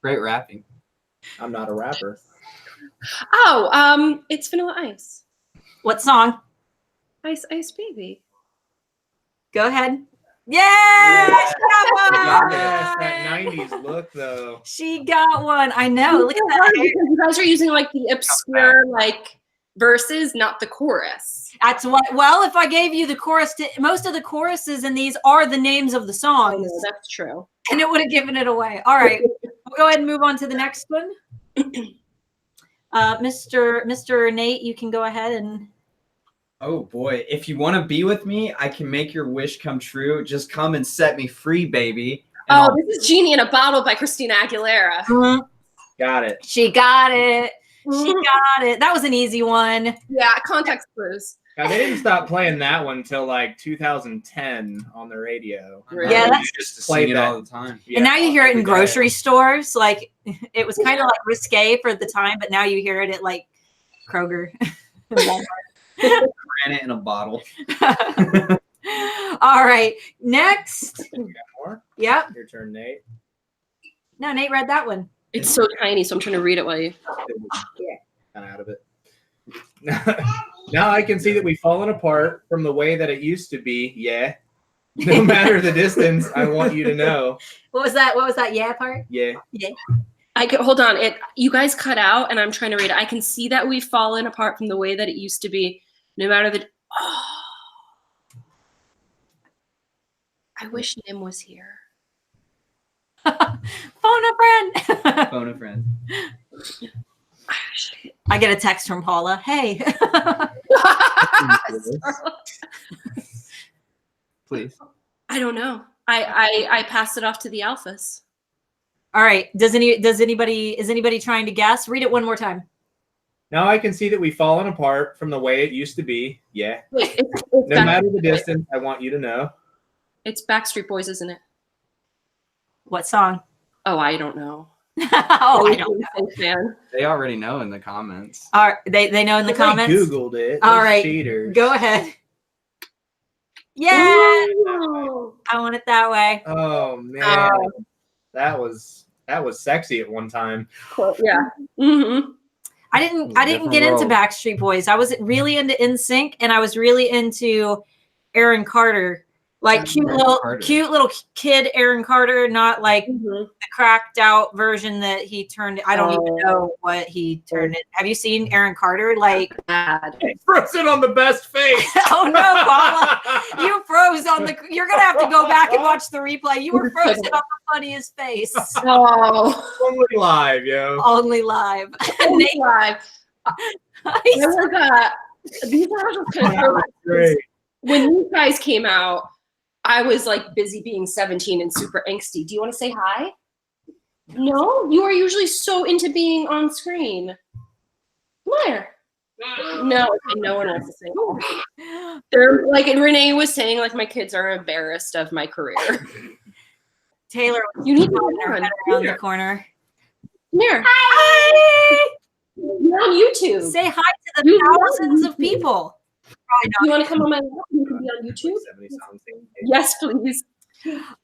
Great rapping. I'm not a rapper. Oh, it's Vanilla Ice. What song? Ice Ice Baby. Go ahead. Yeah, Yes. she got one. Yes, that 90s look though. She got one. I know. Look at that. Because you guys are using like the obscure like verses, not the chorus. That's what. Well, if I gave you the chorus, most of the choruses in these are the names of the songs, That's true. and it would have given it away. All right, we'll go ahead and move on to the next one. Mr. Nate, you can go ahead and. Oh boy, if you want to be with me, I can make your wish come true. Just come and set me free, baby. And Oh, I'll- this is Genie in a Bottle by Christina Aguilera. Got it. She got it. She got it. That was an easy one. Yeah, context clues. Now, they didn't stop playing that one until like 2010 on the radio. Yeah, that's- just to Played sing it that. all the time. And now you hear it in every day. grocery stores. Like it was kind of like risque for the time, but now you hear it at like Kroger. Ran it in a bottle. All right, next. You got more? Yep. Your turn, Nate. No, Nate read that one. It's so tiny, so I'm trying to read it while you. Kind of out of it. Now I can see that we've fallen apart from the way that it used to be. Yeah. No matter the distance, I want you to know. What was that? What was that? Yeah part. Yeah. I could hold on. You guys cut out, and I'm trying to read it. I can see that we've fallen apart from the way that it used to be. No matter the. Oh. I wish Nim was here. Phone a friend. Phone a friend. I get a text from Paula. Hey. Please. I don't know. I passed it off to the Alphas. All right. Is anybody trying to guess? Read it one more time. Now I can see that we've fallen apart from the way it used to be. Yeah. Wait, it's No matter the distance, I want you to know. It's Backstreet Boys, isn't it? What song? Oh, I don't know. Oh, I don't know. Fan. They already know in the comments. All right, they know in the comments. Googled it. All Those right, cheaters. go ahead. Yeah, Ooh. I want it that way. Oh man, that was sexy at one time. Cool. Yeah. Mm-hmm. I didn't Different get into world. Backstreet Boys. I was really into NSYNC, and I was really into Aaron Carter, like Carter. cute little kid Aaron Carter, not like Mm-hmm. the cracked out version that he turned. I don't even Oh. know what he turned it. Have you seen Aaron Carter? Like, Bad. Frozen on the best face. oh no, Paula, you froze on the. You're gonna have to go back and watch the replay. You were frozen on the funniest face. Oh. Only live, yo. Only live. Only live. These are just Great. when you guys came out, I was like busy being 17 and super angsty. Do you want to say hi? No, you are usually so into being on screen. Come here. No, okay, no one wants to say hi. They're like, and Renee was saying, like, my kids are embarrassed of my career. Taylor, You need to popping her run. head around the corner. Come here. Hi! You're on YouTube. Say hi to the You love thousands of YouTube. people. You want to come on my live? You can be on YouTube. Yes, please.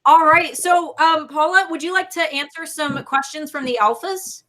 All right. So, Paula, would you like to answer some questions from the alphas?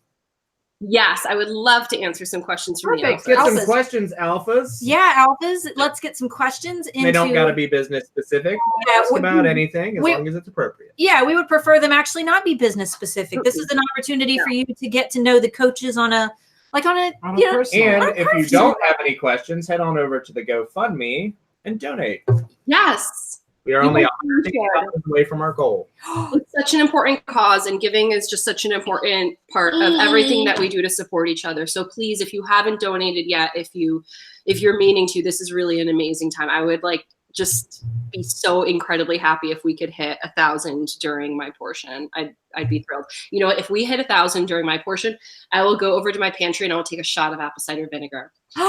Yes, I would love to answer some questions from Perfect. the Get alphas. some Alphas. questions, alphas. Yeah, alphas. Let's get some questions into. They don't got to be business specific. Yeah, Ask about anything as we- long as it's appropriate. Yeah, we would prefer them actually not be business specific. This is an opportunity for you to get to know the coaches on a On a you know, personal And Our if you personal- don't have any questions, head on over to the GoFundMe and donate. Yes. We are only People $160 away from our goal. It's such an important cause, and giving is just such an important part of everything that we do to support each other. So please, if you haven't donated yet, if you're meaning to, this is really an amazing time. I would like just be so incredibly happy if we could hit 1,000 during my portion. I'd be thrilled. You know, if we hit 1,000 during my portion, I will go over to my pantry and I will take a shot of apple cider vinegar. Yeah,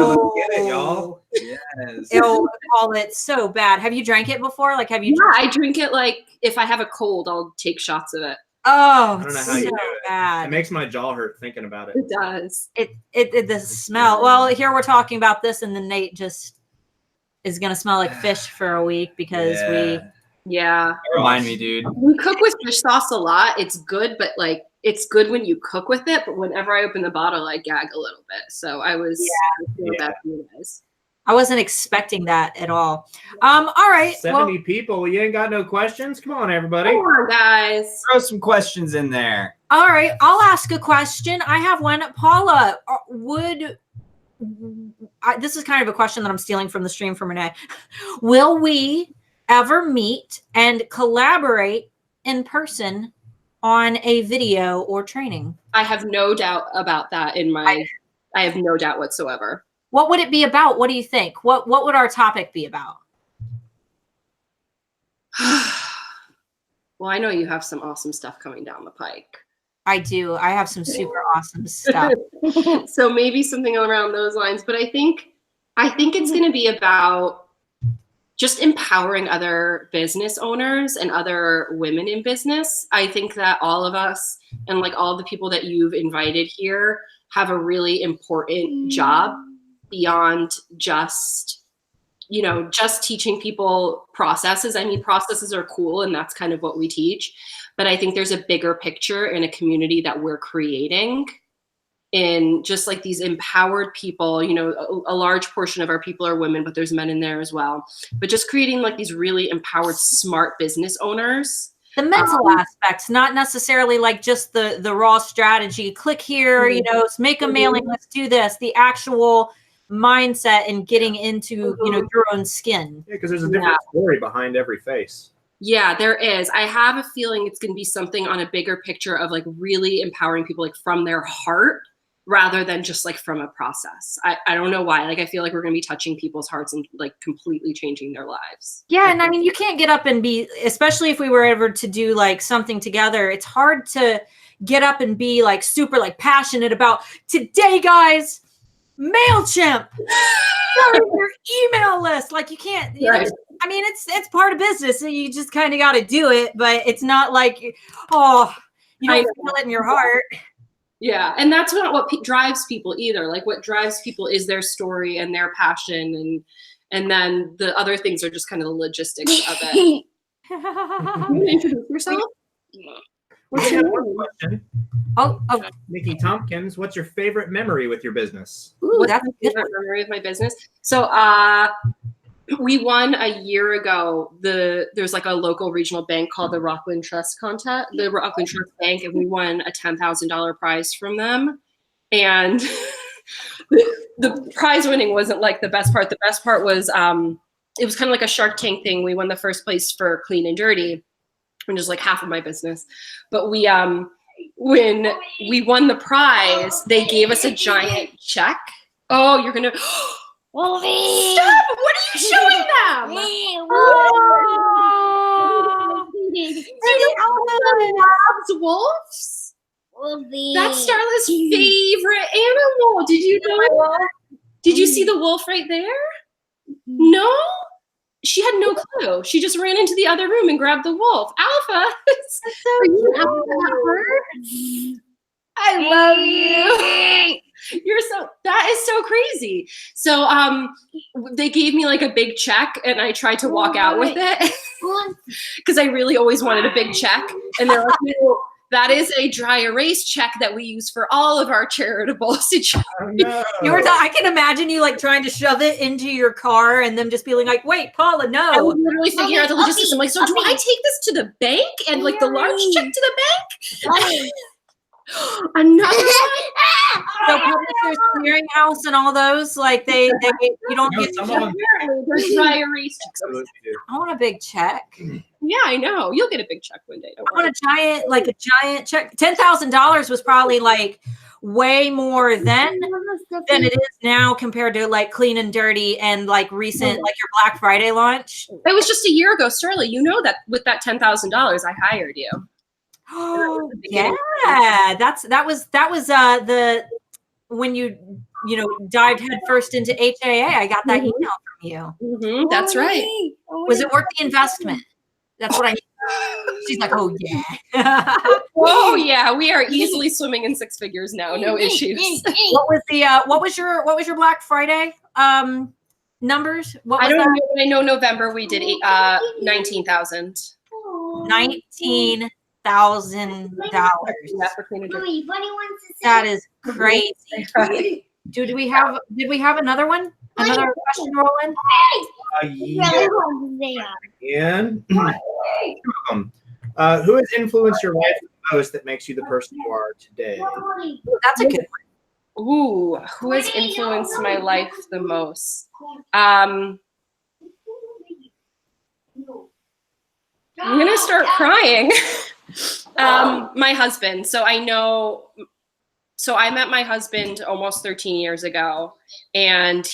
let's get it, y'all. Yes. It'll call it so bad. Have you drank it before? Like, have you? Yeah, I drink it like if I have a cold, I'll take shots of it. Oh, I don't know it's how you so do it. It bad. makes my jaw hurt thinking about it. It does. It the smell. Well, here we're talking about this, and then Nate just is gonna smell like fish for a week because Yeah. Remind me, dude. We cook with fish sauce a lot. It's good, but like it's good when you cook with it. But whenever I open the bottle, I gag a little bit. So I was feeling bad for you guys. I wasn't expecting that at all. All right. 70 people. You ain't got no questions? Come on, everybody. Come on, guys. Throw some questions in there. All right. I'll ask a question. I have one. Paula, this is kind of a question that I'm stealing from the stream from Renee. Will we ever meet and collaborate in person on a video or training? I have no doubt about that I have no doubt whatsoever. What would it be about? What do you think? What would our topic be about? Well, I know you have some awesome stuff coming down the pike. I do. I have some super awesome stuff. So maybe something around those lines. But I think it's going to be about just empowering other business owners and other women in business. I think that all of us and like all the people that you've invited here have a really important job beyond just, you know, just teaching people processes. I mean, processes are cool and that's kind of what we teach. But I think there's a bigger picture in a community that we're creating in just like these empowered people. You know, a large portion of our people are women, but there's men in there as well. But just creating like these really empowered, smart business owners. The mental aspects, not necessarily like just the raw strategy. Click here, you know, make a mailing, let's do this. The actual mindset and getting into, you know, your own skin. Yeah, because there's a different story behind every face. Yeah, there is. I have a feeling it's going to be something on a bigger picture of like really empowering people like from their heart rather than just like from a process. I don't know why. Like, I feel like we're going to be touching people's hearts and like completely changing their lives. Yeah. And I mean, you can't get up and be, especially if we were ever to do like something together, it's hard to get up and be like super like passionate about today, guys, MailChimp, your email list. Like you can't, you know, I mean, it's part of business, so you just kind of got to do it. But it's not like, oh, you don't feel it in your heart. Yeah, and that's not what drives people either. Like what drives people is their story and their passion, and then the other things are just kind of the logistics of it. You want to introduce yourself? We have one question. Oh, Nikki Tompkins, what's your favorite memory with your business? Ooh, that's my favorite memory with my business. So we won a year ago. There's like a local regional bank called the Rockland Trust Bank, and we won a $10,000 prize from them. And the prize winning wasn't like the best part. The best part was it was kind of like a Shark Tank thing. We won the first place for Clean and Dirty, which is like half of my business. But we when we won the prize, they gave us a giant check. Oh, you're gonna stop! What are you showing them? Wolves? That's Starla's favorite animal. Did you know? Did you see the wolf right there? No? She had no clue. She just ran into the other room and grabbed the wolf. Alpha, are you happy? I love you. That is so crazy. So they gave me like a big check and I tried to walk out with it because I really always wanted a big check. And they're like, no, that is a dry erase check that we use for all of our charitable situations. Oh, no. I can imagine you like trying to shove it into your car and them just feeling like, wait, Paula, no. I was literally figuring out the logistics. I'm like, so do I take this to the bank and like the large check to the bank? Another one? So Publishers Clearinghouse and all those, like they you don't get some of them. There's dry erase checks. I want a big check. Yeah, I know. You'll get a big check one day. Don't I want a giant check. $10,000 was probably like way more then than it is now compared to like Clean and Dirty and like recent, like your Black Friday launch. It was just a year ago, Sterling. You know that with that $10,000, I hired you. Oh yeah, that was the when you dived headfirst into HAA. I got that email from you. Mm-hmm, that's right. Was it worth the investment? That's what I. She's like, oh yeah. Oh yeah, we are easily swimming in six figures now. No issues. What was your Black Friday numbers? What was I don't that? know. I know November we did 19,000. $19,000. That is crazy. Did we have another one? Another question rolling? Yeah. And who has influenced your life the most that makes you the person you are today? That's a good one. Ooh, who has influenced my life the most? I'm gonna start crying. My husband. So I met my husband almost 13 years ago, and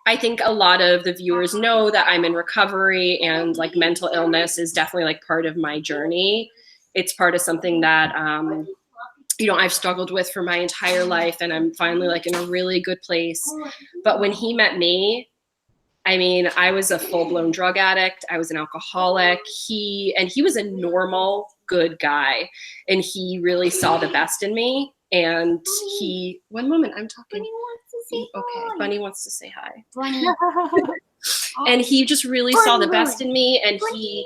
I think a lot of the viewers know that I'm in recovery, and like mental illness is definitely like part of my journey. It's part of something that, I've struggled with for my entire life, and I'm finally like in a really good place. But when he met me, I mean, I was a full-blown drug addict. I was an alcoholic. He was a normal, good guy, and he really saw the best in me. And one moment, I'm talking. Okay, Bunny wants to say hi. And he just really saw the best in me, and he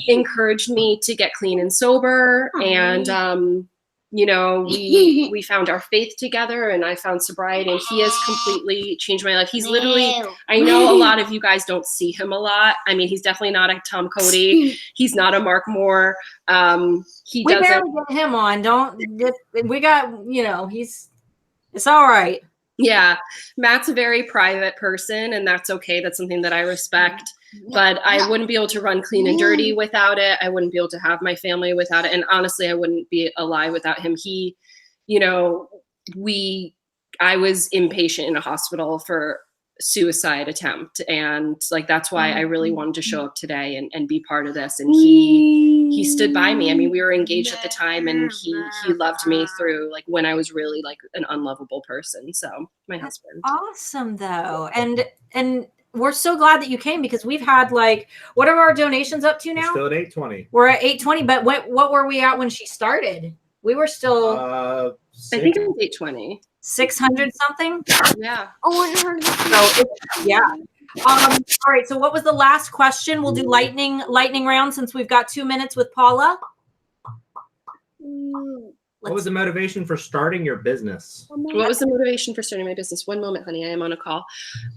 encouraged me to get clean and sober. And we found our faith together, and I found sobriety, and he has completely changed my life. He's literally, I know a lot of you guys don't see him a lot. I mean, he's definitely not a Tom Cody. He's not a Mark Moore. We barely get him on. It's all right. Yeah. Matt's a very private person, and that's okay. That's something that I respect. But I wouldn't be able to run Clean and Dirty without it. I wouldn't be able to have my family without it. And honestly, I wouldn't be alive without him. I was inpatient in a hospital for suicide attempt. And like, that's why I really wanted to show up today and be part of this. And he stood by me. I mean, we were engaged at the time, and he loved me through like when I was really like an unlovable person. So my husband. Awesome though. And we're so glad that you came because we've had like, what are our donations up to now? Still at 820. We're at 820, but what were we at when she started? We were still I think it was 820. 600 something. Yeah. So yeah. All right. So what was the last question? We'll do lightning round since we've got 2 minutes with Paula. What was the motivation for starting your business? What was the motivation for starting my business? One moment, honey. I am on a call.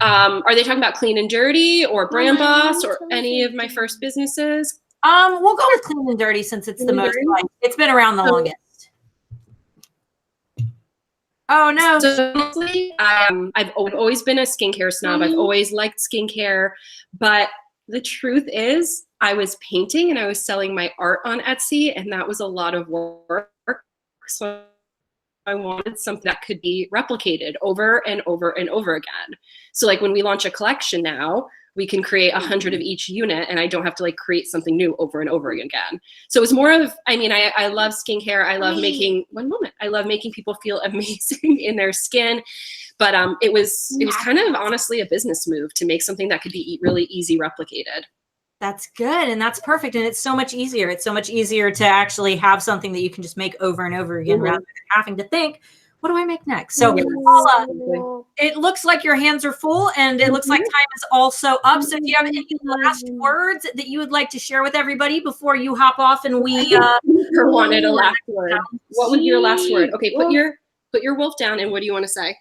Are they talking about Clean and Dirty or Brand Boss or any of my first businesses? We'll go with Clean and Dirty since it's the most like, it's been around the longest. Oh no. So honestly, I've always been a skincare snob. I've always liked skincare, but the truth is I was painting and I was selling my art on Etsy, and that was a lot of work. So I wanted something that could be replicated over and over and over again. So like when we launch a collection now, we can create 100 of each unit and I don't have to like create something new over and over again. So it was more of, I mean, I love skincare. I love making, one moment, I love making people feel amazing in their skin. But it was kind of honestly a business move to make something that could be really easy replicated. That's good. And that's perfect. And it's so much easier. It's so much easier to actually have something that you can just make over and over again rather than having to think, what do I make next? So Paula, it looks like your hands are full and it looks like time is also up. So do you have any last words that you would like to share with everybody before you hop off and we wanted a last word? What was your last word? Okay, put your wolf down and what do you want to say?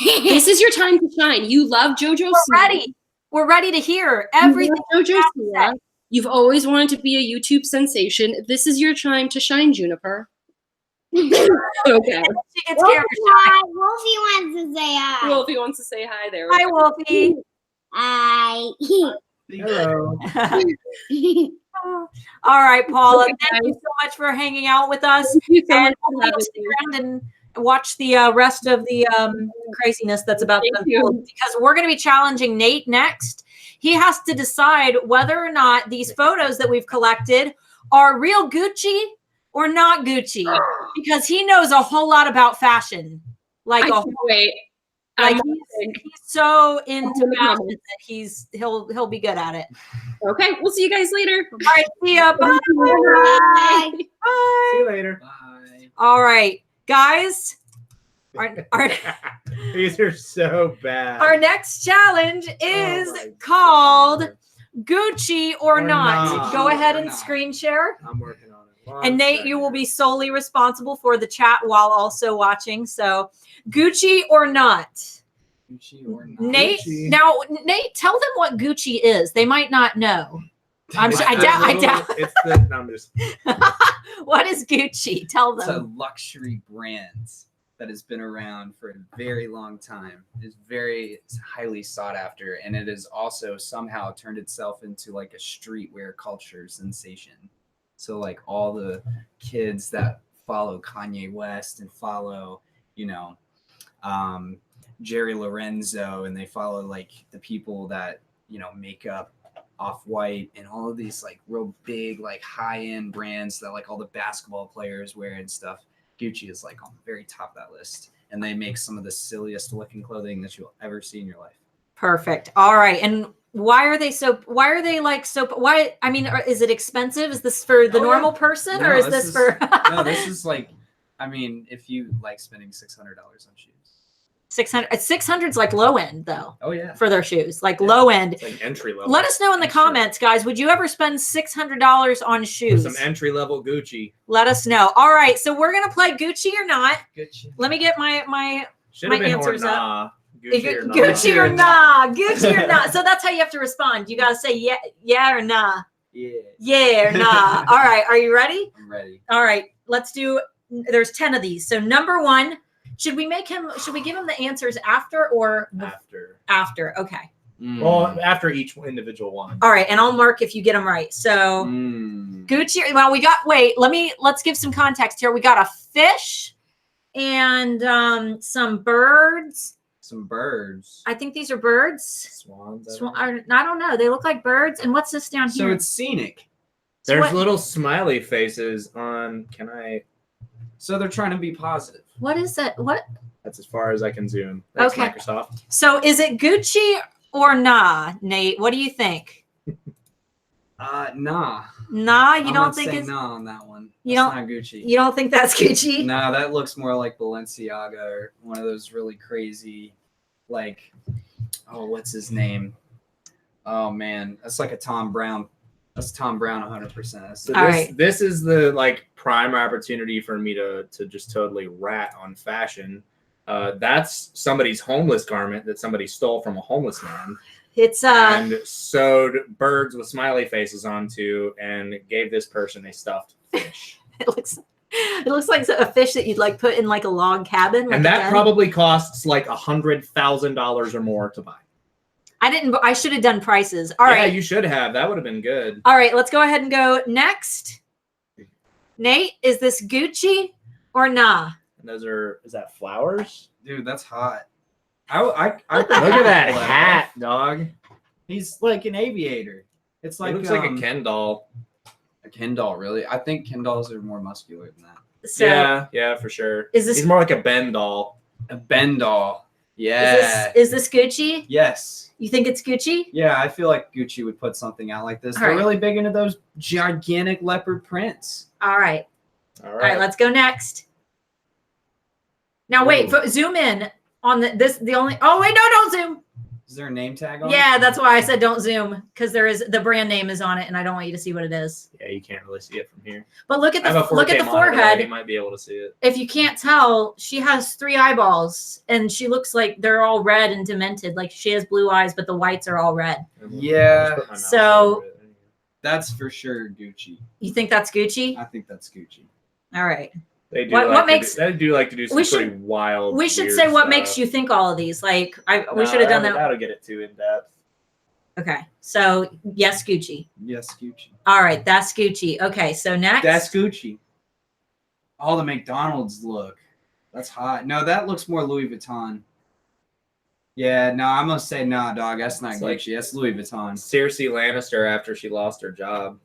This is your time to shine. You love JoJo. We're ready to hear everything. JoJo, you've always wanted to be a YouTube sensation. This is your time to shine, Juniper. Okay. She gets camera shy. Wolfie wants to say hi. Wolfie wants to say hi there. Hi, Wolfie. Hi. Hello. All right, Paula. Thank you so much for hanging out with us. Thank you so much and we'll stick around and watch the rest of the craziness that's about to unfold because we're going to be challenging Nate next. He has to decide whether or not these photos that we've collected are real Gucci or not Gucci because he knows a whole lot about fashion. Like he's so into fashion that he'll be good at it. Okay, we'll see you guys later. All right, see ya. Bye. Bye. Bye. See you later. Bye. All right, guys. These are so bad. Our next challenge is called Gucci or not. Go ahead and screen share. I'm working on it. And Nate, you will be solely responsible for the chat while also watching. So Gucci or not. Gucci or not. Nate, Gucci. now Nate, tell them what Gucci is. They might not know. I doubt. It's the numbers. What is Gucci? Tell It's a them. luxury brand that has been around for a very long time. It's highly sought after, and it has also somehow turned itself into like a streetwear culture sensation. So like all the kids that follow Kanye West and follow, Jerry Lorenzo, and they follow like the people that, make up Off-White and all of these like real big, like high-end brands that like all the basketball players wear and stuff. Gucci is like on the very top of that list. And they make some of the silliest looking clothing that you'll ever see in your life. Perfect. All right. And why are they I mean, is it expensive? Is this for the normal person or is this for? No, this is like, I mean, if you like spending $600 on shoes. 600 is like low end though. Oh yeah. For their shoes, like low end. It's like entry level. Let us know in the comments, guys. Would you ever spend $600 on shoes? Some entry level Gucci. Let us know. All right, so we're gonna play Gucci or not. Gucci. Let me get my Should have been answers or up. nah. Gucci or nah. Gucci or nah. Gucci or not. So that's how you have to respond. You gotta say yeah or nah. Yeah or nah. All right, are you ready? I'm ready. All right, let's do. There's 10 of these. So number one. Should we give him the answers after or after? Okay. Well, after each individual one. All right, and I'll mark if you get them right. So Gucci. Well, let's give some context here. We got a fish and some birds. Some birds. I think these are birds. Swans. I don't know. They look like birds. And what's this down here? So it's scenic. There's little smiley faces on. So they're trying to be positive. What is that? What? That's as far as I can zoom. Thanks, Okay. Microsoft. So is it Gucci or nah? Nate, what do you think? Nah. Nah, you I'm don't gonna think say it's nah on that one. You That's don't- not Gucci. you don't think that's Gucci? No, that looks more like Balenciaga or one of those really crazy, like, oh, what's his name? Oh man, that's like a Tom Brown. That's Tom Brown 100%. So All this right. this is the like prime opportunity for me to just totally rat on fashion. That's somebody's homeless garment that somebody stole from a homeless man It's and sewed birds with smiley faces onto and gave this person a stuffed fish. it looks like a fish that you'd like put in like a log cabin. Like And a that den. probably costs like $100,000 or more to buy. I should have done prices. All Yeah, right. you should have. That would have been good. All right, let's go ahead and go next. Nate, is this Gucci or nah? And is that flowers? Dude, that's hot. I Look at that hat, dog. He's like an aviator. It's like It looks like a Ken doll. A Ken doll, really? I think Ken dolls are more muscular than that. So Yeah, for sure. Is this- He's more like a Ben doll. A Ben doll. Yeah. is this Gucci? Yes. You think it's Gucci? Yeah, I feel like Gucci would put something out like this. All They're right. really big into those gigantic leopard prints. All right. All All right, let's go next. Now wait, zoom in on the only. Oh wait, no, don't zoom. Is there a name tag on it? Yeah, that's why I said don't zoom because the brand name is on it, and I don't want you to see what it is. Yeah, you can't really see it from here. But look at I have a the look at 4K the monitor, forehead. You might be able to see it. If you can't tell, she has 3 eyeballs, and she looks like they're all red and demented. Like she has blue eyes, but the whites are all red. Yeah. I'll just put my mouse So- over it. That's for sure Gucci. You think that's Gucci? I think that's Gucci. All right. They do What like to makes- they do like to do some We should- pretty wild. We should weird say what stuff. makes you think all of these. Like we No, should have done that. That'll get it too in depth. Okay. So yes, Gucci. Yes, Gucci. All right, that's Gucci. Okay, so next. That's Gucci. All the McDonald's look. That's hot. No, that looks more Louis Vuitton. Yeah, no, I'm gonna say no, dog. That's not It's Gucci. like- That's Louis Vuitton. Cersei Lannister after she lost her job.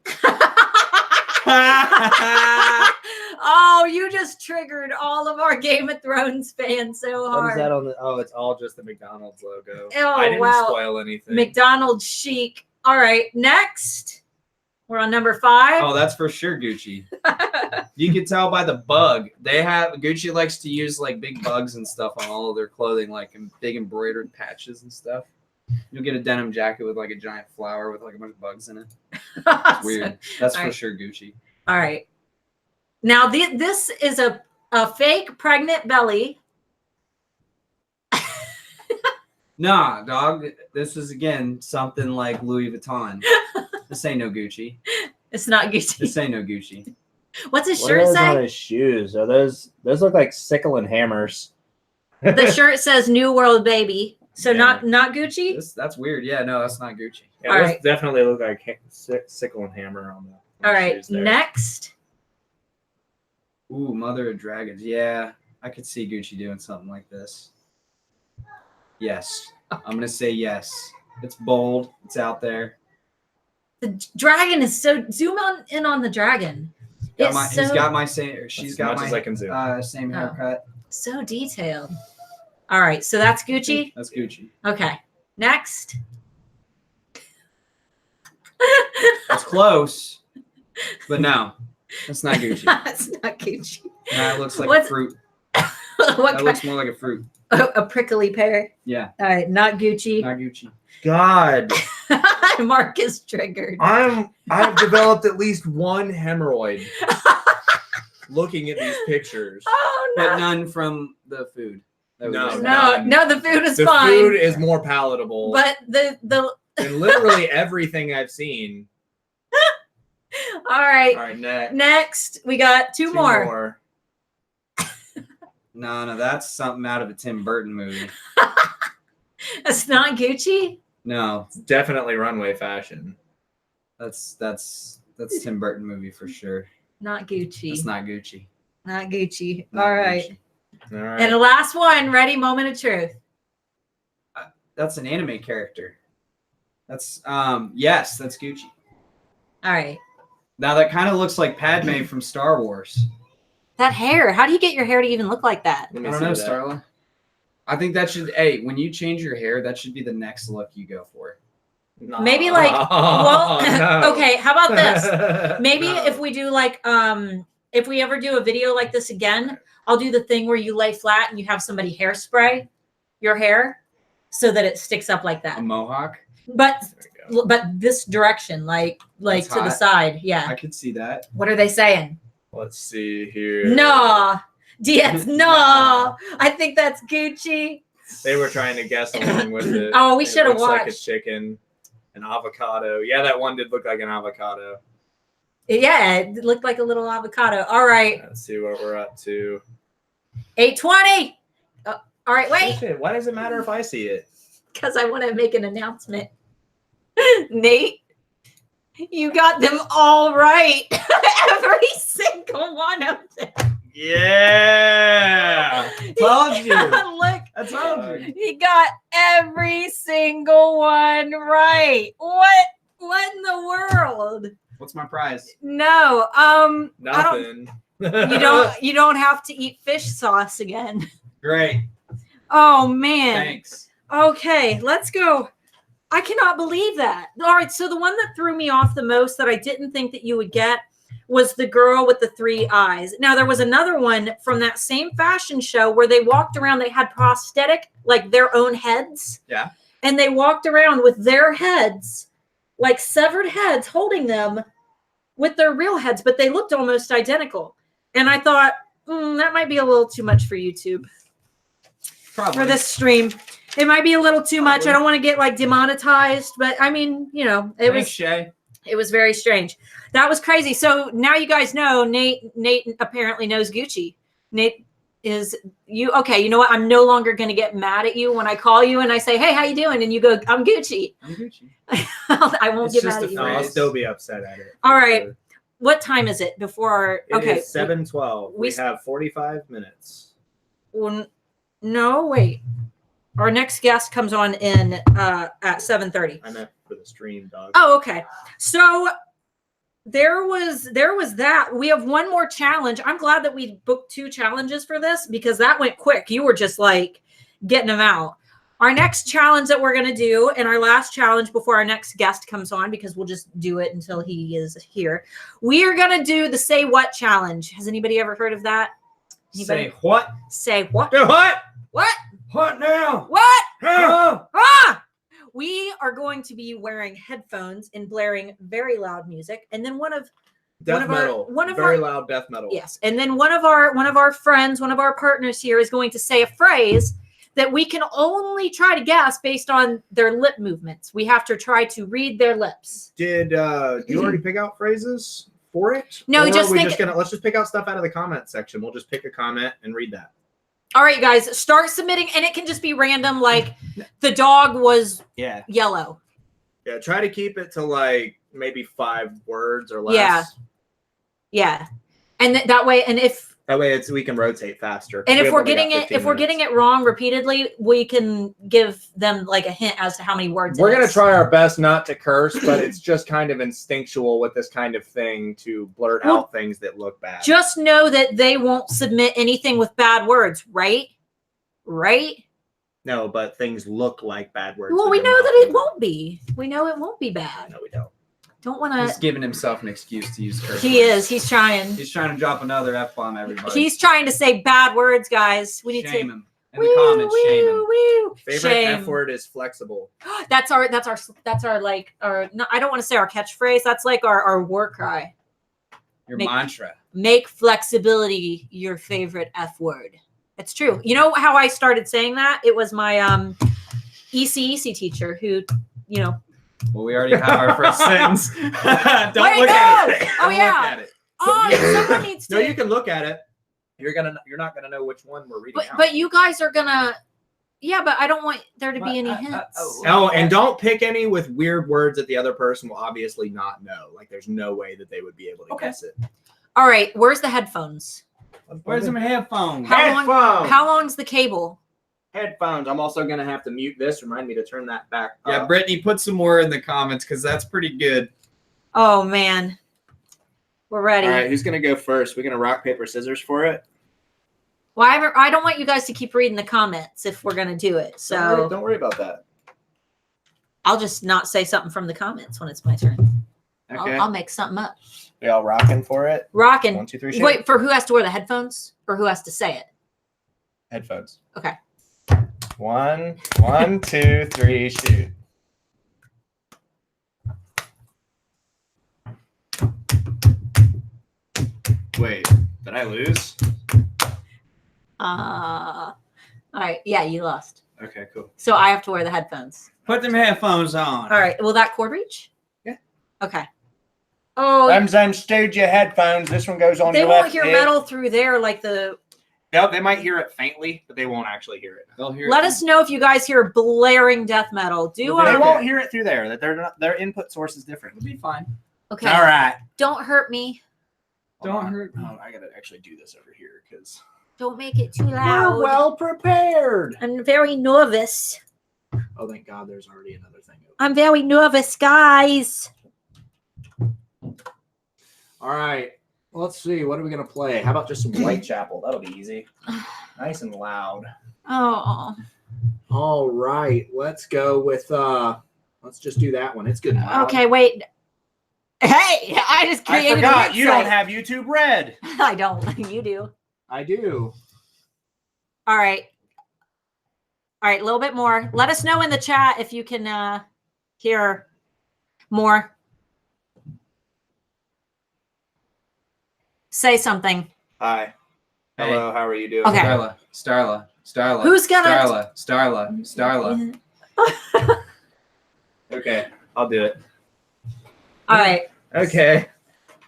Oh, you just triggered all of our Game of Thrones fans so What is hard. that on the? Oh, it's all just the McDonald's logo. Oh, I didn't wow. spoil anything. McDonald's chic. All right, next. We're on number 5. Oh, that's for sure Gucci. You can tell by the bug. Gucci likes to use like big bugs and stuff on all of their clothing, like big embroidered patches and stuff. You'll get a denim jacket with like a giant flower with like a bunch of bugs in it. It's weird. That's All for right. sure Gucci. All right. Now this is a fake pregnant belly. Nah, dog. This is again something like Louis Vuitton. This ain't no Gucci. It's not This Gucci. ain't no Gucci. What's his What shirt are those on say? his shoes? Are those look like sickle and hammers? The shirt says New World Baby. So Yeah. not Gucci? That's weird. Yeah, no, that's not Gucci. Yeah, All those right. definitely look like sickle and hammer on the. All right. shoes there. Next. Ooh, Mother of Dragons. Yeah, I could see Gucci doing something like this. Yes. I'm going to say yes. It's bold. It's out there. The dragon is so zoom in on the dragon. It's He's so, got my same. She's As got much as I can zoom. my same Oh. haircut. so detailed. All right, so that's Gucci. That's Gucci. Okay. Next. It's close, but no, it's not Gucci. That's not Gucci. That looks like What's- a fruit. What That looks more like a fruit. a prickly pear. Yeah, All right, not Gucci. not Gucci. God, Mark is triggered. I've developed at least one hemorrhoid looking at these pictures. Oh But no. none from the food. That No, was- No, the food is The fine. food is more palatable but the than literally everything I've seen. all right. All right, next. Next, we got two more. No, that's something out of a Tim Burton movie. It's not Gucci. No, It's definitely runway fashion. that's Tim Burton movie for sure. Not Gucci. It's not Gucci. Not Gucci. Not All right. Gucci. All right. And the last one, ready? Moment of truth. That's an anime character. That's yes, that's Gucci. All right. Now that kind of looks like Padme from Star Wars. That hair. How do you get your hair to even look like that? Let I me don't see know, that. Starla. I think that should. Hey, when you change your hair, that should be the next look you go for. Maybe like, well, no. okay, how about this? Maybe No. if we do like, if we ever do a video like this again, I'll do the thing where you lay flat and you have somebody hairspray your hair so that it sticks up like A that. mohawk. But There we go. this direction, like That's to the hot. side. Yeah. I could see that. What are they saying? Let's see here. No. Diaz, no. I think that's Gucci. They were trying to guess along with it. Oh, we It should have looks like a watched. chicken, an avocado. Yeah, that one did look like an avocado. Yeah, it looked like a little avocado. All right. Let's see what we're up to. 8:20. All right, wait. Shit, why does it matter if I see it? Because I want to make an announcement. Nate, you got them all right. Every single one of them. Yeah. Told you. Look, I told you. he got every single one right. What in the world? What's my prize? No, Nothing. you don't have to eat fish sauce again. Great. Oh man. Thanks. Okay, let's go. I cannot believe that. All right, so the one that threw me off the most that I didn't think that you would get was the girl with the 3 eyes. Now, there was another one from that same fashion show where they walked around, they had prosthetic, like their own heads. Yeah. And they walked around with their heads, like severed heads, holding them with their real heads, but they looked almost identical. And I thought, that might be a little too much for YouTube. Probably. For this stream. It might be a little too much. I don't want to get like demonetized, but I mean, you know, Thanks, Shay. it was very strange. That was crazy. So now you guys know Nate apparently knows Gucci. Nate is you okay, you know what? I'm no longer going to get mad at you when I call you and I say, "Hey, how you doing?" and you go, "I'm Gucci." I'm Gucci. I won't It's get just mad a at you. No, I'll phrase. still be upset at it. All right. What time is it before our It okay. is 7:12. We we- have 45 minutes. Well, no, wait. Our next guest comes on in at 7:30. I meant for the stream, dog. Oh, okay. So there was that. We have one more challenge. I'm glad that we booked 2 challenges for this because that went quick. You were just like getting them out. Our next challenge that we're going to do and our last challenge before our next guest comes on, because we'll just do it until he is here. We are going to do the Say What challenge. Has anybody ever heard of that? Anybody? Say what? Say what? What? What? What now? What? Oh. Ah! We are going to be wearing headphones and blaring very loud music. And then Death metal. one of Very our- loud death metal. yes. And then one of our friends, one of our partners here is going to say a phrase that we can only try to guess based on their lip movements. We have to try to read their lips. Did you already pick out phrases for it? No, Or just are we think- just gonna let's just pick out stuff out of the comment section. We'll just pick a comment and read that. All right, guys, start submitting. And it can just be random, like the dog was Yeah. yellow. Yeah. Try to keep it to like maybe 5 words or less. Yeah. Yeah. And that way, and if That way we can rotate faster. And We if have we're only got getting it, 15 if we're minutes. getting it wrong repeatedly, we can give them like a hint as to how many words. We're it gonna is. try our best not to curse, but it's just kind of instinctual with this kind of thing to blurt Well, out things that look bad. Just know that they won't submit anything with bad words, right? Right? No, but things look like bad words. Well, with we your know mouth that it moving. won't be. We know it won't be bad. No, we don't. Don't want He's to. giving himself an excuse to use curse He words. is. He's trying. He's trying to drop another F-bomb, everybody. He's trying to say bad words, guys. We need shame to. him. In the comments, shame him. Woo. Favorite Shame. F word is flexible. That's our like our. No, I don't want to say our catchphrase. That's like our war cry. Your Make- mantra. Make flexibility your favorite F word. It's true. You know how I started saying that? It was my ECEC teacher who, you know. Well, we already have our first sentence. Don't Wait, look at no! it. Oh, Don't yeah. Look at it. Oh, someone needs to. No, you can look at it. You're not gonna know which one we're reading out. But you guys are gonna. Yeah, but I don't want there to be any hints. Oh, and don't pick any with weird words that the other person will obviously not know. Like, there's no way that they would be able to Okay. guess it. All right, where's the headphones? Where's my headphones? How long's the cable? Headphones. I'm also gonna have to mute this. Remind me to turn that back. Yeah, up. Brittany, put some more in the comments because that's pretty good. Oh man, we're ready. All right, who's gonna go first? We're gonna rock paper scissors for it. Well, I don't want you guys to keep reading the comments if we're gonna do it. So Don't worry about that. I'll just not say something from the comments when it's my turn. Okay. I'll make something up. Y'all rocking for it? Rocking. 1, 2, 3, shoot. Wait, for who has to wear the headphones or who has to say it? Headphones. Okay. 1, 2, 3, shoot. Wait, did I lose? All right. Yeah, you lost. Okay, cool. So I have to wear the headphones. Put them headphones on. All right. Will that cord reach? Yeah. Okay. Oh, Them Studio headphones. This one goes on they your won't left hear ear. metal through there like the. No, they might hear it faintly, but they won't actually hear it. They'll hear. Let us know if you guys hear blaring death metal. Do They our won't hear it through there. That their input source is different. It'll be fine. okay. All right. Don't hurt me. Don't hurt. Oh, I gotta actually do this over here because Don't make it too loud. we're well prepared. I'm very nervous. Oh, thank God, there's already another thing. I'm very nervous, guys. All right. Let's see. What are we gonna play? How about just some Whitechapel? That'll be easy. Nice and loud. Oh. All right. Let's go with let's just do that one. It's good and loud. Okay, wait. Hey, I just I created forgot a you don't website. have YouTube Red. I don't. You do. I do. All right. All right, a little bit more. Let us know in the chat if you can hear more. Say something. Hi. Hey. Hello. How are you doing? Okay. Starla. Who's gonna- Starla. Okay. I'll do it. All right. Okay.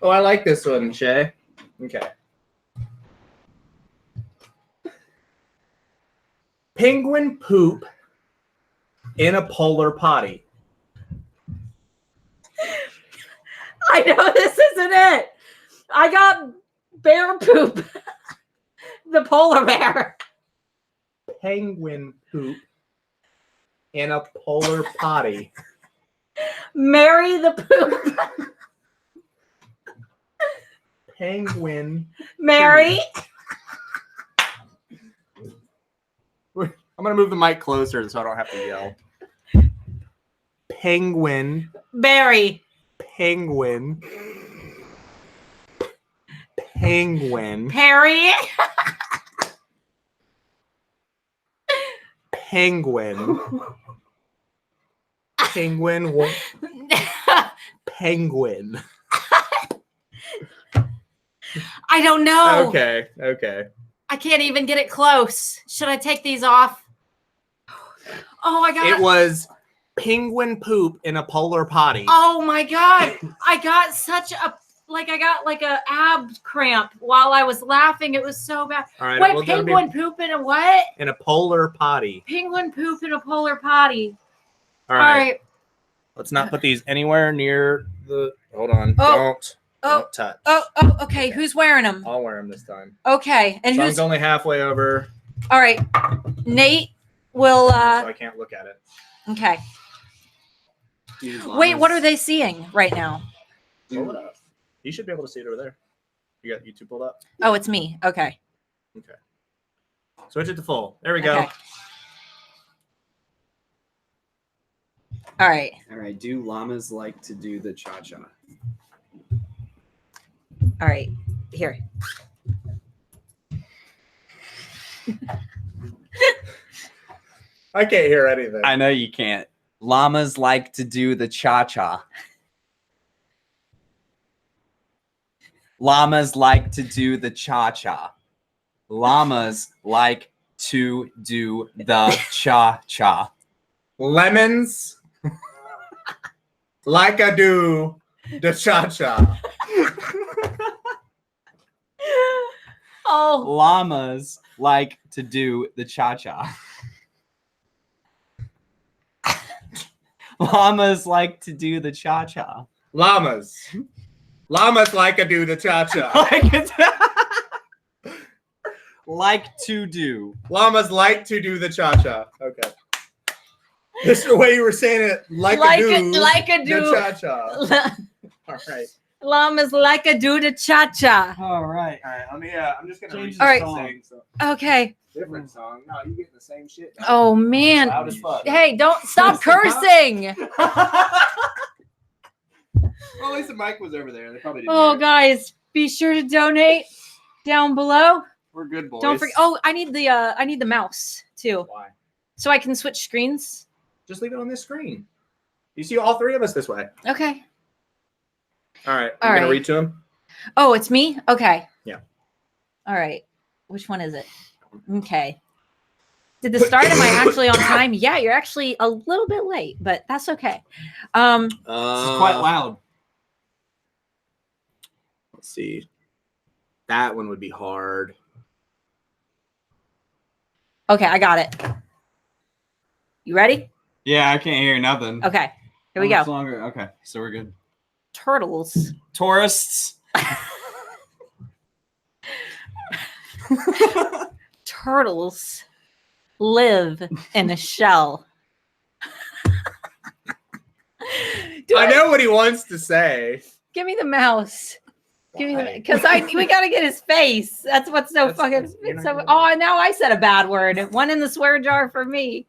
Oh, I like this one, Shay. Okay. Penguin poop in a polar potty. I know this isn't it. I got bear poop. The polar bear. Penguin poop in a polar potty. Marry the poop. Penguin. Mary. I'm going to move the mic closer so I don't have to yell. Penguin. Barry. Penguin. Penguin. Perry. Penguin. Penguin. Penguin. I don't know. Okay. Okay. I can't even get it close. Should I take these off? Oh my god. It was penguin poop in a polar potty. Oh my god. I got such a ab cramp while I was laughing. It was so bad. All right. Wait, well, that'll be penguin poop in a what? in a polar potty. Penguin poop in a polar potty. All right. Let's not put these anywhere near the. Hold on. Don't touch. Oh, okay. Who's wearing them? I'll wear them this time. Okay. And Sun's who's only halfway over, all right? Nate will so I can't look at it. okay. Wait, what are they seeing right now? Pull it up. You should be able to see it over there. You got YouTube pulled up? Oh, it's me. Okay. Okay. Switch it to full. There we go. Okay. All right. All right. Do llamas like to do the cha-cha? All right. Here. I can't hear anything. I know you can't. Llamas like to do the cha-cha. Llamas like to do the cha-cha. Llamas like to do the cha-cha. Lemons like I do the cha-cha. Oh, Llamas like to do the cha-cha. Llamas like to do the cha-cha. Llamas like I do the cha-cha. Like to do. Llamas like to do the cha-cha. Okay. This is the way you were saying it. Like a do like a do. the cha-cha. All right. Llamas like a do the cha-cha. All right. All right, let me. I'm just gonna Change read the All right. song. So Okay. different song. No, you getting the same shit. Oh man. Loud as fuck. Hey, don't stop cursing. Well, at least the mic was over there. They probably didn't. Oh, hear it. guys, be sure to donate down below. We're good boys. Don't forget. Oh, I need the mouse too, Why? so I can switch screens. Just leave it on this screen. You see all three of us this way. Okay. All right. All I'm gonna right. read to him. Oh, it's me. Okay. Yeah. All right. Which one is it? Okay. Did the start? Am I actually on time? Yeah, you're actually a little bit late, but that's okay. This is quite loud. Let's see. That one would be hard. Okay, I got it. You ready? Yeah, I can't hear nothing. Okay. Here we How much go. Longer? Okay, so we're good. Turtles. Tourists. Turtles live in a shell. I know what he wants to say. Give me the mouse. Give me the because we gotta get his face. That's what's so fucking. It's so, oh, now I said a bad word. One in the swear jar for me.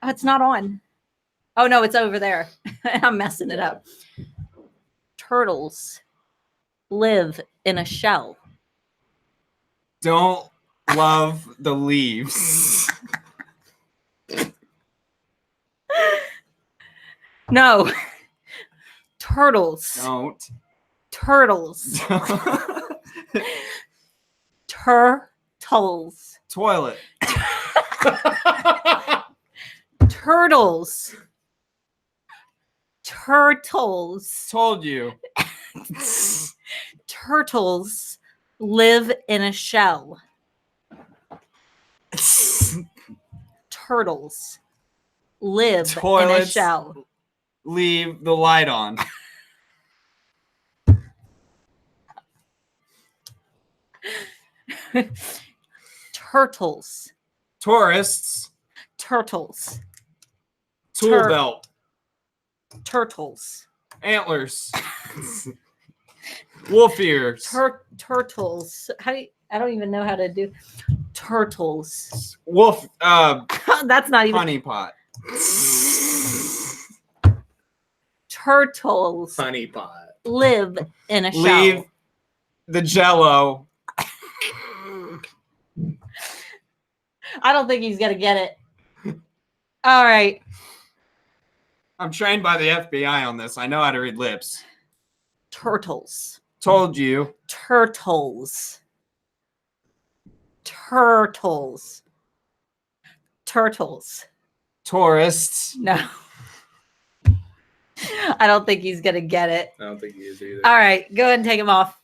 Oh, it's not on. Oh no, it's over there. I'm messing it up. Turtles live in a shell. Don't love the leaves. No. Turtles. Don't. Turtles. Turtles. Toilet. Turtles. Turtles. Told you. Turtles live in a shell. Turtles live in a Toilets. shell. Leave the light on. Turtles. Tourists. Turtles. Tool Tur- belt. Turtles. Antlers. Wolf ears. Turtles. How do you, I don't even know how to do turtles. Wolf. That's not even Honey pot. turtles Honey pot. live in a Leave shell. the Jello. I don't think he's gonna get it. All right. I'm trained by the FBI on this. I know how to read lips. Turtles. Told you. Turtles. Turtles. Turtles. Tourists. No. I don't think he's gonna get it. I don't think he is either. All right, go ahead and take him off.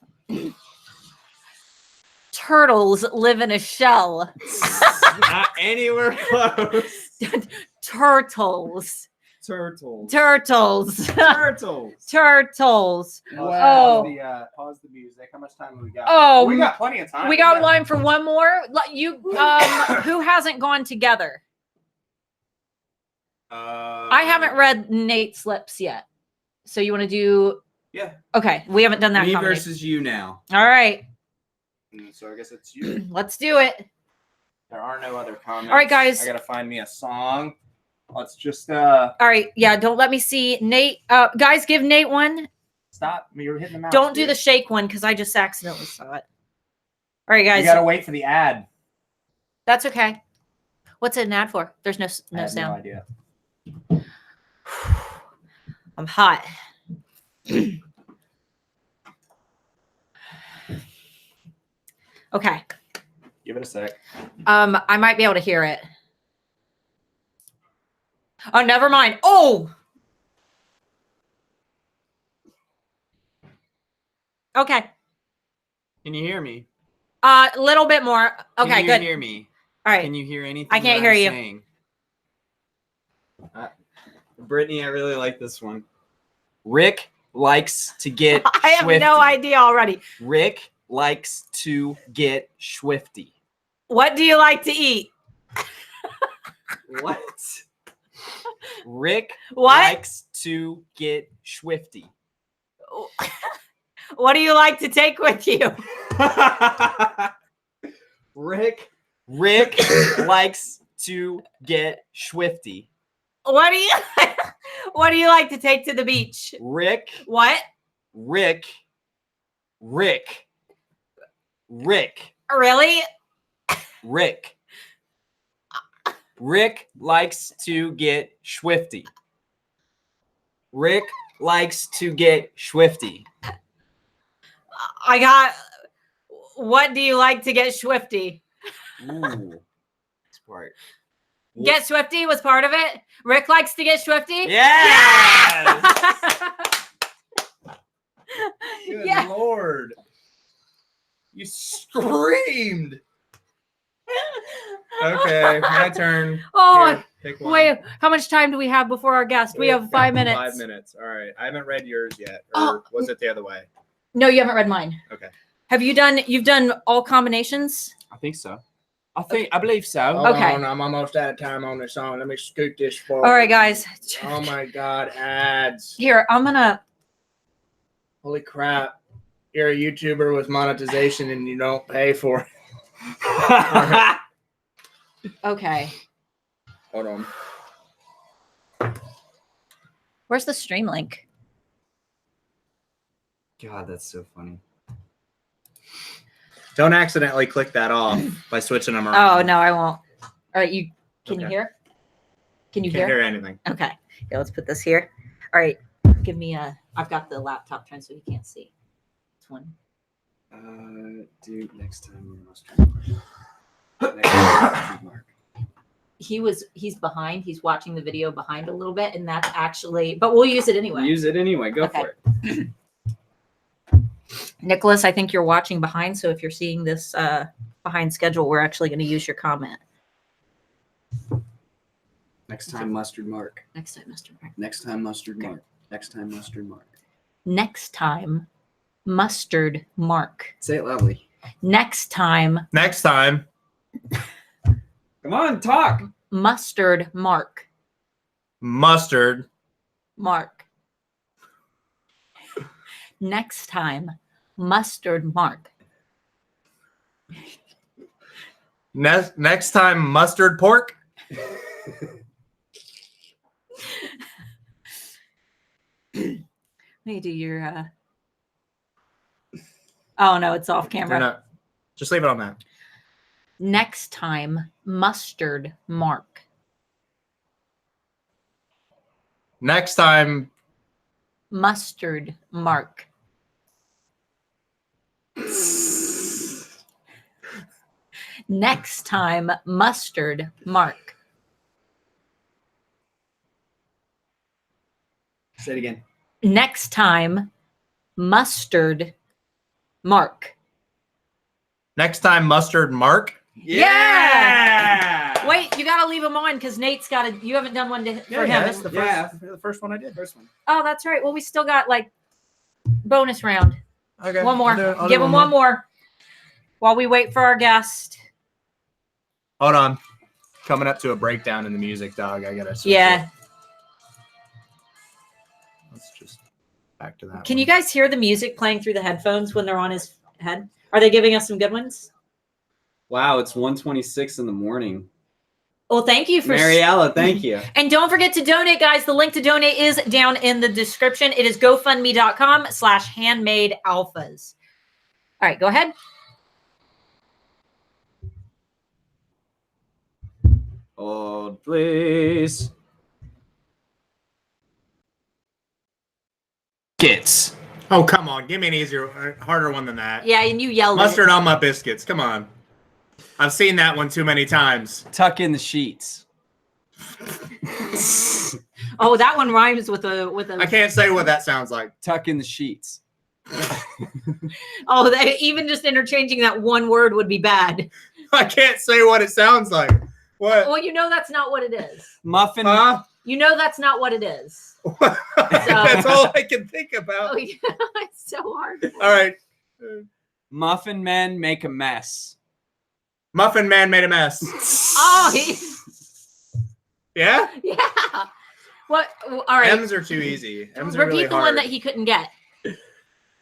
Turtles live in a shell. Not anywhere close. Turtles. Turtles. Turtles. Turtles. Turtles. Pause the music. How much time have we got? Oh, we got plenty of time. We got line for one more. You, who hasn't gone together? I haven't read Nate's lips yet. So you want to do? Yeah. Okay, we haven't done that. Me comedy. versus you now. All right, So I guess it's you. let's do it. There are no other comments. All right, guys. I gotta find me a song. Let's just All right, yeah. Don't let me see Nate. Guys, give Nate one. stop. You're hitting the mouse. Don't do dude. the shake one because I just accidentally saw it. All right, guys. You gotta wait for the ad. That's okay. What's it an ad for? There's no I no have sound. no idea. I'm hot. Okay. Give it a sec. I might be able to hear it. Oh, never mind. Oh. Okay. Can you hear me? A little bit more. Okay, Can you good. hear me? All right. Can you hear anything? I can't that I'm hear you. saying? Brittany, I really like this one. Rick likes to get I have swifty. no idea already. Rick likes to get swifty. What do you like to eat? What? Rick What? likes to get swifty. What do you like to take with you? Rick likes to get swifty. What do you like to take to the beach? Rick What? Really? Rick likes to get swifty. Rick likes to get swifty. I got. What do you like to get swifty? Ooh, this part. Get swifty was part of it. Rick likes to get swifty. Yes! Good Yeah. Lord. You screamed. Okay, my turn. Oh, Here, pick one. wait. How much time do we have before our guest? We have 5 minutes. 5 minutes. All right. I haven't read yours yet. Or Oh. was it the other way? No, you haven't read mine. Okay. Have you done? You've done all combinations. I think so. I believe so. Hold Okay. on, I'm almost out of time on this song. Let me scoot this forward. All right, guys. Oh my God, ads. Here, I'm gonna. Holy crap. You're a YouTuber with monetization and you don't pay for it. Okay. Hold on. Where's the stream link? God, that's so funny. Don't accidentally click that off by switching them Oh around. no, I won't. All right, you can you Okay. hear? Can you Can't hear? hear anything. Okay. Yeah, let's put this here. All right. Give me a. I've got the laptop turned so you can't see. This one. Dude, next time we must. Next time, mustard mark. He's behind. He's watching the video behind a little bit, and that's actually. But we'll use it anyway. Use it anyway. Go Okay. for it. Nicholas, I think you're watching behind. So if you're seeing this behind schedule, we're actually going to use your comment Next time, mustard mark. next time, Mr. Mark. Next time, mustard Okay. mark. Next time, mustard mark. Next time, mustard mark. Say it loudly. Next time, Next time. Come on, talk. mustard mark. Mustard. Mark. Next time, mustard mark. Next time, mustard pork. Let me do your. Oh no, it's off camera. No. Just leave it on that. Next time, mustard mark. Next time, Mustard mark. Next time, mustard mark. Say it again. Next time, mustard mark. next time, mustard mark. Yeah! Wait, you got to leave them on because Nate's got to. You haven't done one for him. That's the first, the first one I did. First one. Oh, that's right. Well, we still got like bonus round. Okay. One more. I'll do Give him one more while we wait for our guest. Hold on. Coming up to a breakdown in the music, dog. I gotta. switch Yeah. it. Let's just back to that. Can one. you guys hear the music playing through the headphones when they're on his head? Are they giving us some good ones? Wow, it's 1:26 in the morning. Well, thank you for Mariella, thank you. And don't forget to donate, guys. The link to donate is down in the description. It is gofundme.com/handmade alphas. All right, go ahead. Hold, please. Biscuits. Oh, come on. Give me an easier, harder one than that. Yeah, and you yelled Mustard on my biscuits. Come on. I've seen that one too many times. Tuck in the sheets. it. Oh, that one rhymes with a I can't say what that sounds like. Tuck in the sheets. Oh, even just interchanging that one word would be bad. I can't say what it sounds like. What? Well, you know that's not what it is. Muffin. Huh? You know that's not what it is. That's all I can think Oh, about. yeah. It's so hard. All right. Muffin men make a mess. Muffin Man made a mess. Oh, Yeah? yeah. What? All right. M's are too easy. M's are really Repeat the hard. one that he couldn't get.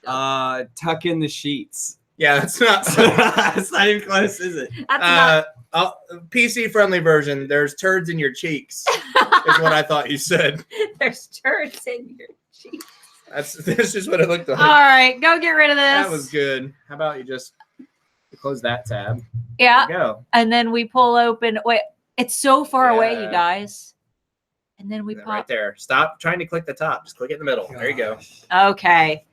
Tuck in the sheets. Yeah, that's not. It's not even close, is it? That's not. PC friendly version. There's turds in your cheeks. Is what I thought you said. There's turds in your cheeks. That's just what it looked like. All right, go get rid of this. That was good. How about you just close that tab? Yeah, There you go. and then we pull open. Wait, it's so far away, you Yeah. guys. And then we Right pop. there. Stop trying to click the top. Just click it in the middle. There you go. Okay.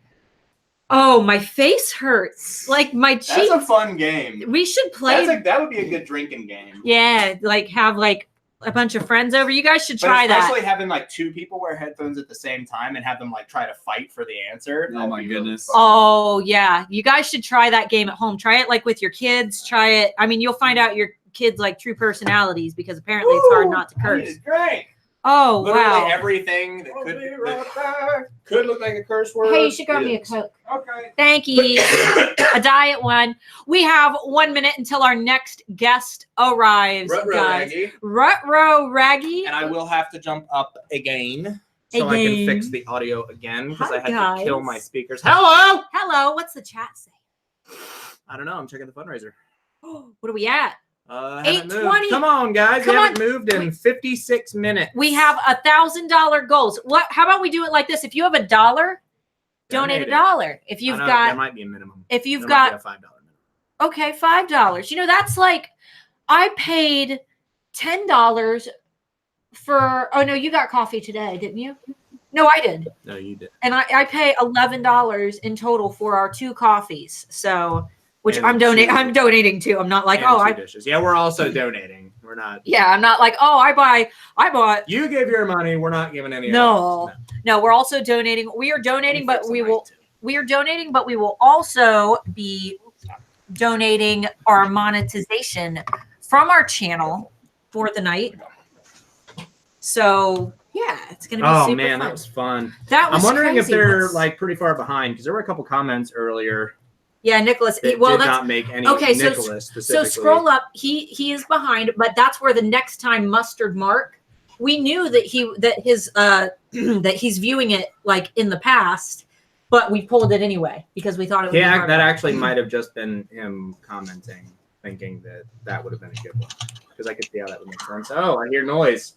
Oh, my face hurts. Like my That's cheeks. a fun game. We should play. That would be a good drinking game. Yeah, like have like a bunch of friends over. You guys should try but especially that. having like two people wear headphones at the same time and have them like try to fight for the answer. Oh my goodness. Oh yeah, you guys should try that game at home. Try it like with your kids. Try it. I mean, you'll find out your kids like true personalities because apparently it's hard not to curse. Great. Oh Literally wow. everything that could look like a curse word. Hey, you should grab me a is. Coke. Okay. Thank you. A diet one. We have 1 minute until our next guest arrives, guys. Rut-row Raggy. And I will have to jump up again so I can fix the audio again because Hi, I had to kill guys. my speakers. Hello. Hello. What's the chat say? I don't know. I'm checking the fundraiser. What are we at? Haven't moved. 8:20. Come on, guys. Come we on. haven't moved in 56 minutes. We have $1,000 goals. What? How about we do it like this? If you have $1, donate Donate it. $1. If I you've know there got, might be a minimum. if you've There might got, be a $5 minimum. okay, $5. You know, that's like, I paid $10 for. Oh no, you got coffee today, didn't you? No, I did. No, you did. And I pay $11 in total for our 2 coffees. So, which And I'm donating to. I'm not like, And oh, 2 I. dishes. Yeah, we're also donating. We're not. Yeah, I'm not like, oh, I bought. You give your money. We're not giving any. No. of ours. No, we're also donating. We are donating, but Fix we the will. mic, too. We are donating, but we will also be donating our monetization from our channel for the night. So yeah, it's gonna be Oh super man, fun. that was fun. That was I'm wondering if crazy. they're Let's- like pretty far behind because there were a couple comments earlier yeah, Nicholas. that Well, did that's not make any. okay, so- Nicholas so specifically. scroll up. He is behind, but that's where the next time mustard mark. We knew that his that he's viewing it like in the past, but we pulled it anyway because we thought it would be Yeah, hard. that actually might have just been him commenting, thinking that that would have been a good one because I could see how that would make sense. Oh, I hear noise.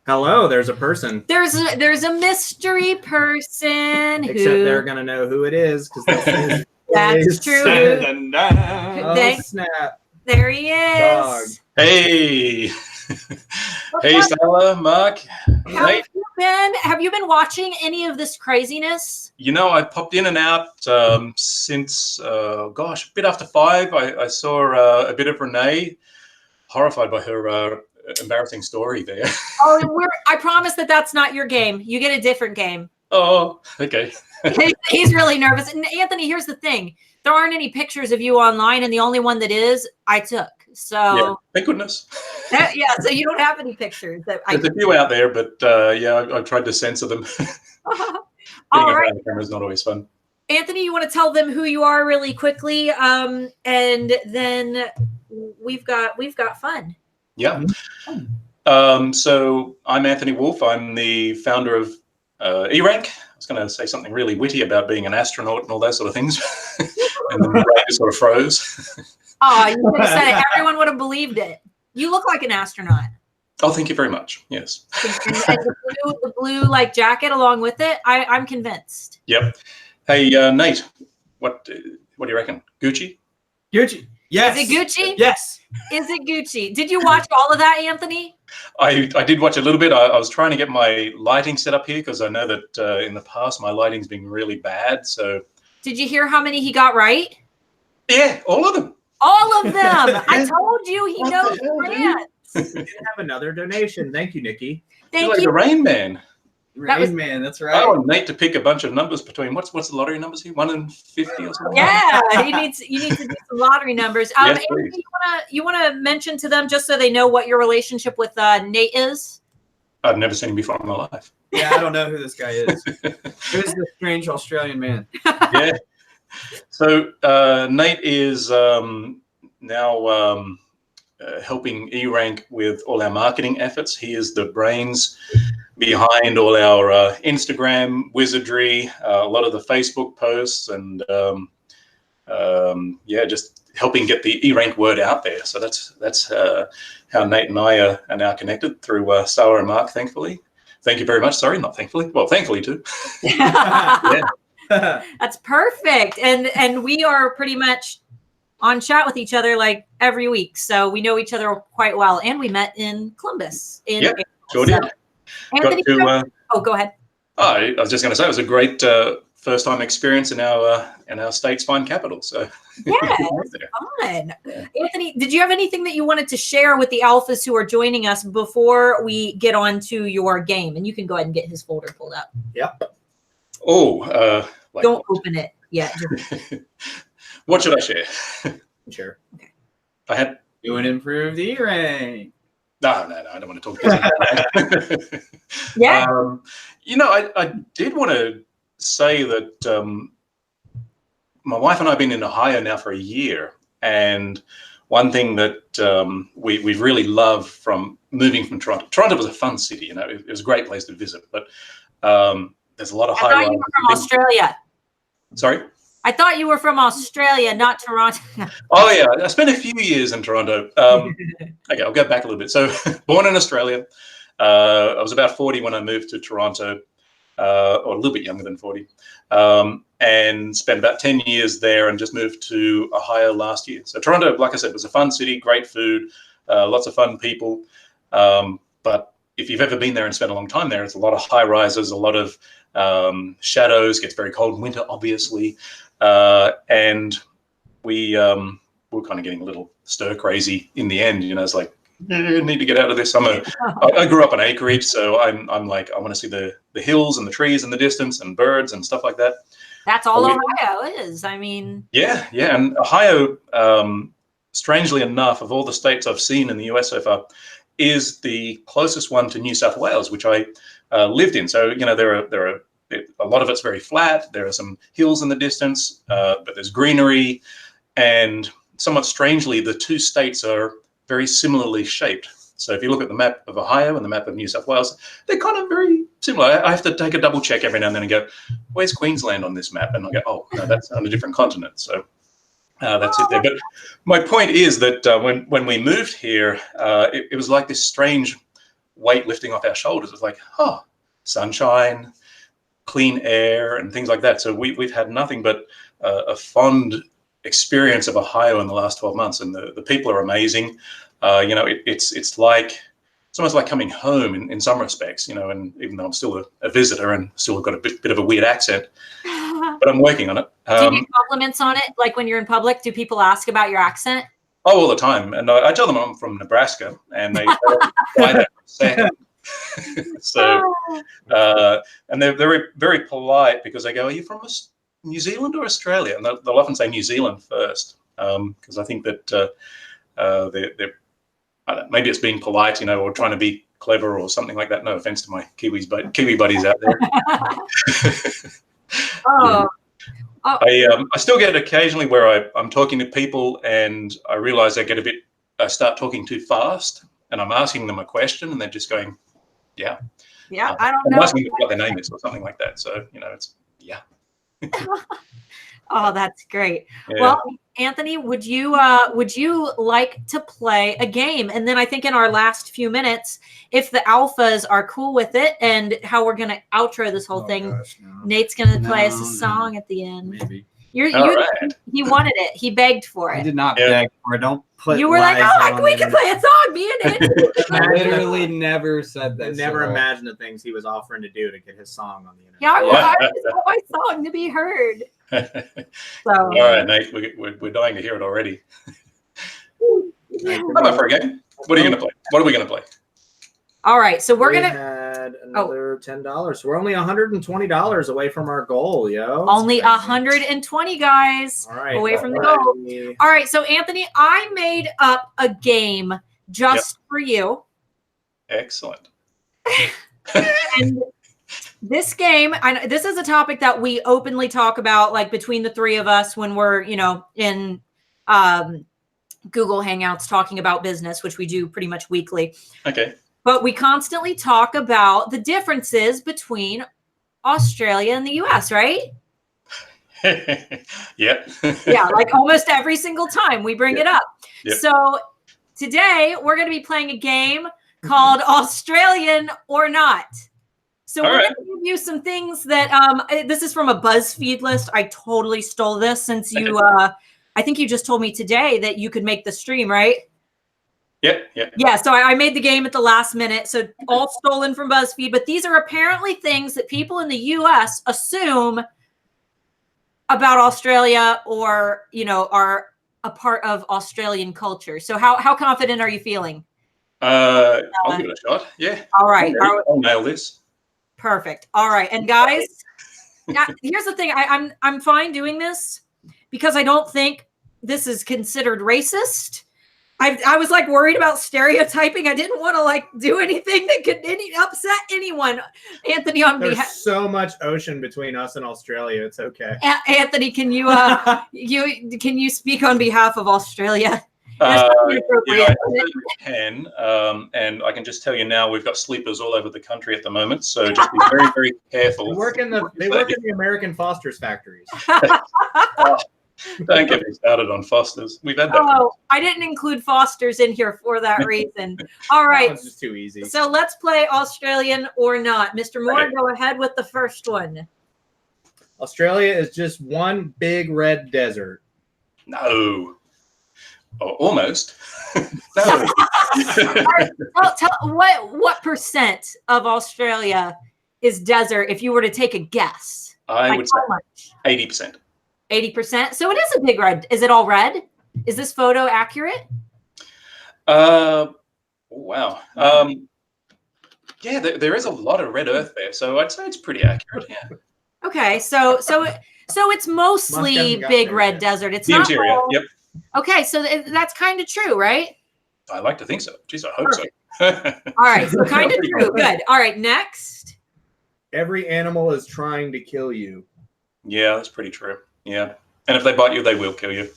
Hello, there's a person. There's a mystery person Except who they're gonna know who it is because that's true. Oh Thank- snap! There he Dog. is. Hey. Hey, Stella, Mark, How Nate. have you been watching any of this craziness? You know, I popped in and out since, gosh, a bit after 5. I saw a bit of Renee, horrified by her embarrassing story there. Oh, I promise that's not your game. You get a different game. Oh, okay. He's really nervous. And Anthony, here's the thing. There aren't any pictures of you online, and the only one that is, I took. So Yeah, thank goodness. yeah, so you don't have any pictures that I There's a few out there, but yeah, I tried to censor them. All Getting right. on camera is not always fun. Anthony, you want to tell them who you are really quickly, and then we've got fun. Yeah. So I'm Anthony Wolf. I'm the founder of E-Rank. I was going to say something really witty about being an astronaut and all that sort of things, and then the brain just sort of froze. Oh, you could have said it. Everyone would have believed it. You look like an astronaut. Oh, thank you very much. Yes. And the blue like jacket along with it. I'm convinced. Yep. Hey, Nate, what do you reckon? Gucci? Gucci. Yes. Is it Gucci? Yes. Is it Gucci? Did you watch all of that, Anthony? I did watch a little bit. I was trying to get my lighting set up here because I know that in the past my lighting's been really bad. So Did you hear how many he got right? yeah, all of them. All of them. I told you he knows France. We did have another donation. Thank you, Nikki. You're Thank like you. the Rain Man. That was- Rain Man, that's I right. want Nate to pick a bunch of numbers between what's the lottery numbers here? 1 and 50 or something? Yeah, you need to do some lottery numbers. Yes, Anthony, you want to mention to them just so they know what your relationship with Nate is? I've never seen him before in my life. Yeah, I don't know who this guy is. Who's this strange Australian man? Yeah. So Nate is now helping E-Rank with all our marketing efforts. He is the brains behind all our Instagram wizardry, a lot of the Facebook posts, and just helping get the E-Rank word out there. So that's how Nate and I are now connected through Sarah and Mark, thankfully. Thank you very much. Sorry, not thankfully. Well, thankfully too. Yeah. That's perfect. And we are pretty much on chat with each other like every week. So we know each other quite well. And we met in Columbus. Yep, sure did. Anthony, go ahead. I was just going to say it was a great first-time experience in our state's fine capital. So yeah, fun. Anthony, did you have anything that you wanted to share with the Alphas who are joining us before we get on to your game? And you can go ahead and get his folder pulled up. Yep. Oh, don't open it yet. What should I share? Sure. Okay. I had do an improved E-Rank. No, I don't want to talk about that. Yeah. I did want to say that my wife and I have been in Ohio now for a year, and one thing that we really love from moving from Toronto was a fun city. It was a great place to visit, but there's a lot of high. I thought you were from Australia. Sorry? I thought you were from Australia, not Toronto. Oh, yeah. I spent a few years in Toronto. Okay, I'll go back a little bit. So born in Australia. I was about 40 when I moved to Toronto, or a little bit younger than 40, and spent about 10 years there and just moved to Ohio last year. So Toronto, like I said, was a fun city, great food, lots of fun people. But if you've ever been there and spent a long time there, it's a lot of high rises, a lot of shadows, gets very cold in winter, obviously. And we were kind of getting a little stir crazy in the end. It's like, I need to get out of this. I grew up on acreage, so I'm like, I want to see the hills and the trees in the distance and birds and stuff like that. That's all Ohio is. I mean. Yeah. And Ohio, strangely enough, of all the states I've seen in the US so far, is the closest one to New South Wales, which I lived in. So, there are a lot of it's very flat. There are some hills in the distance, but there's greenery. And somewhat strangely, the two states are very similarly shaped. So if you look at the map of Ohio and the map of New South Wales, they're kind of very similar. I have to take a double check every now and then and go, where's Queensland on this map? And I'll go, oh, no, that's on a different continent. So that's it there. But my point is that when we moved here, it was like this strange weight lifting off our shoulders. It was like, sunshine, clean air, and things like that. So we've had nothing but a fond experience of Ohio in the last 12 months, and the people are amazing. It's almost like coming home in some respects, and even though I'm still a visitor and still got a bit of a weird accent, but I'm working on it. Do you get compliments on it? Like when you're in public, do people ask about your accent? Oh, all the time. And I tell them I'm from Nebraska, and they don't buy that for a second. So, and they're very, very polite because they go, are you from New Zealand or Australia? And they'll often say New Zealand first, because I think that they're I don't know, maybe it's being polite, or trying to be clever or something like that. No offense to my Kiwi buddies out there. I still get occasionally where I'm talking to people and I realize I start talking too fast, and I'm asking them a question and they're just going, yeah. Yeah, I don't know. I'm asking them what their name is or something like that. So, it's, yeah. Oh, that's great. Yeah. Well, Anthony, would you like to play a game? And then I think in our last few minutes, if the Alphas are cool with it and how we're going to outro this whole thing, gosh, no. Nate's going to play us a song at the end. Maybe. Right. He wanted it. He begged for I it. did not beg for it. Don't put You were like, lies oh, on we it. can play a song, me and Anthony. I literally never said that. Never imagined the things he was offering to do to get his song on the internet. Yeah, I want my song to be heard. So, all right, Nate, we're dying to hear it already. I'm up for a game. What are you going to play? What are we going to play? all right, so we're We gonna had another $10. So we're only $120 away from our goal, yo. only 120 guys All right, away from the all goal. right. All right, so Anthony, I made up a game just for you. Excellent. And this game, this is a topic that we openly talk about, like between the three of us when we're, in Google Hangouts talking about business, which we do pretty much weekly. Okay. but we constantly talk about the differences between Australia and the US, right? Yep. Yeah, like almost every single time we bring it up. Yep. So today we're going to be playing a game called Australian or Not. So All we're right. going to give you some things that this is from a BuzzFeed list. I totally stole this since you I think you just told me today that you could make the stream, right? Yep. Yeah, so I made the game at the last minute, so all stolen from BuzzFeed, but these are apparently things that people in the US assume about Australia or, you know, are a part of Australian culture. So how confident are you feeling? I'll give it a shot. Yeah. All right. I'll nail this. Perfect. All right. And guys, here's the thing. I'm fine doing this because I don't think this is considered racist. I was like worried about stereotyping. I didn't want to like do anything that could upset anyone. Anthony, on There's behalf, so much ocean between us and Australia. It's okay. Anthony, can you can you speak on behalf of Australia? Yeah, Inappropriate. I certainly can, and I can just tell you now, we've got sleepers all over the country at the moment, so just be very, very careful. They work in the American Fosters factories. Don't get me started on Fosters. We've had that. Oh, I didn't include Fosters in here for that reason. All That right. one's just too easy. So let's play Australian or Not. Mr. Moore, Okay. go ahead with the first one. Australia is just one big red desert. No. Oh, almost. No. Tell what percent of Australia is desert if you were to take a guess? I Like would how much? say 80%. 80%. So it is a big red. Is it all red? Is this photo accurate? Wow. Yeah, there is a lot of red earth there, so I'd say it's pretty accurate. Yeah. Okay, so it's mostly hasn't got big there red yet. desert. It's The not interior. all- Yep. Okay, so that's kind of true, right? I like to think so. Jeez, I hope so. All right, so kind of true. Good. All right, next. Every animal is trying to kill you. Yeah, that's pretty true. Yeah. And if they bite you, they will kill you.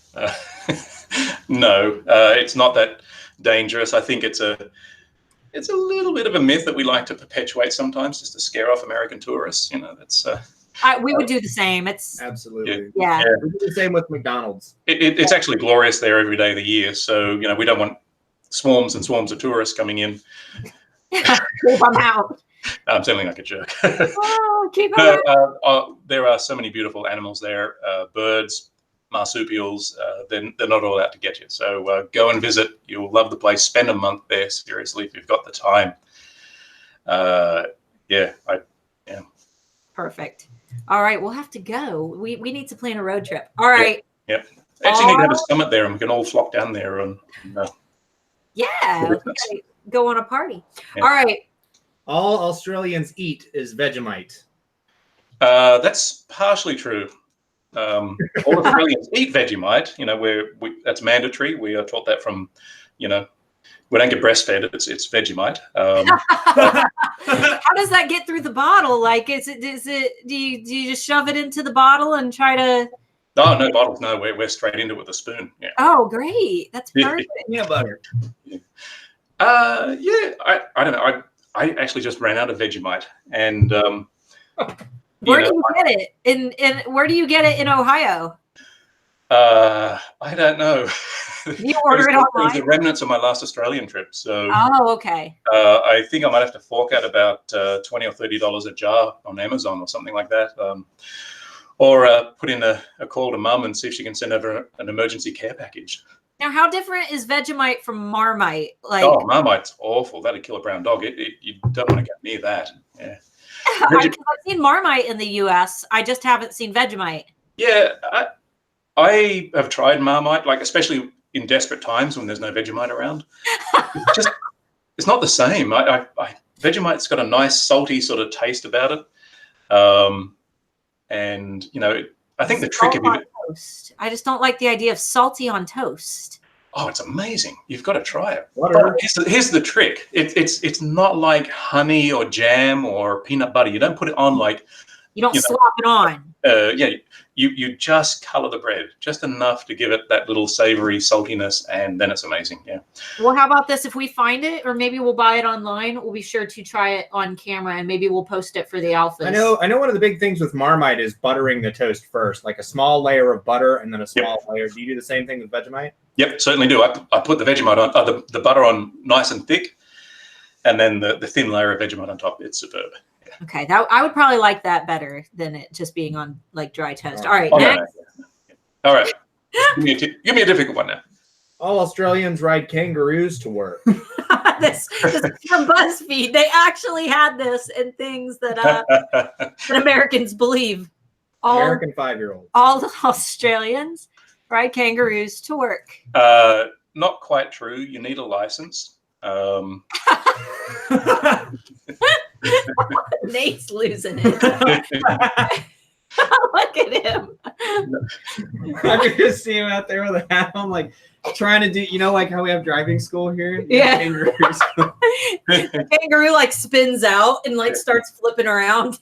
No, it's not that dangerous. I think it's a little bit of a myth that we like to perpetuate sometimes just to scare off American tourists. You know, that's We would do the same. It's Absolutely. yeah. We do the same with McDonald's. it's actually glorious there every day of the year. So, you know, we don't want swarms and swarms of tourists coming in. Keep them out. I'm sounding like a jerk. Oh, keep them out. There are so many beautiful animals there, birds, marsupials. They're not all out to get you. So go and visit. You'll love the place. Spend a month there, seriously, if you've got the time. Yeah. Perfect. All right, we'll have to go. We need to plan a road trip. All right. Yep. Actually, need to have a summit there, and we can all flock down there and Yeah. We gotta go on a party. Yeah. All right. All Australians eat is Vegemite. That's partially true. All Australians eat Vegemite. You know, that's mandatory. We are taught that from, you know, we don't get breastfed. It's Vegemite. How does that get through the bottle? Like, is it? Do you just shove it into the bottle and try to? No bottles. No, we're straight into it with a spoon. Yeah. Oh, great! That's perfect. Peanut butter. Yeah. I don't know. I actually just ran out of Vegemite, and Where do you get it? In where do you get it in Ohio? I don't know. You order it It was online? the remnants of my last Australian trip, so Oh, okay. I think I might have to fork out about $20 or $30 a jar on Amazon or something like that, or put in a call to Mum and see if she can send over an emergency care package. Now, how different is Vegemite from Marmite? Like, Oh, Marmite's awful. That'd kill a brown dog. You don't want to get near that. Yeah. I've seen Marmite in the U.S. I just haven't seen Vegemite. Yeah, I have tried Marmite, like especially in desperate times when there's no Vegemite around. It's not the same. Vegemite's got a nice salty sort of taste about it, and you know, I think the trick of it. Toast. I just don't like the idea of salty on toast. Oh, it's amazing! You've got to try it. Butter. Here's the trick. It's not like honey or jam or peanut butter. You don't put it on like You don't you know, slop it on. yeah, you just color the bread just enough to give it that little savory saltiness, and then it's amazing. Yeah. Well, how about this? If we find it, or maybe we'll buy it online, we'll be sure to try it on camera, and maybe we'll post it for the Alphas. I know one of the big things with Marmite is buttering the toast first, like a small layer of butter and then a small layer. Do you do the same thing with Vegemite? Yep, certainly do. I put the Vegemite on, the butter on nice and thick, and then the thin layer of Vegemite on top. It's superb. Yeah. Okay, I would probably like that better than it just being on like dry toast. All right, Oh, next. no. All right. Give me a difficult one now. All Australians ride kangaroos to work. this is from BuzzFeed. They actually had this in things that that Americans believe. American 5-year-olds. All Australians ride kangaroos to work. Not quite true. You need a license. Nate's losing it. Look at him. I could just see him out there with a hat on, like trying to do, like how we have driving school here. Yeah. The Kangaroo like spins out and like starts flipping around.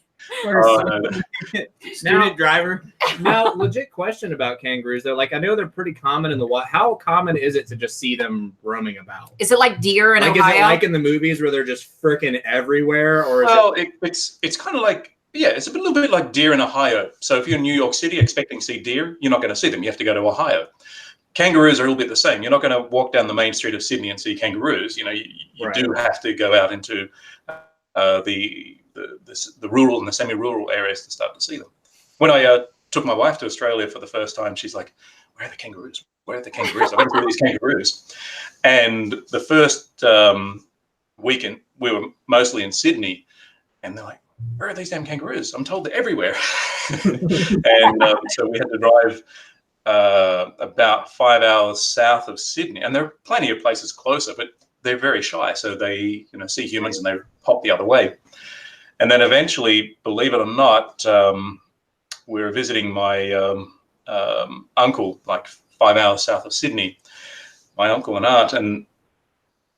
Student driver. Now, legit question about kangaroos though. Like I know they're pretty common in the wild. How common is it to just see them roaming about? Is it like deer in Like Ohio? is it like in the movies where they're just freaking everywhere, or is Well, it's kind of like, yeah, it's a little bit like deer in Ohio. So if you're in New York City expecting to see deer, you're not going to see them. You have to go to Ohio. Kangaroos are a little bit the same. You're not going to walk down the main street of Sydney and see kangaroos. You Right. do have to go out into the rural and the semi-rural areas to start to see them. When I took my wife to Australia for the first time, she's like, "Where are the kangaroos? Where are the kangaroos? I want to see these kangaroos." And the first weekend, we were mostly in Sydney, and they're like, "Where are these damn kangaroos? I'm told they're everywhere." And so we had to drive about 5 hours south of Sydney, and there are plenty of places closer, but they're very shy, so they see humans and they hop the other way. And then eventually, believe it or not, we were visiting my uncle, like 5 hours south of Sydney, my uncle and aunt, and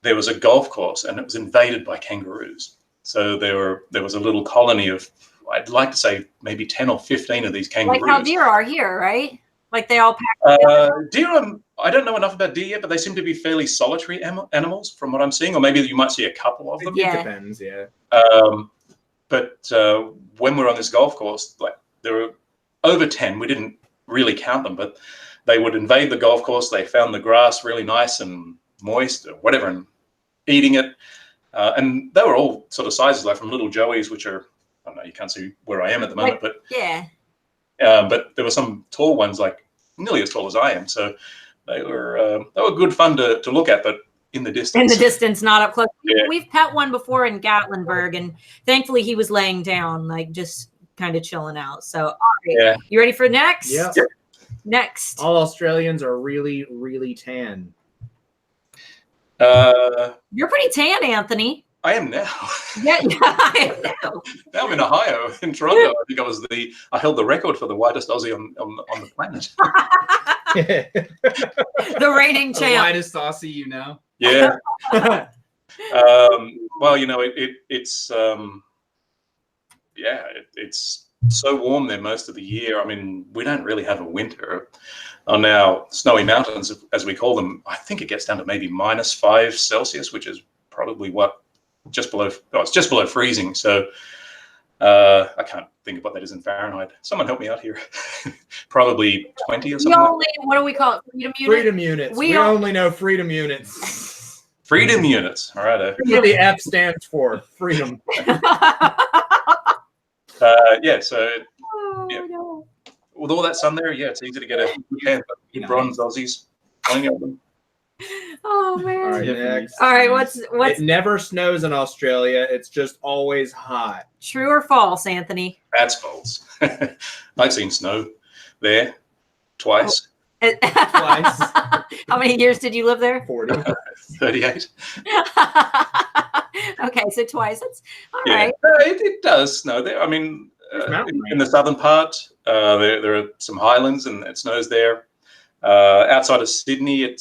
there was a golf course, and it was invaded by kangaroos. So there was a little colony of, I'd like to say, maybe 10 or 15 of these kangaroos. Like how deer are here, right? Like they all pack together. Deer, I don't know enough about deer yet, but they seem to be fairly solitary animals from what I'm seeing, or maybe you might see a couple of them. It depends, yeah. But when we were on this golf course, like there were over 10. We didn't really count them, but they would invade the golf course. They found the grass really nice and moist or whatever, and eating it. And they were all sort of sizes, like from little joeys, which are, I don't know, you can't see where I am at the moment, but yeah. But there were some tall ones, like nearly as tall as I am. So they were good fun to look at, but in the distance. In the distance, not up close. Yeah. We've pet one before in Gatlinburg, and thankfully he was laying down, like just kind of chilling out. So, all right. Yeah. You ready for next? Yeah. Next. All Australians are really, really tan. You're pretty tan, Anthony. I am now. Yeah, I am now. Now I'm in Ohio, in Toronto. I think I held the record for the whitest Aussie on the planet. The reigning The champ. widest Aussie, Yeah. Well, it's so warm there most of the year. I mean, we don't really have a winter. On our snowy mountains, as we call them, I think it gets down to maybe -5 Celsius, which is probably it's just below freezing. So I can't think of what that is in Fahrenheit. Someone help me out here. Probably 20 or something. What do we call it? Freedom unit? Freedom units. We only know freedom units. Freedom units. All right. What the F stands for. Freedom. Yeah. So yeah. No. With all that sun there, yeah, it's easy to get a good bronze Aussies. Plenty of them. Oh man. All right, next. All right, what's It never snows in Australia. It's just always hot. true or false, Anthony? That's false. I've seen snow there twice. Twice. How many years did you live there? 40. 38. Okay, so twice. That's all Yeah, right. it does snow there. I mean, mountain in the southern part, there are some highlands and it snows there. Outside of Sydney, it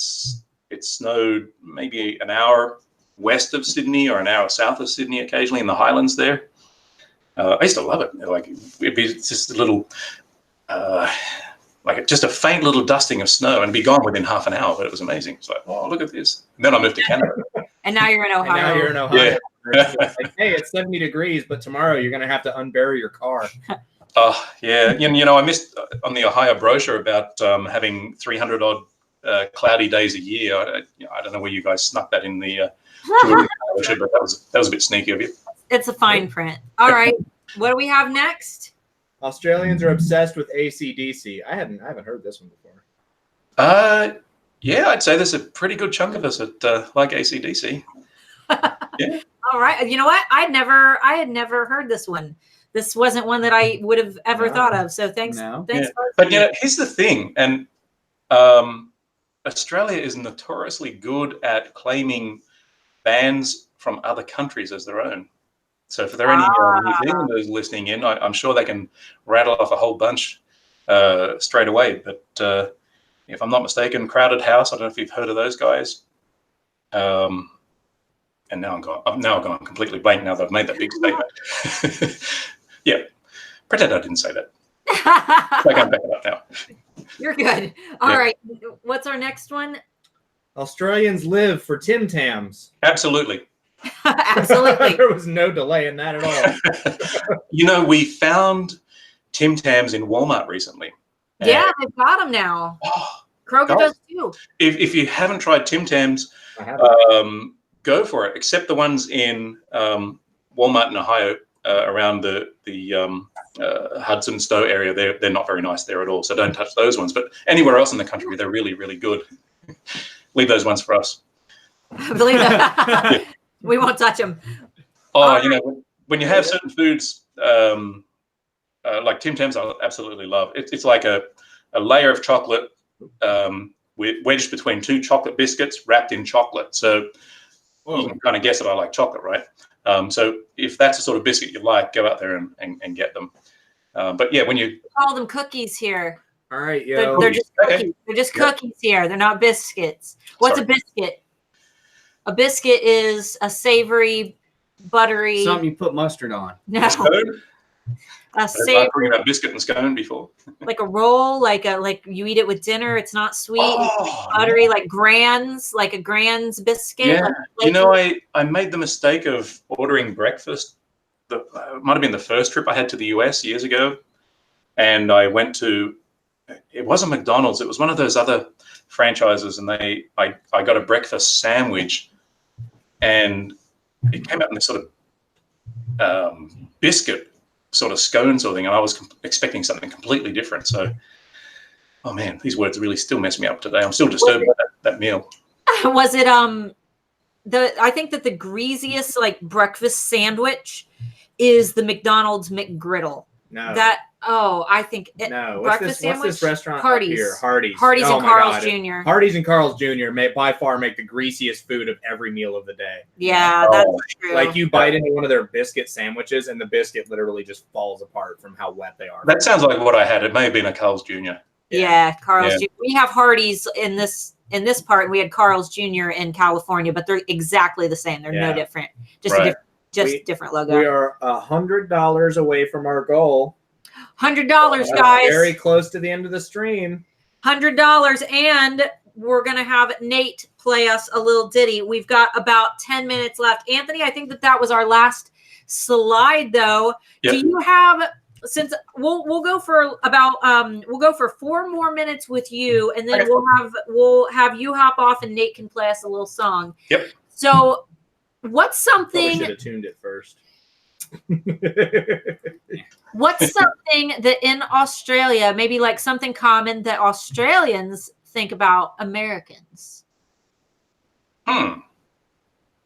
snowed maybe an hour west of Sydney or an hour south of Sydney occasionally in the highlands there. I used to love it. Like it'd be just a little, just a faint little dusting of snow, and be gone within half an hour. But it was amazing. It's like, oh, look at this. And then I moved to Canada. And now you're in And Ohio. now you're in Ohio. Yeah. It's just like, hey, it's 70 degrees, but tomorrow you're going to have to unbury your car. Oh, yeah. You know, I missed on the Ohio brochure about having 300 odd cloudy days a year. I don't know where you guys snuck that in the brochure, but that was a bit sneaky of you. It's a fine print. All right. What do we have next? Australians are obsessed with AC/DC. I haven't heard this one before. Yeah, I'd say there's a pretty good chunk of us that like AC/DC. Yeah. All right. You know what? I had never heard this one. This wasn't one that I would have ever thought of. So thanks. No. Thanks. Yeah. But you know, here's the thing, and Australia is notoriously good at claiming bands from other countries as their own. So if there are any New Zealanders listening in, I'm sure they can rattle off a whole bunch straight away. But if I'm not mistaken, Crowded House, I don't know if you've heard of those guys. And now I've gone completely blank now that I've made that big statement. Yeah, pretend I didn't say that. I can back it up now. You're good. All right. What's our next one? Australians live for Tim Tams. Absolutely. Absolutely. There was no delay in that at all. You know, we found Tim Tams in Walmart recently. Yeah, they've got them now. Oh, Kroger does too. if you haven't tried Tim Tams, go for it. Except the ones in Walmart in Ohio around the Hudson Stowe area, they're not very nice there at all. So don't touch those ones. But anywhere else in the country, they're really, really good. Leave those ones for us. Believe that. We won't touch them. Oh, you know, when you have certain foods like Tim Tams, I absolutely love. It's like a layer of chocolate wedged between two chocolate biscuits wrapped in chocolate. So you can kind of guess that I like chocolate, right? So if that's the sort of biscuit you like, go out there and get them. But yeah, when you call them cookies here. All right, yo. They're just cookies. They're just cookies here. They're not biscuits. What's a biscuit? A biscuit is a savory, buttery. Something you put mustard on. No. Scone? A I've savory, talking about biscuit and scone before. like a roll, like you eat it with dinner. It's not sweet. It's buttery, like Grands, like a Grands biscuit. Yeah. Like You know, I made the mistake of ordering breakfast. It might have been the first trip I had to the US years ago. And I went to, it wasn't McDonald's. It was one of those other franchises. And I got a breakfast sandwich. And it came out in this sort of biscuit sort of scone sort of thing, and I was expecting something completely different. So, oh man, these words really still mess me up today. I'm still disturbed by that meal. Was it I think that the greasiest like breakfast sandwich is the McDonald's McGriddle. No. I think No. breakfast What's this restaurant Hardee's. up here? Hardee's. Hardee's Oh and my Carl's God. Jr. Hardee's and Carl's Jr. may by far make the greasiest food of every meal of the day. Yeah, that's true. Like you bite into one of their biscuit sandwiches and the biscuit literally just falls apart from how wet they are. That sounds like what I had. It may have been a Carl's Jr. Yeah, Carl's Yeah. Jr. We have Hardee's in this part, and we had Carl's Jr. in California, but they're exactly the same. They're no different. Just Right. different logo. We are $100 away from our goal. $100, guys. Very close to the end of the stream. $100, and we're gonna have Nate play us a little ditty. We've got about 10 minutes left. Anthony, I think that was our last slide, though. Yep. Do you have? Since we'll go for about we'll go for 4 more minutes with you, and then Okay. we'll have you hop off, and Nate can play us a little song. Yep. So, what's Probably something? should have tuned it first. What's something that in Australia, maybe like something common that Australians think about Americans?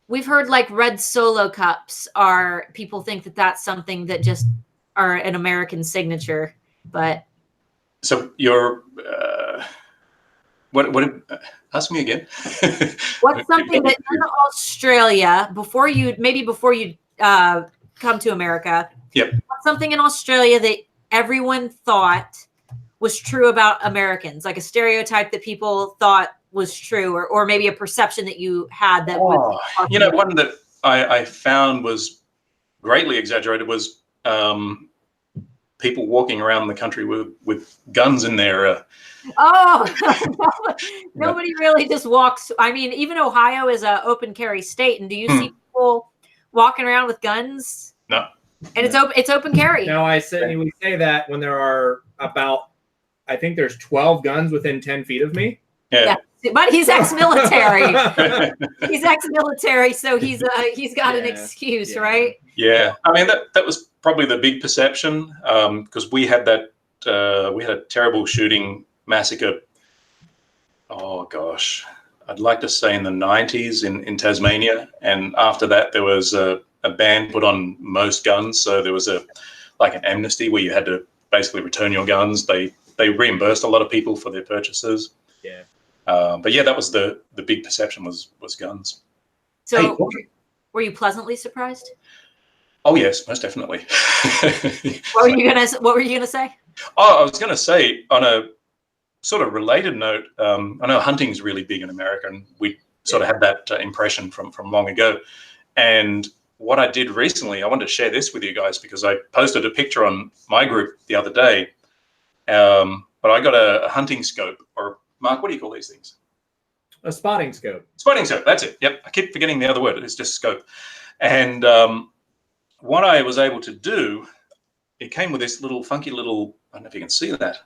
We've heard like red Solo cups are, people think that that's something that just are an American signature, but. So you're, what, ask me again. What's something that in Australia, before you come to America, Yep. what's something in Australia that everyone thought was true about Americans, like a stereotype that people thought was true, or maybe a perception that you had that was. You know, one that I found was greatly exaggerated was people walking around the country with guns in their. Oh, nobody really just walks. I mean, even Ohio is a open carry state, and do you see people walking around with guns? No. And it's open carry. No, we say that when there are about, I think there's 12 guns within 10 feet of me. Yeah. But he's ex-military. He's ex-military, so he's got an excuse, right? Yeah, I mean that was probably the big perception because we had a terrible shooting massacre. Oh gosh, I'd like to say in the 90s in Tasmania, and after that there was a ban put on most guns. So there was an amnesty where you had to basically return your guns. They reimbursed a lot of people for their purchases. Yeah. But yeah, that was the big perception was guns. So were you pleasantly surprised? Oh yes, most definitely. What were you gonna say? Oh, I was gonna say on a sort of related note, I know hunting is really big in America, and we sort of had that impression from long ago. And what I did recently, I wanted to share this with you guys because I posted a picture on my group the other day. But I got a hunting scope, or Mark, what do you call these things? A spotting scope. Spotting scope, that's it. Yep, I keep forgetting the other word. It's just scope. And what I was able to do, it came with this funky little, I don't know if you can see that,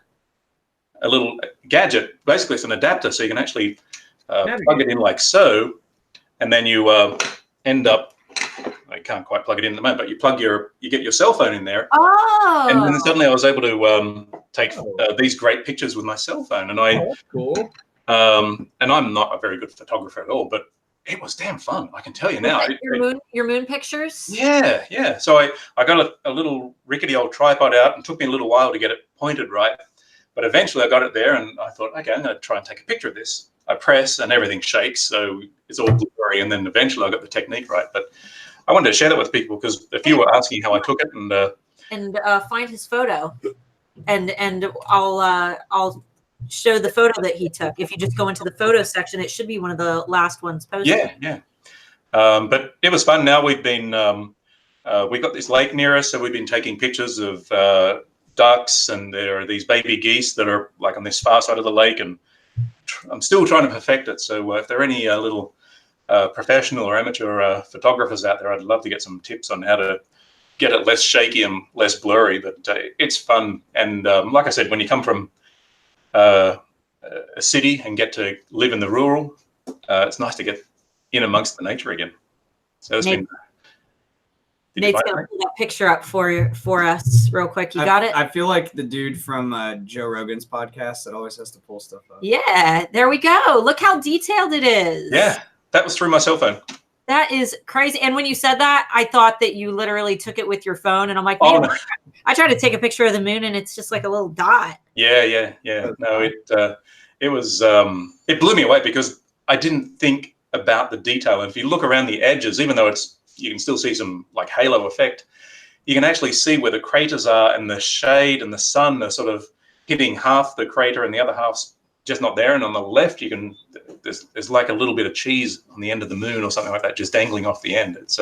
a little gadget. Basically, it's an adapter, so you can actually plug it in like so, and then you end up, I can't quite plug it in at the moment, but you get your cell phone in there. Oh. And then suddenly I was able to take these great pictures with my cell phone. And that's cool. And I'm not a very good photographer at all, but it was damn fun. I can tell you now. Your moon pictures? Yeah. So I got a little rickety old tripod out, and it took me a little while to get it pointed right. But eventually I got it there, and I thought, okay, I'm going to try and take a picture of this. I press and everything shakes, so it's all blurry. And then eventually I got the technique right. But I wanted to share that with people because a few were asking how I took it, and find his photo, and I'll show the photo that he took. If you just go into the photo section, it should be one of the last ones posted. Yeah. But it was fun. Now we've been we got this lake near us, so we've been taking pictures of ducks, and there are these baby geese that are like on this far side of the lake, and I'm still trying to perfect it. So if there are any little professional or amateur photographers out there, I'd love to get some tips on how to get it less shaky and less blurry. But it's fun, and like I said, when you come from a city and get to live in the rural, it's nice to get in amongst the nature again. So it's been. Nate's gonna pull that picture up for us real quick. You got it? I feel like the dude from Joe Rogan's podcast that always has to pull stuff up. Yeah, there we go. Look how detailed it is. Yeah, that was through my cell phone. That is crazy. And when you said that, I thought that you literally took it with your phone, and I'm like, man, I tried to take a picture of the moon, and it's just like a little dot. Yeah. No, it was it blew me away because I didn't think about the detail. And if you look around the edges, even though you can still see some like halo effect, you can actually see where the craters are, and the shade and the sun are sort of hitting half the crater and the other half's just not there. And on the left, there's like a little bit of cheese on the end of the moon or something like that, just dangling off the end. It's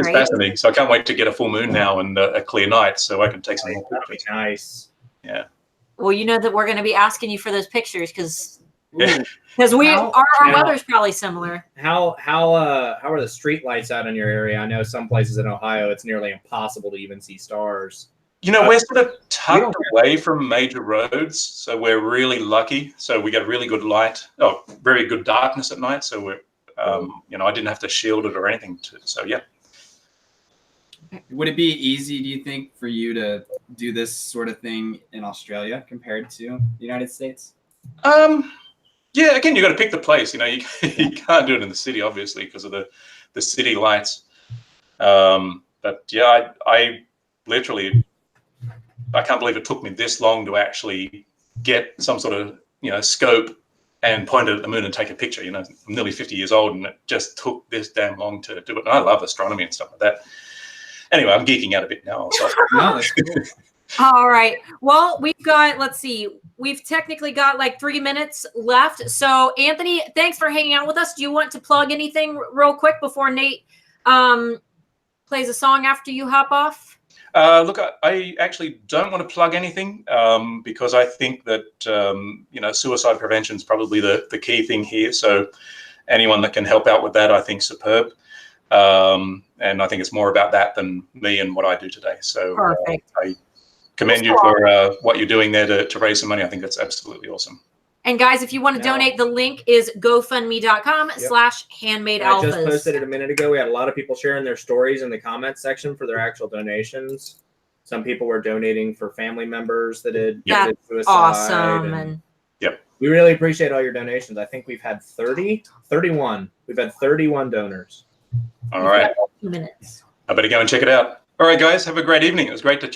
fascinating. So I can't wait to get a full moon now and a clear night so I can take some more pictures. Nice. Yeah. Well, you know that we're going to be asking you for those pictures because our weather's probably similar. How are the street lights out in your area? I know some places in Ohio it's nearly impossible to even see stars. You know, we're sort of tucked away from major roads, so we're really lucky. So we get really good light, very good darkness at night. So we're, I didn't have to shield it or anything. So yeah. Would it be easy, do you think, for you to do this sort of thing in Australia compared to the United States? Yeah, again, you got to pick the place. You know, you can't do it in the city, obviously, because of the city lights. But yeah, I literally, I can't believe it took me this long to actually get some sort of, scope and point it at the moon and take a picture. You know, I'm nearly 50 years old, and it just took this damn long to do it. And I love astronomy and stuff like that. Anyway, I'm geeking out a bit now. So. No, that's cool. All right. Well, we've technically got like 3 minutes left. So Anthony, thanks for hanging out with us. Do you want to plug anything real quick before Nate plays a song after you hop off? Look, I actually don't want to plug anything because I think that suicide prevention is probably the key thing here. So anyone that can help out with that, I think, superb. And I think it's more about that than me and what I do today. So I commend you for what you're doing there to raise some money. I think that's absolutely awesome. And guys, if you want to donate, the link is gofundme.com/handmade alphas. I just posted it a minute ago. We had a lot of people sharing their stories in the comments section for their actual donations. Some people were donating for family members that had committed suicide. Awesome. And we really appreciate all your donations. I think we've had 31. We've had 31 donors. All right. 2 minutes. I better go and check it out. All right, guys, have a great evening. It was great to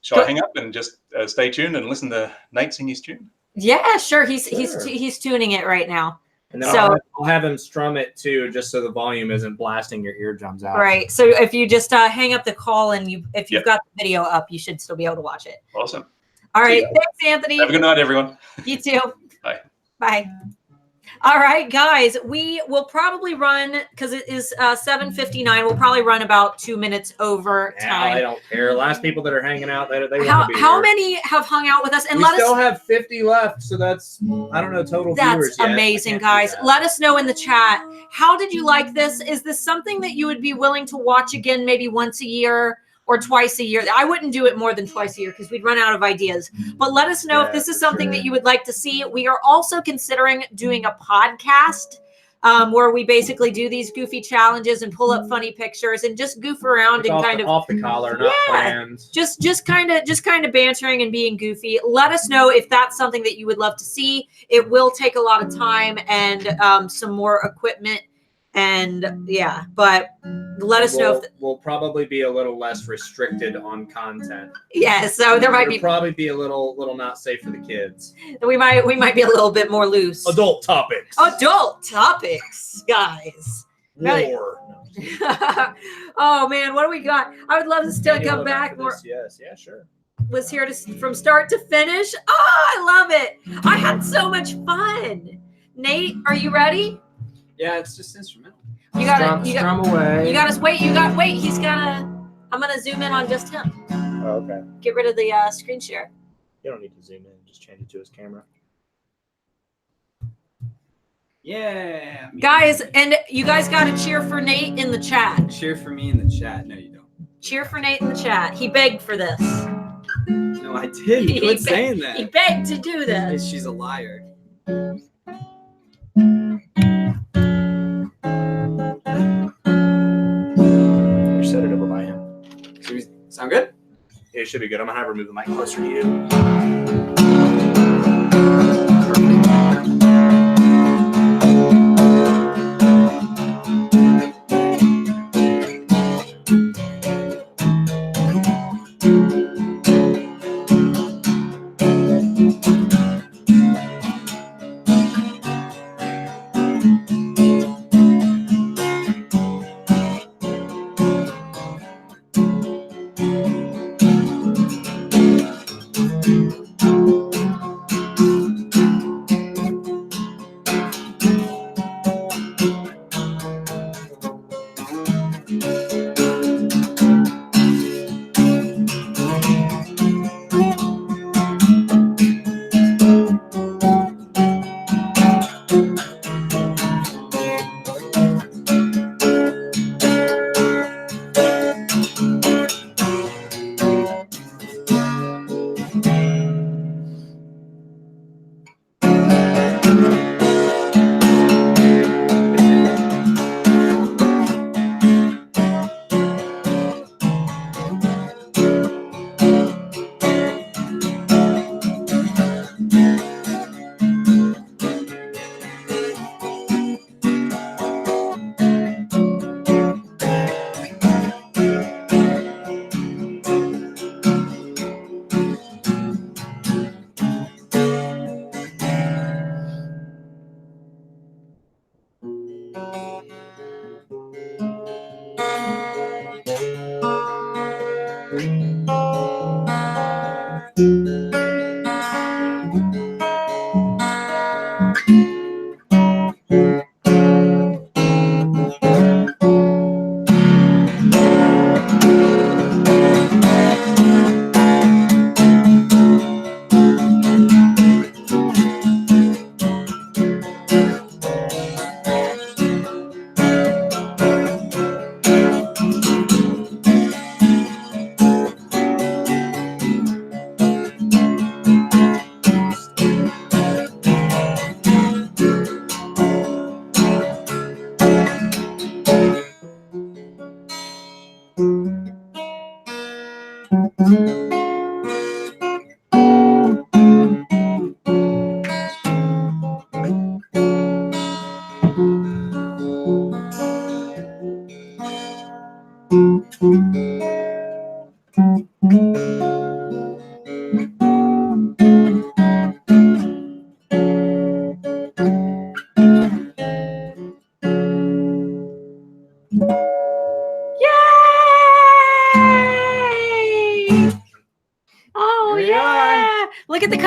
shall I hang up and just stay tuned and listen to Nate sing his tune? Yeah, sure. He's tuning it right now. And then I'll have him strum it too, just so the volume isn't blasting your eardrums out. Right. So if you just hang up the call and if you've got the video up, you should still be able to watch it. Awesome. All right. Thanks, Anthony. Have a good night, everyone. You too. Bye. Bye. All right, guys, we will probably run, because it is 7:59. We'll probably run about 2 minutes over time. I don't care. Last people that are hanging out, they want to be How here. many have hung out with us? And we let still us. have 50 left, so that's total viewers. That's amazing, guys. Let us know in the chat. How did you like this? Is this something that you would be willing to watch again, maybe once a year or twice a year? I wouldn't do it more than twice a year because we'd run out of ideas. But let us know if this is something that you would like to see. We are also considering doing a podcast where we basically do these goofy challenges and pull up funny pictures and just goof around and kind of off the collar, not planned. Just kind of bantering and being goofy. Let us know if that's something that you would love to see. It will take a lot of time and some more equipment. And but let us know if we'll probably be a little less restricted on content. Yeah, so there might probably be a little not safe for the kids. We might be a little bit more loose. Adult topics, guys. War. Oh man, what do we got? I would love to still come back more. Yes, yeah, sure. Was here from start to finish. Oh, I love it. I had so much fun. Nate, are you ready? Yeah, it's just instrumental. You gotta strum away. You gotta wait. I'm gonna zoom in on just him. Oh, okay. Get rid of the screen share. You don't need to zoom in. Just change it to his camera. Yeah. Guys, and you guys gotta cheer for Nate in the chat. Cheer for me in the chat. No, you don't. Cheer for Nate in the chat. He begged for this. No, I didn't. Quit saying that. He begged to do this. She's a liar. Set it over by him. Sound good? Yeah, it should be good. I'm gonna have her move the mic closer to you.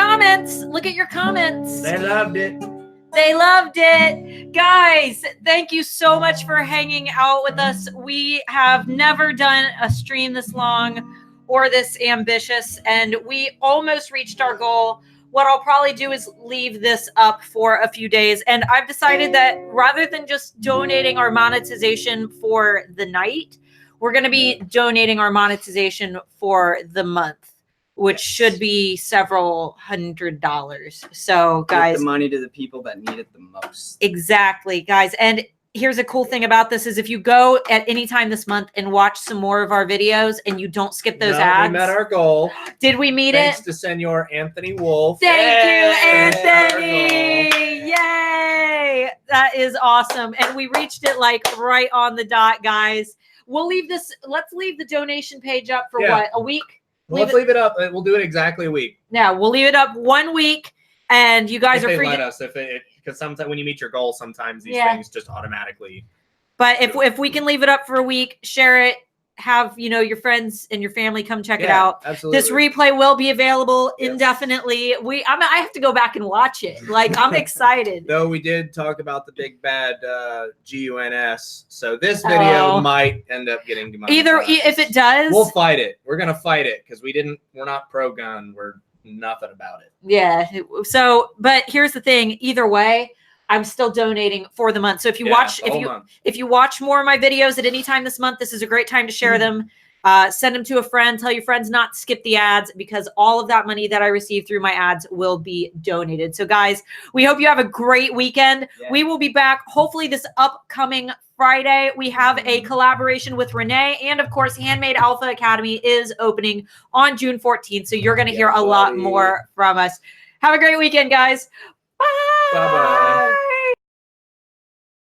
comments. Look at your comments. They loved it. They loved it. Guys, thank you so much for hanging out with us. We have never done a stream this long or this ambitious, and we almost reached our goal. What I'll probably do is leave this up for a few days. And I've decided that rather than just donating our monetization for the night, we're going to be donating our monetization for the month, which should be several $100s. So, guys, Get the money to the people that need it the most. exactly, guys. And here's a cool thing about this is if you go at any time this month and watch some more of our videos and you don't skip those ads. We met our goal. Did we meet Thanks it? to Senor Anthony Wolf. Thank you, Yay! Anthony. Yay. That is awesome. And we reached it like right on the dot, guys. We'll leave this. Let's leave the donation page up for what? A week? Well, let's leave it up. We'll do it exactly a week. Yeah, we'll leave it up 1 week, and you guys if are free. let us, because sometimes when you meet your goal, sometimes these Yeah. things just automatically. But if we can leave it up for a week, share it. Have your friends and your family come check it out. Absolutely. This replay will be available indefinitely. I have to go back and watch it. Like, I'm excited. Though we did talk about the big bad GUNS, so this video might end up getting demonetized. Either if it does, we'll fight it. We're gonna fight it because we're not pro gun. We're nothing about it. Yeah. So, but here's the thing. Either way, I'm still donating for the month. So if you if you watch more of my videos at any time this month, this is a great time to share them. Send them to a friend. Tell your friends not to skip the ads because all of that money that I receive through my ads will be donated. So guys, we hope you have a great weekend. Yeah. We will be back hopefully this upcoming Friday. We have a collaboration with Renee, and of course, Handmade Alpha Academy is opening on June 14th. So you're going to hear a lot more from us. Have a great weekend, guys. Bye. Bye-bye.